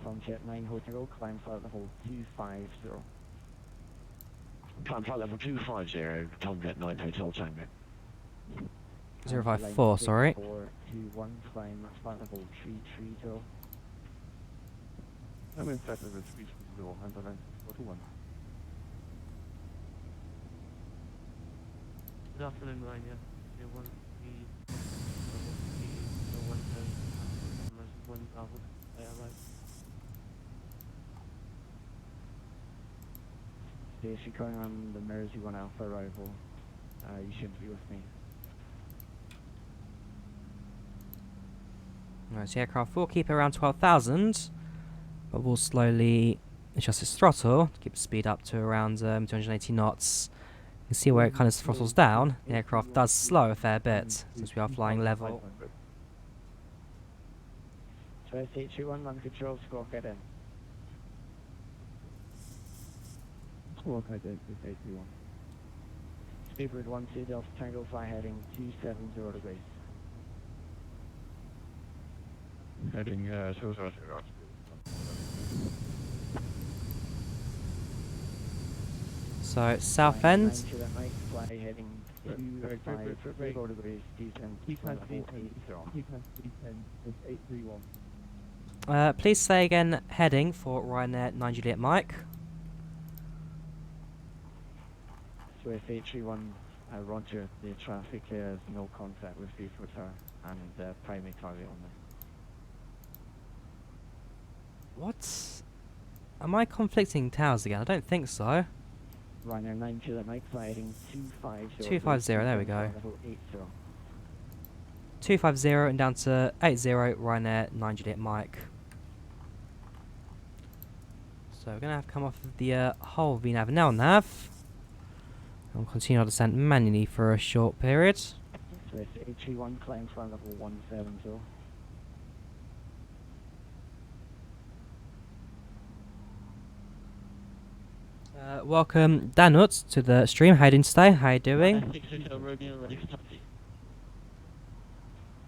Tomcat 9 Hotel, climb flight level 250. Climb flight level 250, Tomcat 9 Hotel Tango. 054, sorry. 421, climb flight level 330. I'm in fact over 330, handle line 421. Good afternoon, Ryanair. You want the 1 travel, I arrived. Station calling on the Mersey 1 Alpha arrival. You should be with me. Right, so the aircraft will keep around 12,000, but we'll slowly adjust its throttle to keep the speed up to around 280 knots. You can see where it kind of throttles down. The aircraft does slow a fair bit since we are flying level. So SH21 London Control, squawk it in. Squawk identity SH21. Speedbird 12 Delta Tango, fly heading 270 degrees. Heading 200. So Southend, Fly heading 250 degrees, descend to level 80. please say again heading for Ryanair 9 Juliet Mike. So SH31, roger, the traffic clear has no contact with you for her and primary target only. What? Am I conflicting towers again? I don't think so. Ryanair 9 Juliet Mike, fly heading 250. 250, there we go. Level 80. 250 and down to 80 Ryanair 9 Juliet Mike. So we're going to have to come off of the whole VNAV now nav. And we'll continue our descent manually for a short period. So SH31, climb flight level 170. Welcome Danut to the stream. How you doing today? How you doing? 6 Hotel Romeo, ready for taxi.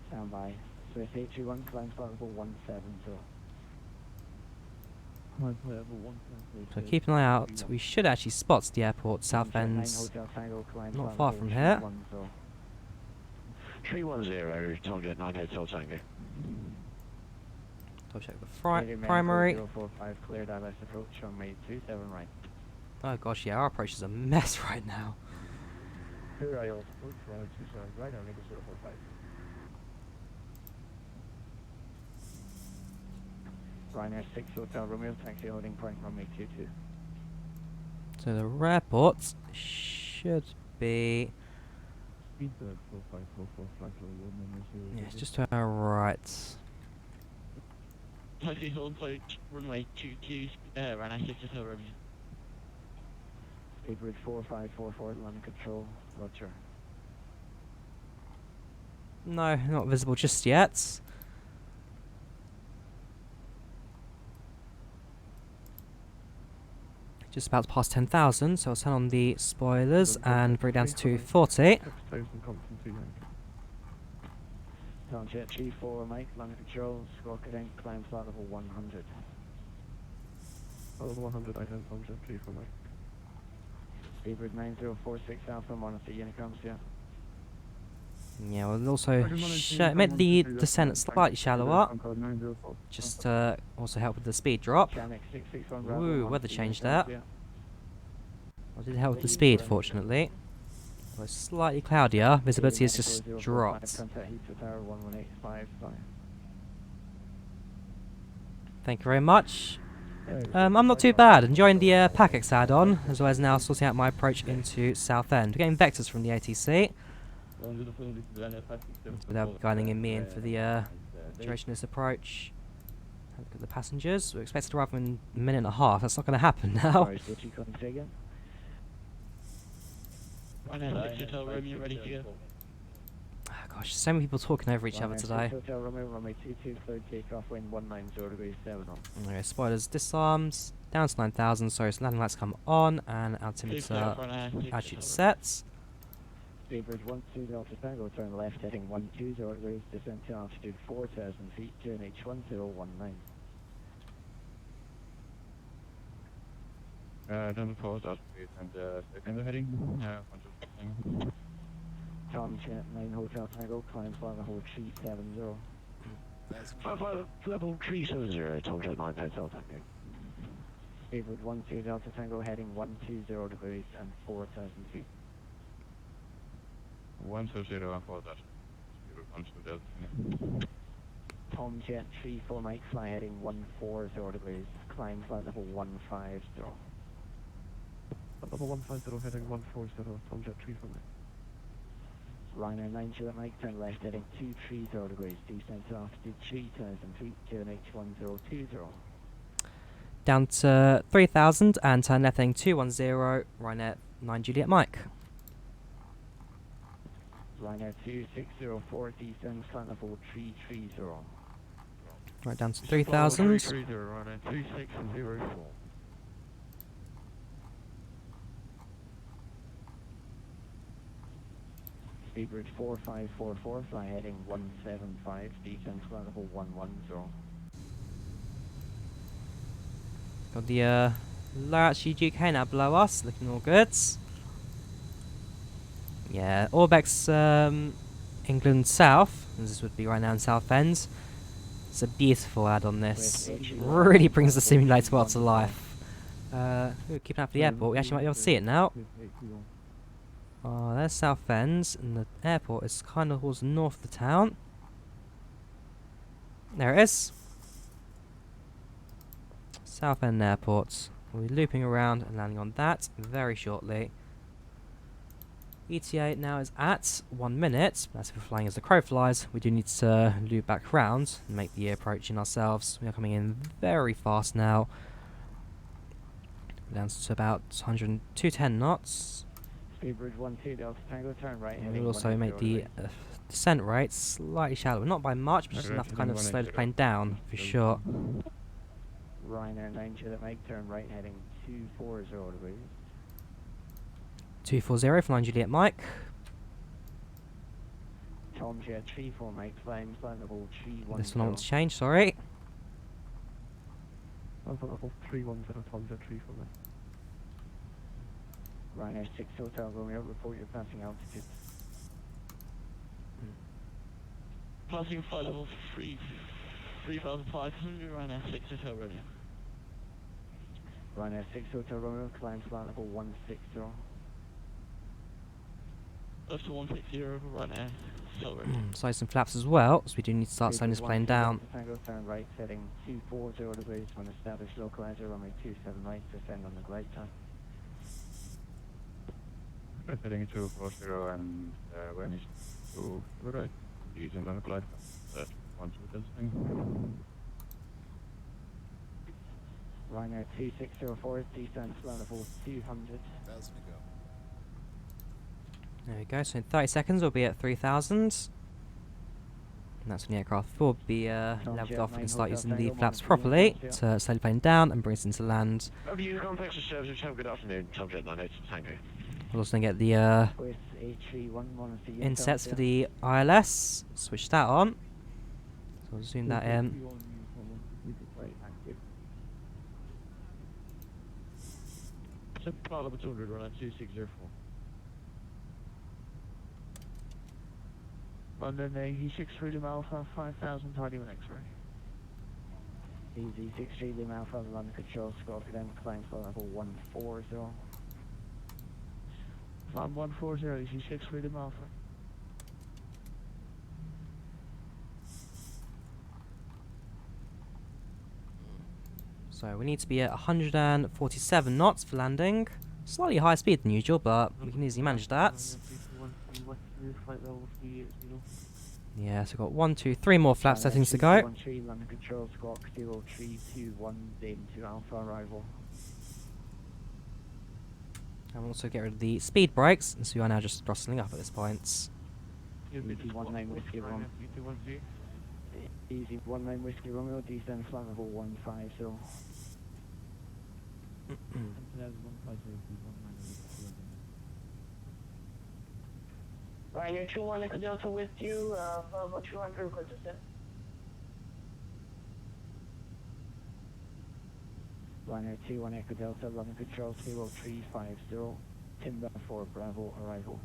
Stand by. So SH31, climb flight level 170. So keep an eye out. We should actually spot the airport Southend, not far from here. 310, Tom Jet 9 Hotel Tango. Double check the primary. 045, clear direct approach on May 27 right. Oh gosh, yeah, our approach is a mess right now. Clear IO, approach runway 27 right on Eagle 045. Ryanair 6 Hotel Romeo, taxi holding point runway 22. So the airport should be, Speed 4544, flight level 1 yeah, it's just to our right. Taxi hold point, runway 22, Ryanair 6 Hotel Romeo. Speedbird 4544, London Control, roger. No, not visible just yet. Just about to pass 10,000, so I'll turn on the spoilers and bring it down to 240. Tom Jet 34 Mike, London Control, squawk it in, climb flight level 100. Level 100, I have Tom Jet 34 Mike. Speedbird 9046 Alpha, monitor Unicom's, yeah. Yeah, we'll also make the descent slightly shallower, just to also help with the speed drop. Channel 661 Bravo, Ooh, monitor weather change Unicom's, there. yeah. I did help with the speed, fortunately. It was slightly cloudier, visibility has just dropped. Contact Heathrow Tower 11855. Thank you very much. I'm not too bad, enjoying the PACX add-on, as well as now sorting out my approach into Southend. We're getting vectors from the ATC, without guiding me in for the duration of this approach. Have a look at the passengers. We're expected to arrive in a minute and a half. That's not going to happen now. Sorry, did you come again? Ryanair 6 Hotel Romeo, ready to go. Oh, gosh, so many people talking over each other Ryanair today. 6 Hotel Romeo, runway 22, clear takeoff, wind 190 degrees 7 on. Okay, spoilers disarmed, down to 9,000, sorry, so landing lights come on, and Clear altimeter Ryanair 6 attitude Hotel sets. Speedbird 12 Delta Tango, turn left heading 120 degrees, descent to altitude 4,000 feet, turn H1019. Then pause that and second heading. Tom Jet 9 Hotel Tango, climb flight level 370. Level 370, Tom Jet 9 Hotel Tango. Speedbird 12 Delta Tango, heading 120 degrees and 4,000 feet. 120 and pause that. 120. Tom Jet 34 Mike, fly heading 140 degrees, climb flight level 150. Level 150 heading 140, Tom Jet 34 Mike. Ryanair 9 Juliet Mike, turn left heading 230 degrees, descent to altitude 3,000 feet, QNH1020. Down to 3,000 and turn left heading 210, Ryanair 9 Juliet Mike. Ryanair 2604, descent slant level 330. Right down to 3,000. 330, Ryanair 2604. Speedbridge 4544, fly heading 175, descent slant level 110. Got the low altitude UK now below us, looking all good. Yeah, Orbex England South, as this would be right now in Southend. It's a beautiful ad on this. Really brings the simulator world to life. We're keeping out for the airport, we actually might be able to see it now. Oh, there's Southend, and the airport is kind of towards the north of the town. There it is. Southend Airport. We'll be looping around and landing on that very shortly. ETA now is at 1 minute. That's if we're flying as the crow flies. We do need to loop back round and make the approach in ourselves. We are coming in very fast now. Down to about 210 knots. Speedbridge 12 Delta Tango, turn right heading We'll also make the descent rate slightly shallower. Not by much, but just enough to kind of slow the plane down for sure. Ryanair 9 Juliet Mike, turn right heading 240 degrees. 240 for 9 Juliet Mike. Tom Jet 34 Mike, flying slant level 310. This one I want to change, sorry. Level 310, Tom Jet 34 Mike. Ryanair 6 Hotel Romeo, report your passing altitude. Passing flight level 3,500, Ryanair 6 Hotel Romeo. Ryanair 6 Hotel Romeo, climb slant level 160. Up to 160 over Ryanair Hotel Romeo. Slide some flaps as well, so we do need to start slowing this plane down. Tango, turn right heading 240 degrees when established localizer, runway 27 right, descend on the glide time. Heading 240 and Venice to the right. Descent on the glide. One to the thing. Ryanair 2604, descent slant level 200. 1,000 to go. There we go, so in 30 seconds we'll be at 3,000. And that's when the aircraft will be leveled off. We can start using the flaps properly to slow the plane down and bring us into land. Over you, complex service, have a good afternoon. Tom Jet 98, Tango. We'll also get the With A311 for insets for the ILS. Switch that on. So we'll zoom that in. So flight level 200, Ryanair 2604. London 86 Freedom Alpha, 5,000 tidy with X-ray. Easy 6 Freedom Alpha, London Control, Scorpion, climb flight level 140. Climb 140, Easy 6 Freedom Alpha. So we need to be at 147 knots for landing. Slightly higher speed than usual, but we can easily manage that. Yeah, so we've got 1, 2, 3 more flap settings to go. 13 London Control, Squawk 0321, Zeta 2 Alpha arrival. And we'll also get rid of the speed brakes, and so we are now just throttling up at this point. Easy 19 Whiskey Romeo. Easy 19 Whiskey Romeo, descend flight level 150. Ryanair 21 Echo Delta with you, about 200 request descent. Ryanair 21 Echo Delta, London Control 0350, Timber 4 Bravo arrival.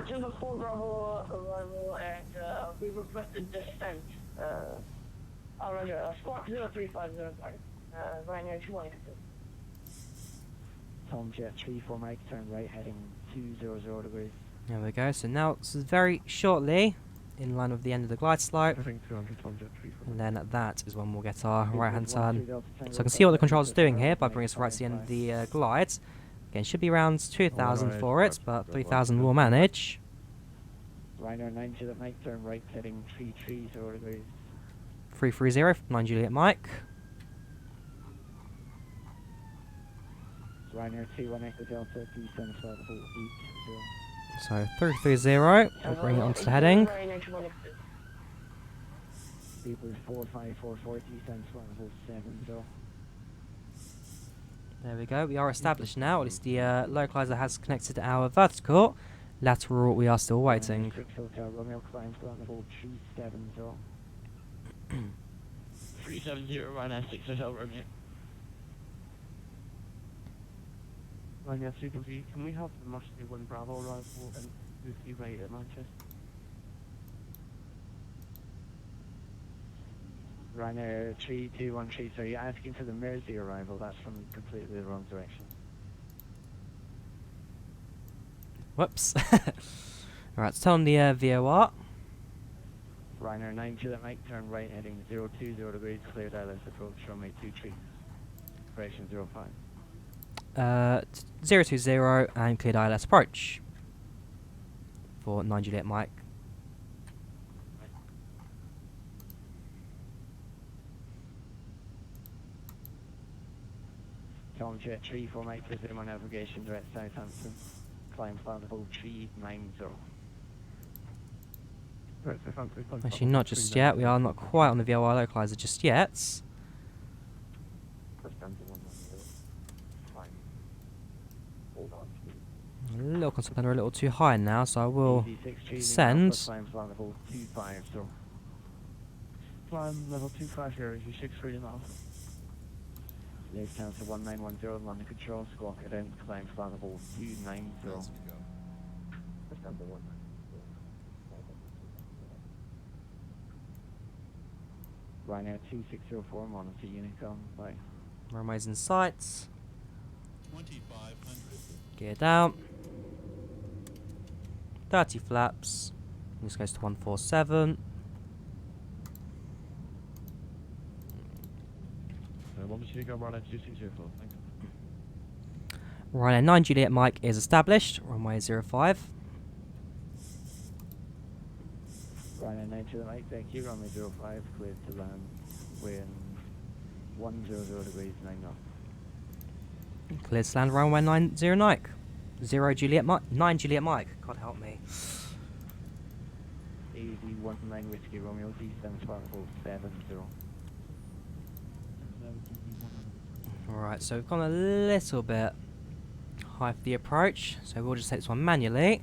Timber 4 Bravo arrival, and we requested descent. Roger, Squawk 0350, sorry. Ryanair 21 Echo Delta. Tom Jet 34 Mike, turn right heading 200 degrees. There we go, so now this is very shortly in line with the end of the glide slope. Traffic 200 Tomjet 34. And then that is when we'll get our right hand turn. So I So can see what the controls are doing here by bringing us right to the end of the glide. Again, should be around 2,000 Alright, for it, that's but good. 3,000 will manage. Ryanair 9 Juliet Mike, turn right heading 330 degrees. 330, 9 Juliet Mike. Ryanair 21 Echo Delta, descend flight level 80. So 330, we'll bring it onto the heading. Ryanair 21 People 4544, descend flight level 70. There we go, we are established now, at least the localizer has connected to our vertical. Lateral, we are still waiting. 6 Hotel Romeo, climb flight level 370. 370 Ryanair 6 Hotel Romeo. Ryanair Super V, can we have the Musty 1 Bravo arrival and Lucy right at Manchester? Ryanair 32133, so you're asking for the Mersey arrival, that's from completely the wrong direction. Whoops. Alright, let's turn on the VOR. Ryanair 9 Juliet Mike, turn right heading 020 degrees, clear ILS approach, runway 23. Correction 05. 020 and cleared ILS approach for 9 Juliet Mike. Tom Jet 34 Mike, resume on navigation direct Southampton. Climb flight level 390. Right, so fancy, fancy. Actually, not just yet. We are not quite on the VOR localizer just yet. A little concept under a little too high now, so I will descend. Climb flight level 250. Climb level 25 here, you 630 miles. Left down to 1910, London control, squawk it in, climb flight level 290. As we go. Ryanair 2604, monitor Unicom, bye. Runways in sight. 2500. Gear down. 30 flaps. This goes to 147. What was you go Ryanair 2604? Thank you. Ryanair 9 Juliet Mike is established. Runway 05. Ryanair 9 to the Mike, thank you, runway 05, cleared to land, wind 100 degrees 9 knots. Cleared to land runway 90 Nike. 0 Juliet Mike. 9 Juliet Mike. God help me. AZ19 Whiskey Romeo, descend flight level 70. Alright, so we've gone a little bit high for the approach, so we'll just take this one manually.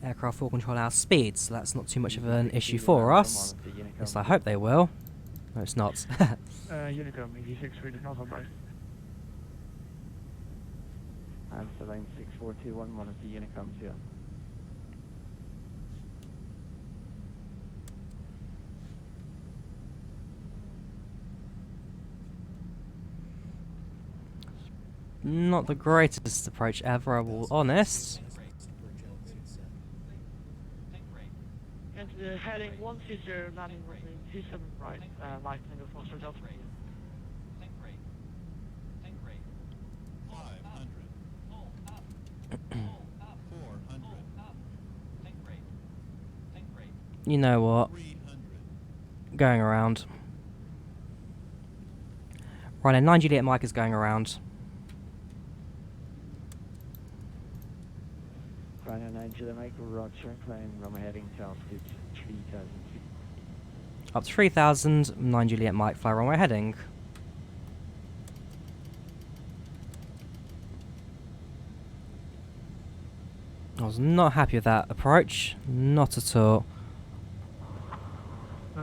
Aircraft will control our speed, so that's not too much of an issue for us. At least I hope they will. No, it's not. Unicom, EG6 reading Alpha Bright. Answer line 6421, monitor Unicom 2. Not the greatest approach ever, I will be honest. And heading 120, landing runway 27 right, light angle Foster Delta. 500. 400. You know what? 300. Going around. Right, and 9 Juliet Mike is going around. Ryanair 9 to the Mike, Roger, climb runway heading to altitude 3000 feet. Up to 3000, 9 Juliet Mike, fly runway heading. I was not happy with that approach. Not at all. No,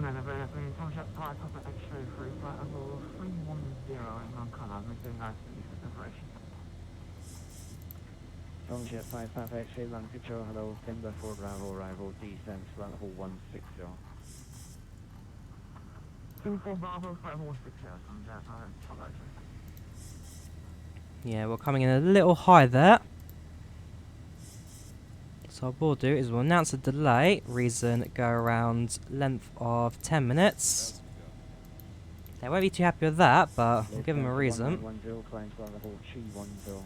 contact Papa X-ray free flight level 310 and non-color, making nice separation. Contact 5 Papa X-ray, land control, hello, Timber 4 Bravo, arrival, descent, flight level 160. Timber 4 Bravo, flight level 160, Yeah, we're coming in a little high there. So what we'll do is we'll announce a delay, reason go around length of 10 minutes. They won't be too happy with that, but we'll give them a reason. 1110, climb to level 310.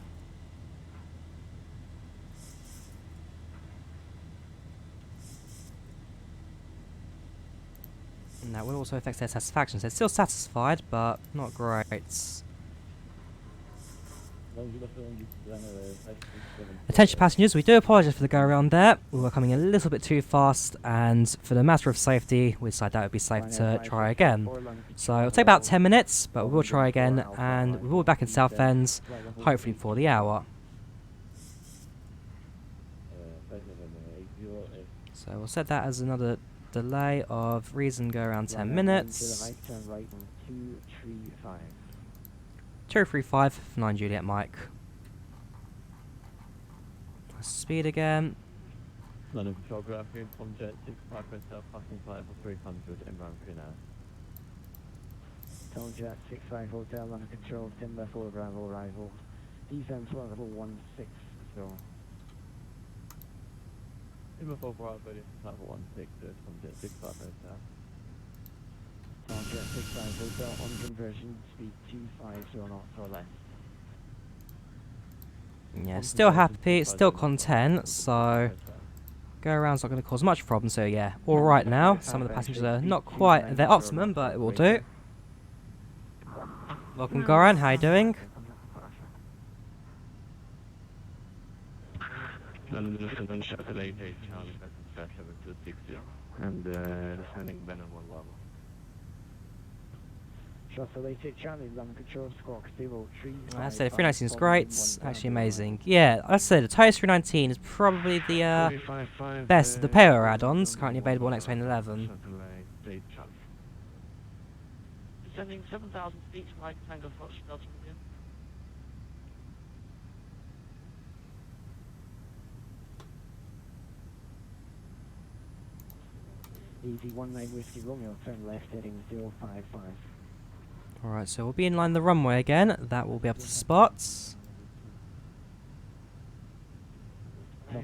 And that will also affect their satisfaction. So they're still satisfied, but not great. Attention passengers, we do apologise for the go around there. We were coming a little bit too fast, and for the matter of safety, we decided that would be safe to try again. So it'll take about 10 minutes, but we will try again, and we will be back in Southend, hopefully before the hour. So we'll set that as another delay of reason go around 10 minutes. 235 for 9 Juliet Mike. Speed again. London photography from jet 65 percent passing flight for 300 inbound now. Town jet 65 hotel under control, timber 4 Bravo arrival. Descent level 16 so. Timber 4 Bravo level 16 from jet 65 hotel. Town jet 65 hotel on conversion speed 250 knots or less. Yeah, still happy, still content, so go around's not going to cause much problem, so yeah, alright now. Some of the passengers are not quite at their optimum, but it will do. Welcome Goran, how you doing? And descending Venom 1 level. Charlie, London control, Squawk, Zibo, 3. I said 319 is great, actually amazing. Yeah, I said the TOTOS 319 is probably the best of the Payload add-ons currently available on X-Plane 11. Descending 7,000 feet, Mike Tango Fox, Delta India. Easy 19 Whiskey Romeo, turn left heading 055. Alright, so we'll be in line the runway again. That will be up to spot. There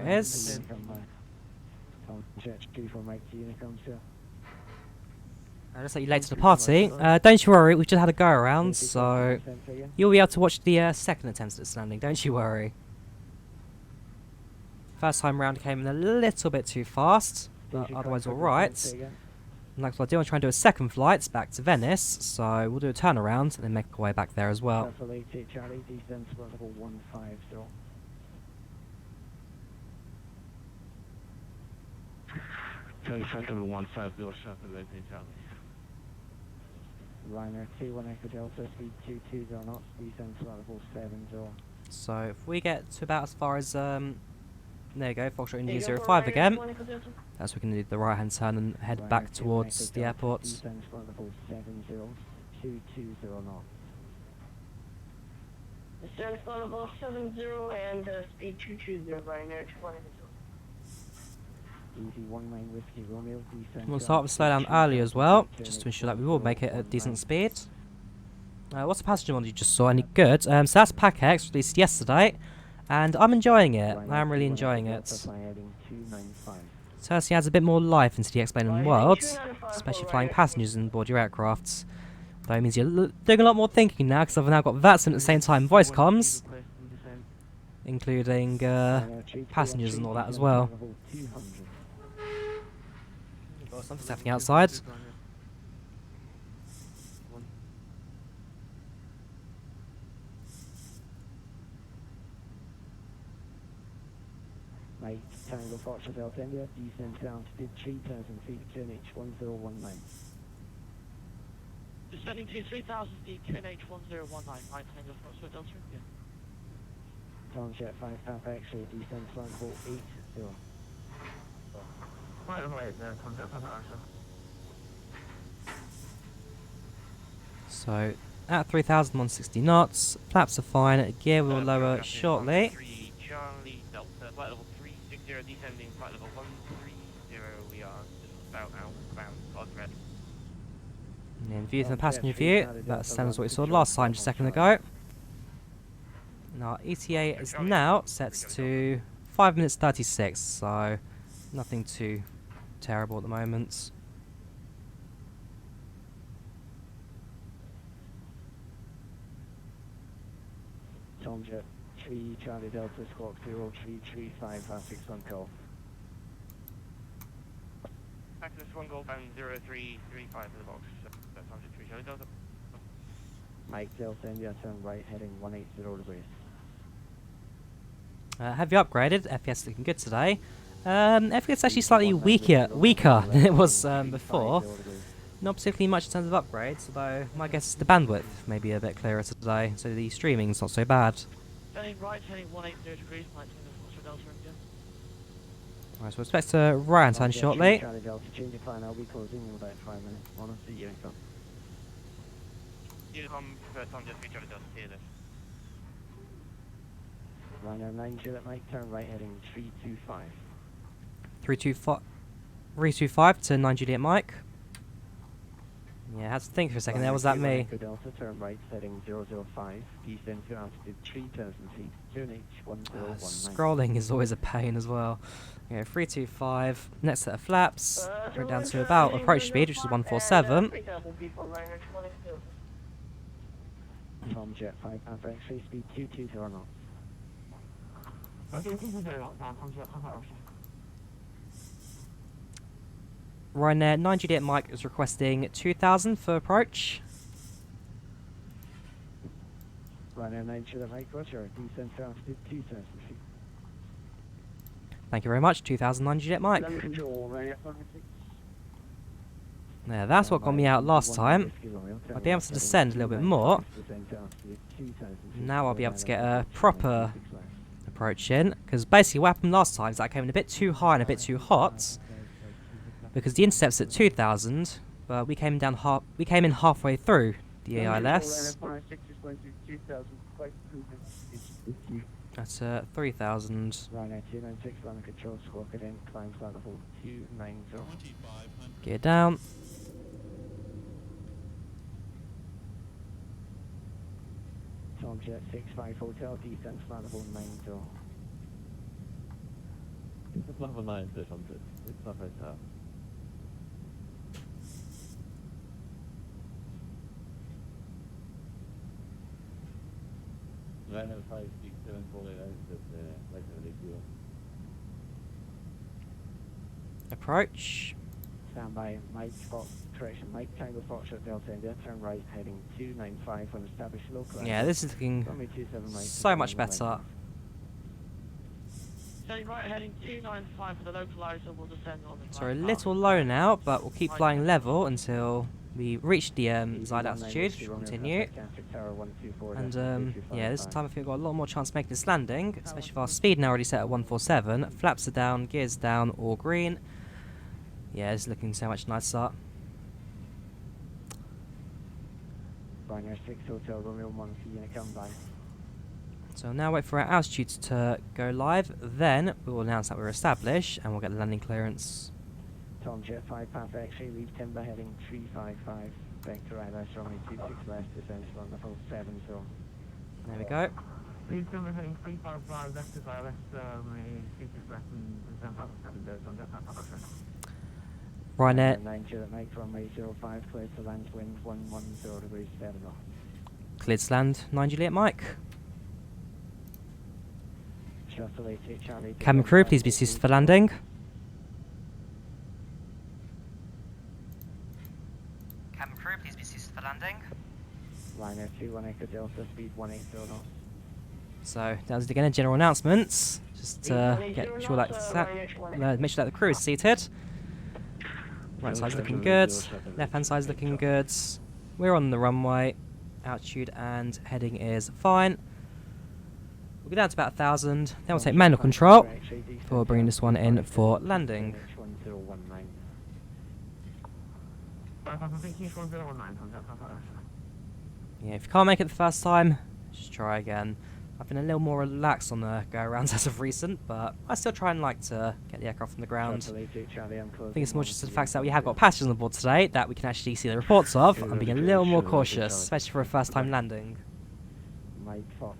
it is. I'll just let you late to the party. Don't you worry, we've just had a go around, so you'll be able to watch the second attempt at landing, don't you worry. First time round came in a little bit too fast, but otherwise alright. Like what I do, I'm trying to do a second flight back to Venice, so we'll do a turnaround and then make our way back there as well. Ryanair 21 Echo Delta, speed 22 knots, descent to level 70. So if we get to about as far as there you go, Foxtrot India 05 again. That's we can do the right hand turn and head back towards the airport. Descent to level 70, 220 knots. Descent level 70 and speed 220, Ryanair 21 Easy 19 Whiskey Romeo, descent. We'll start with slow down early as well, just to ensure that we will make it at decent speed. What's the passenger one you just saw? Any good? So that's PACX, released yesterday, and I'm enjoying it. I am really enjoying it. Certainly adds a bit more life into the X-Plane world, especially flying passengers on board your aircrafts. Though it means you're doing a lot more thinking now, because I've now got VATS and at the same time voice comms, including passengers and all that as well. Something's happening outside. Right, Tango Foxtrot Delta India, descent to altitude 3,000 feet, QNH 1019. Descending to 3,000 feet, QNH 1019, Mike Tango Foxtrot Delta India. Town jet 5 PACX, descent to level 80. So at 3,160 knots, flaps are fine, gear will lower shortly. 3 Charlie Delta, flight level 360, descending flight level 130, we are just about outbound, pod red. And in view from the passenger view, that's the same as what we saw last time just a second ago. And our ETA is now set to 5 minutes 36, so nothing too terrible at the moment. Tomjet 3 Charlie Delta Squawk 0335 PACX on call. Access 1 Golf and 0335 for the box. That's 103 Charlie Delta. Mike Delta India, turn right heading 180 degrees. Have you upgraded? FPS looking good today. FPS actually slightly weaker than it was before. Not particularly much in terms of upgrades, although my guess is the bandwidth may be a bit clearer today, so the streaming's not so bad. Turning right, heading 180 degrees, Mike Delta Delta India. Alright, so we'll expect Ryan time shortly. Charlie Delta, change of plan, I'll be closing in about 5 minutes. On see you, Unicorn. Unicom for Tomjet 3 Charlie Delta, here this. Ryanair 9 Juliet Mike, turn right heading 325. 325 to 9 Juliet Mike. Yeah, I had to think for a second there, was that me? Delta, turn right heading 005, descend to altitude 3,000 feet, turn H1019. Scrolling is always a pain as well. Okay, 325, next set of flaps, we're down to about approach speed, which is 147. From Jet 5, Papa X-ray speed 22 or not. Ryanair 9 Juliet Mike is requesting 2,000 for approach. Ryanair 9 Juliet Mike, roger, descend to altitude 2,000 feet. Thank you very much, 2,009 Juliet Mike. Yeah, that's what got me out last time. I'll be able to descend a little bit more. Now I'll be able to get a proper approach in, because basically what happened last time is that I came in a bit too high and a bit too hot, because the intercept's at 2,000, but we came in halfway through the AILS. That's 3,000. Ryanair 296, running control, squawk it in, climb flight level 290. Gear down. Tomjet 65 Hotel, descent flight level 90. It's level 9, 600. It's not very tough. Ryanair 567 fully out at regularly fuel. Approach. Stand by, Mike, Fox, correction, Mike, Tango Foxtrot Delta India, turn right, heading 295 on established local. Yeah, this is looking so much better. Turning right, heading 295 for the localizer, we'll descend on the So we're a little low now, but we'll keep flying level until we reach the desired altitude, which will continue. And yeah, this time I think we've got a lot more chance of making this landing, especially with our speed now already set at 147. Flaps are down, gears down, all green. Yeah, it's looking so much nicer. Ryanair 6 Hotel Romeo Monkey, unit come by. So now wait for our altitude to go live, then we will announce that we're established and we'll get the landing clearance. Tomjet 5 Papa X-ray, leave timber heading 355, vector ILS runway 26 left, descent on the full 7 zone. There we go. Leave timber heading 355, left is ILS, runway 26 left and descent on the 7 zone, that's not Papa. Ryanair 9 Juliet Mike, runway 05, clear to land, wind 110 degrees, 7 off. Cleared to land, 9 Juliet Mike. Shuttle 88 Charlie. Cabin crew, please be ceased for landing. Cabin crew, please be ceased for landing. Ryanair 21 Echo Delta, speed 180 knots. So that was again a general announcements. Just make sure that the crew is seated. Right side's looking good. Left hand side's looking good. We're on the runway. Altitude and heading is fine. We'll go down to about 1,000. Then we'll take manual control before bringing this one in for landing. Yeah, if you can't make it the first time, just try again. I've been a little more relaxed on the go-arounds as of recent, but I still try and like to get the aircraft from the ground. I think it's more just the fact that we have got passengers on board today that we can actually see the reports of. I'm being a little more cautious, especially for a first-time landing. Mike Fox,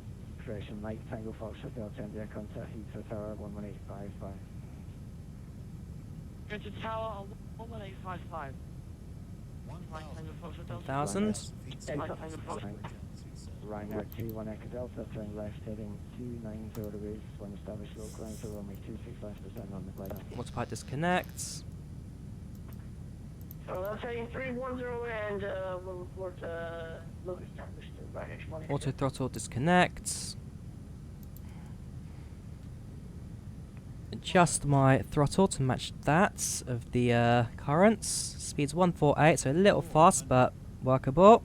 Expression Mike, Tango Foxtrot Delta India, contact Heathrow Tower 11855. Go to tower 11855. Mike, Tango Foxtrot Delta. 1000. Mike, Tango Foxtrot. Ryanair 21 Echo Delta, turn left heading 290 degrees, one established local line for runway 26 left descend on the glide. Autopilot disconnects. So that's heading 310 and we'll report look established to Ryanair 1. Auto throttle disconnects. Adjust my throttle to match that of the currents. Speed's 148, so a little fast but workable.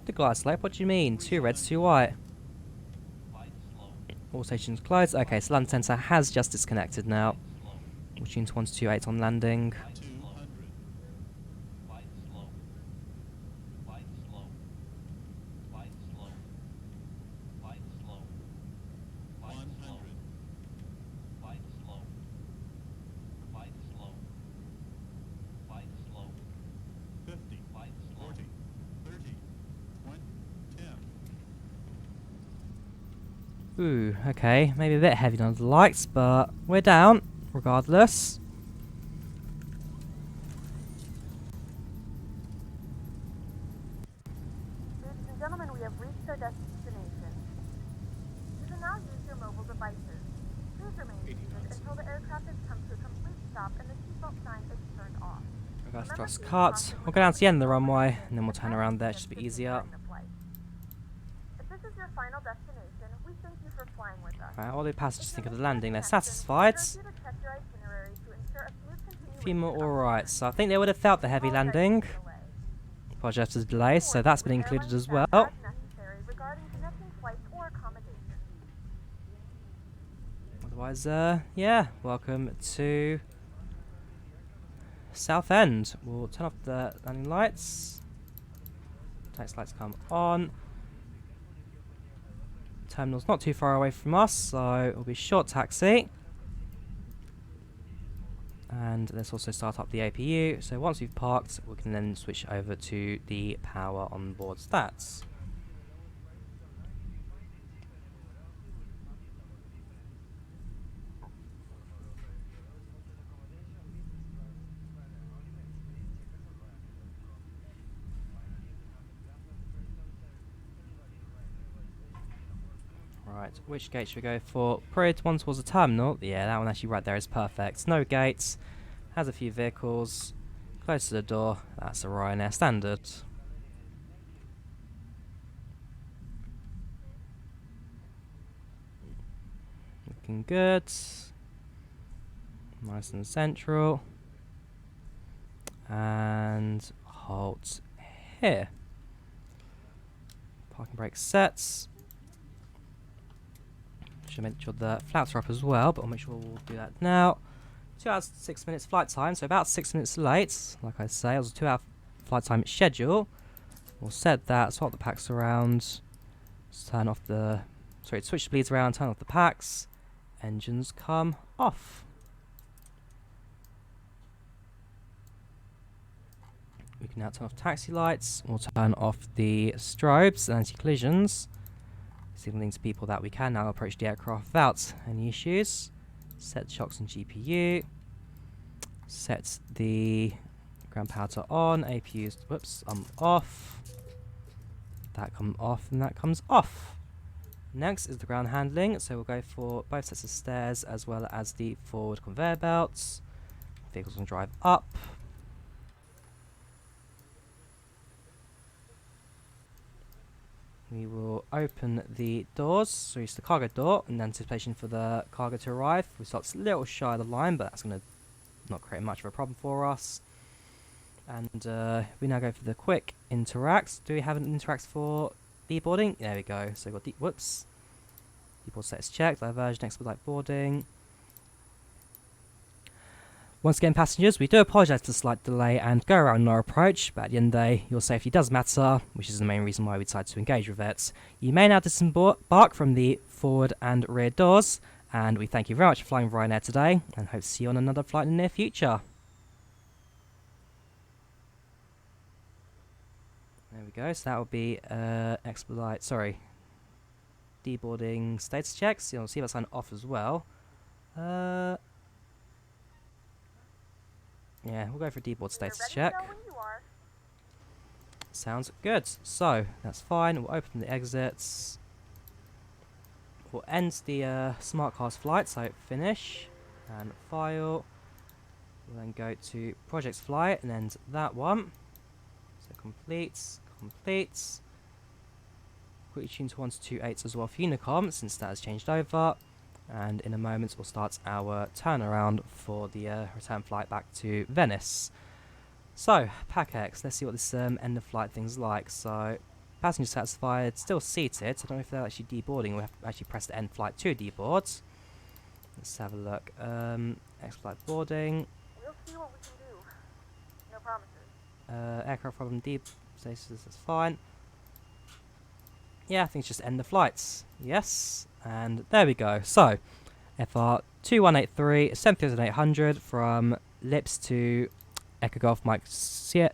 The glide slope, what do you mean? 2 reds, 2 white. All stations closed. Okay, so land sensor has just disconnected now. We'll tune to 1228 on landing. 200. Light slow. Light slow. Light slow. Light slow. Light 100. Light slow. Light slow. Light slow. 50. Light slow. 40. 30. 20. 10. Ooh, okay, maybe a bit heavy on the lights, but we're down, regardless. Ladies and gentlemen, we have reached our destination. You can now use your mobile devices. Please remain seated until the aircraft has come to a complete stop and the seatbelt sign is turned off. Reverse Remember thrust to use cut. caution We'll when go down to the end of the navigating runway, the and then we'll turn around there, just a bit easier. during the flight. If this is your final destination, we thank you for flying with us. Right, all the passengers If think you're of the making landing, they're connection, satisfied. we urge you to check your itinerary to ensure a smooth continuation A few more of the alright, journey. so I think they would have felt the heavy Apologize for landing. the delay. Apologize for the delay, so that's been included as well. As necessary regarding connecting flights or accommodations. Otherwise, yeah, welcome to Southend. We'll turn off the landing lights. Taxi lights come on. Terminal's not too far away from us, so it'll be short taxi. And let's also start up the APU. So once we've parked, we can then switch over to the power on board stats. Right, which gate should we go for? Probably one towards the terminal. Yeah, that one actually right there is perfect. No gates, has a few vehicles, close to the door. That's a Ryanair standard. Looking good. Nice and central. And halt here. Parking brake sets. Should make sure the flaps are up as well, but I'll make sure we'll do that now. 2 hours 6 minutes flight time, so about 6 minutes late. Like I say, it was a 2 hour flight time schedule. We'll set that, swap the packs around, turn off the, switch the bleeds around, turn off the packs, engines come off. We can now turn off taxi lights, we'll turn off the strobes and anti-collisions, signaling to people that we can now approach the aircraft without any issues. Set shocks and GPU. Set the ground power to on, APUs, whoops, off. That comes off and that comes off. Next is the ground handling, so we'll go for both sets of stairs as well as the forward conveyor belts. Vehicles can drive up. We will open the doors, so it's the cargo door, in anticipation for the cargo to arrive. We start a little shy of the line, but that's going to not create much of a problem for us. And we now go for the quick interacts. Do we have an interact for deboarding? There we go. So we've got whoops. Deboard status checked, diversion, expedite boarding. Once again, passengers, we do apologise for the slight delay and go around our approach, but at the end of the day, your safety does matter, which is the main reason why we decided to engage with it. You may now disembark from the forward and rear doors, and we thank you very much for flying Ryanair today, and hope to see you on another flight in the near future. There we we go. So that will be expedite. Sorry, deboarding status checks. You'll see that's on off as well. Yeah, we'll go for deboard status check. Sounds good. So that's fine. We'll open the exits. We'll end the smart cars flight. So finish and file. We'll then go to projects flight and end that one. So completes. Quickly tune to 1-2-8 as well for Unicom since that has changed over. And in a moment we'll start our turnaround for the return flight back to Venice. So, PACX, let's see what this end of flight thing's like. So, passenger satisfied, still seated. So I don't know if they're actually deboarding. We have to actually press the end flight to deboard. Let's have a look. X-flight boarding. We'll see what we can do. No promises. Aircraft problem deep status, that's fine. Yeah, I think it's just end the flights. Yes, and there we go. So, FR 2183, 73800 from Lips to Echo Golf Mike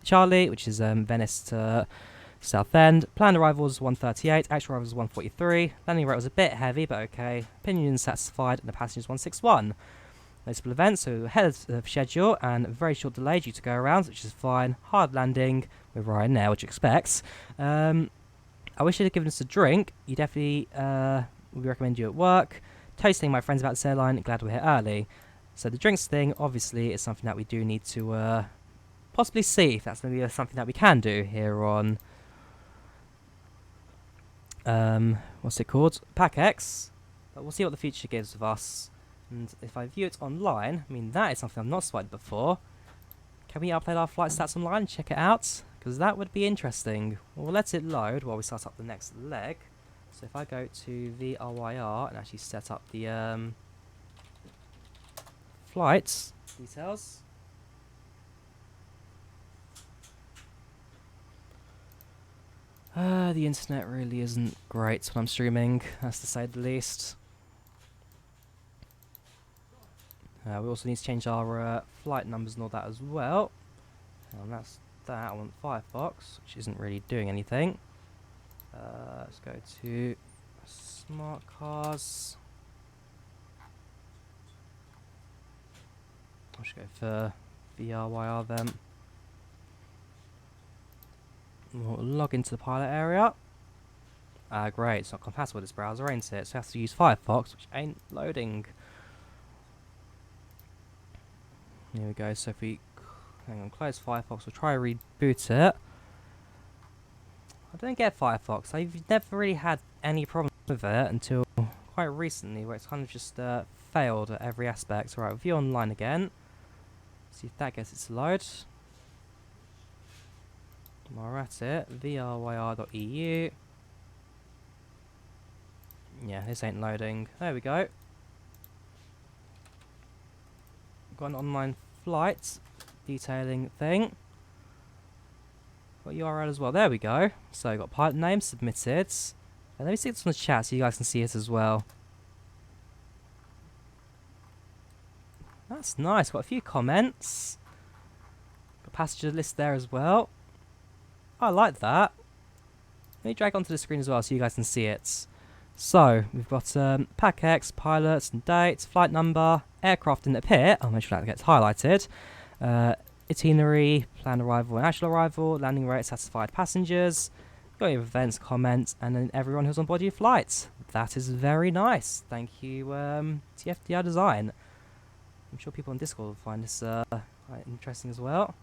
Charlie, which is Venice to Southend. Planned arrival was 138, actual arrival was 143. Landing rate was a bit heavy, but okay. Opinion satisfied, and the passengers 161. Notable events, so ahead of schedule and a very short delay due to go around, which is fine. Hard landing with Ryanair, which you expect. I wish you'd have given us a drink. You definitely would recommend you at work. Toasting my friends about this airline, glad we're here early. So the drinks thing, obviously, is something that we do need to possibly see if that's maybe something that we can do here on what's it called? PACX. But we'll see what the future gives of us. And if I view it online, I mean that is something I've not spotted before. Can we upload our flight stats online and check it out? Because that would be interesting. Well, we'll let it load while we start up the next leg. So if I go to Drawyah and actually set up the flights details. The internet really isn't great when I'm streaming, that's to say the least. We also need to change our flight numbers and all that as well. And that's that. I want Firefox, which isn't really doing anything. Let's go to smart cars. I should go for VRYR then. We'll log into the pilot area. Great, it's not compatible with this browser, ain't it? So I have to use Firefox, which ain't loading. Here we go, so if we hang on, close Firefox, we'll try to reboot it. I don't get Firefox. I've never really had any problems with it until quite recently, where it's kind of just failed at every aspect. Alright, view online again. See if that gets it to load. We're at it. vryr.eu. Yeah, this ain't loading. There we go. Got an online flight detailing thing. Got URL as well. There we go. So got pilot name submitted. And let me see this on the chat so you guys can see it as well. That's nice. Got a few comments. Got passenger list there as well. I like that. Let me drag onto the screen as well so you guys can see it. So, we've got PACX, pilots and dates, flight number, aircraft in the pit, I'll make sure that gets highlighted, itinerary, planned arrival and actual arrival, landing rate, satisfied passengers, got your events, comments, and then everyone who's on board your flight. That is very nice. Thank you, TFDi Design. I'm sure people on Discord will find this quite interesting as well.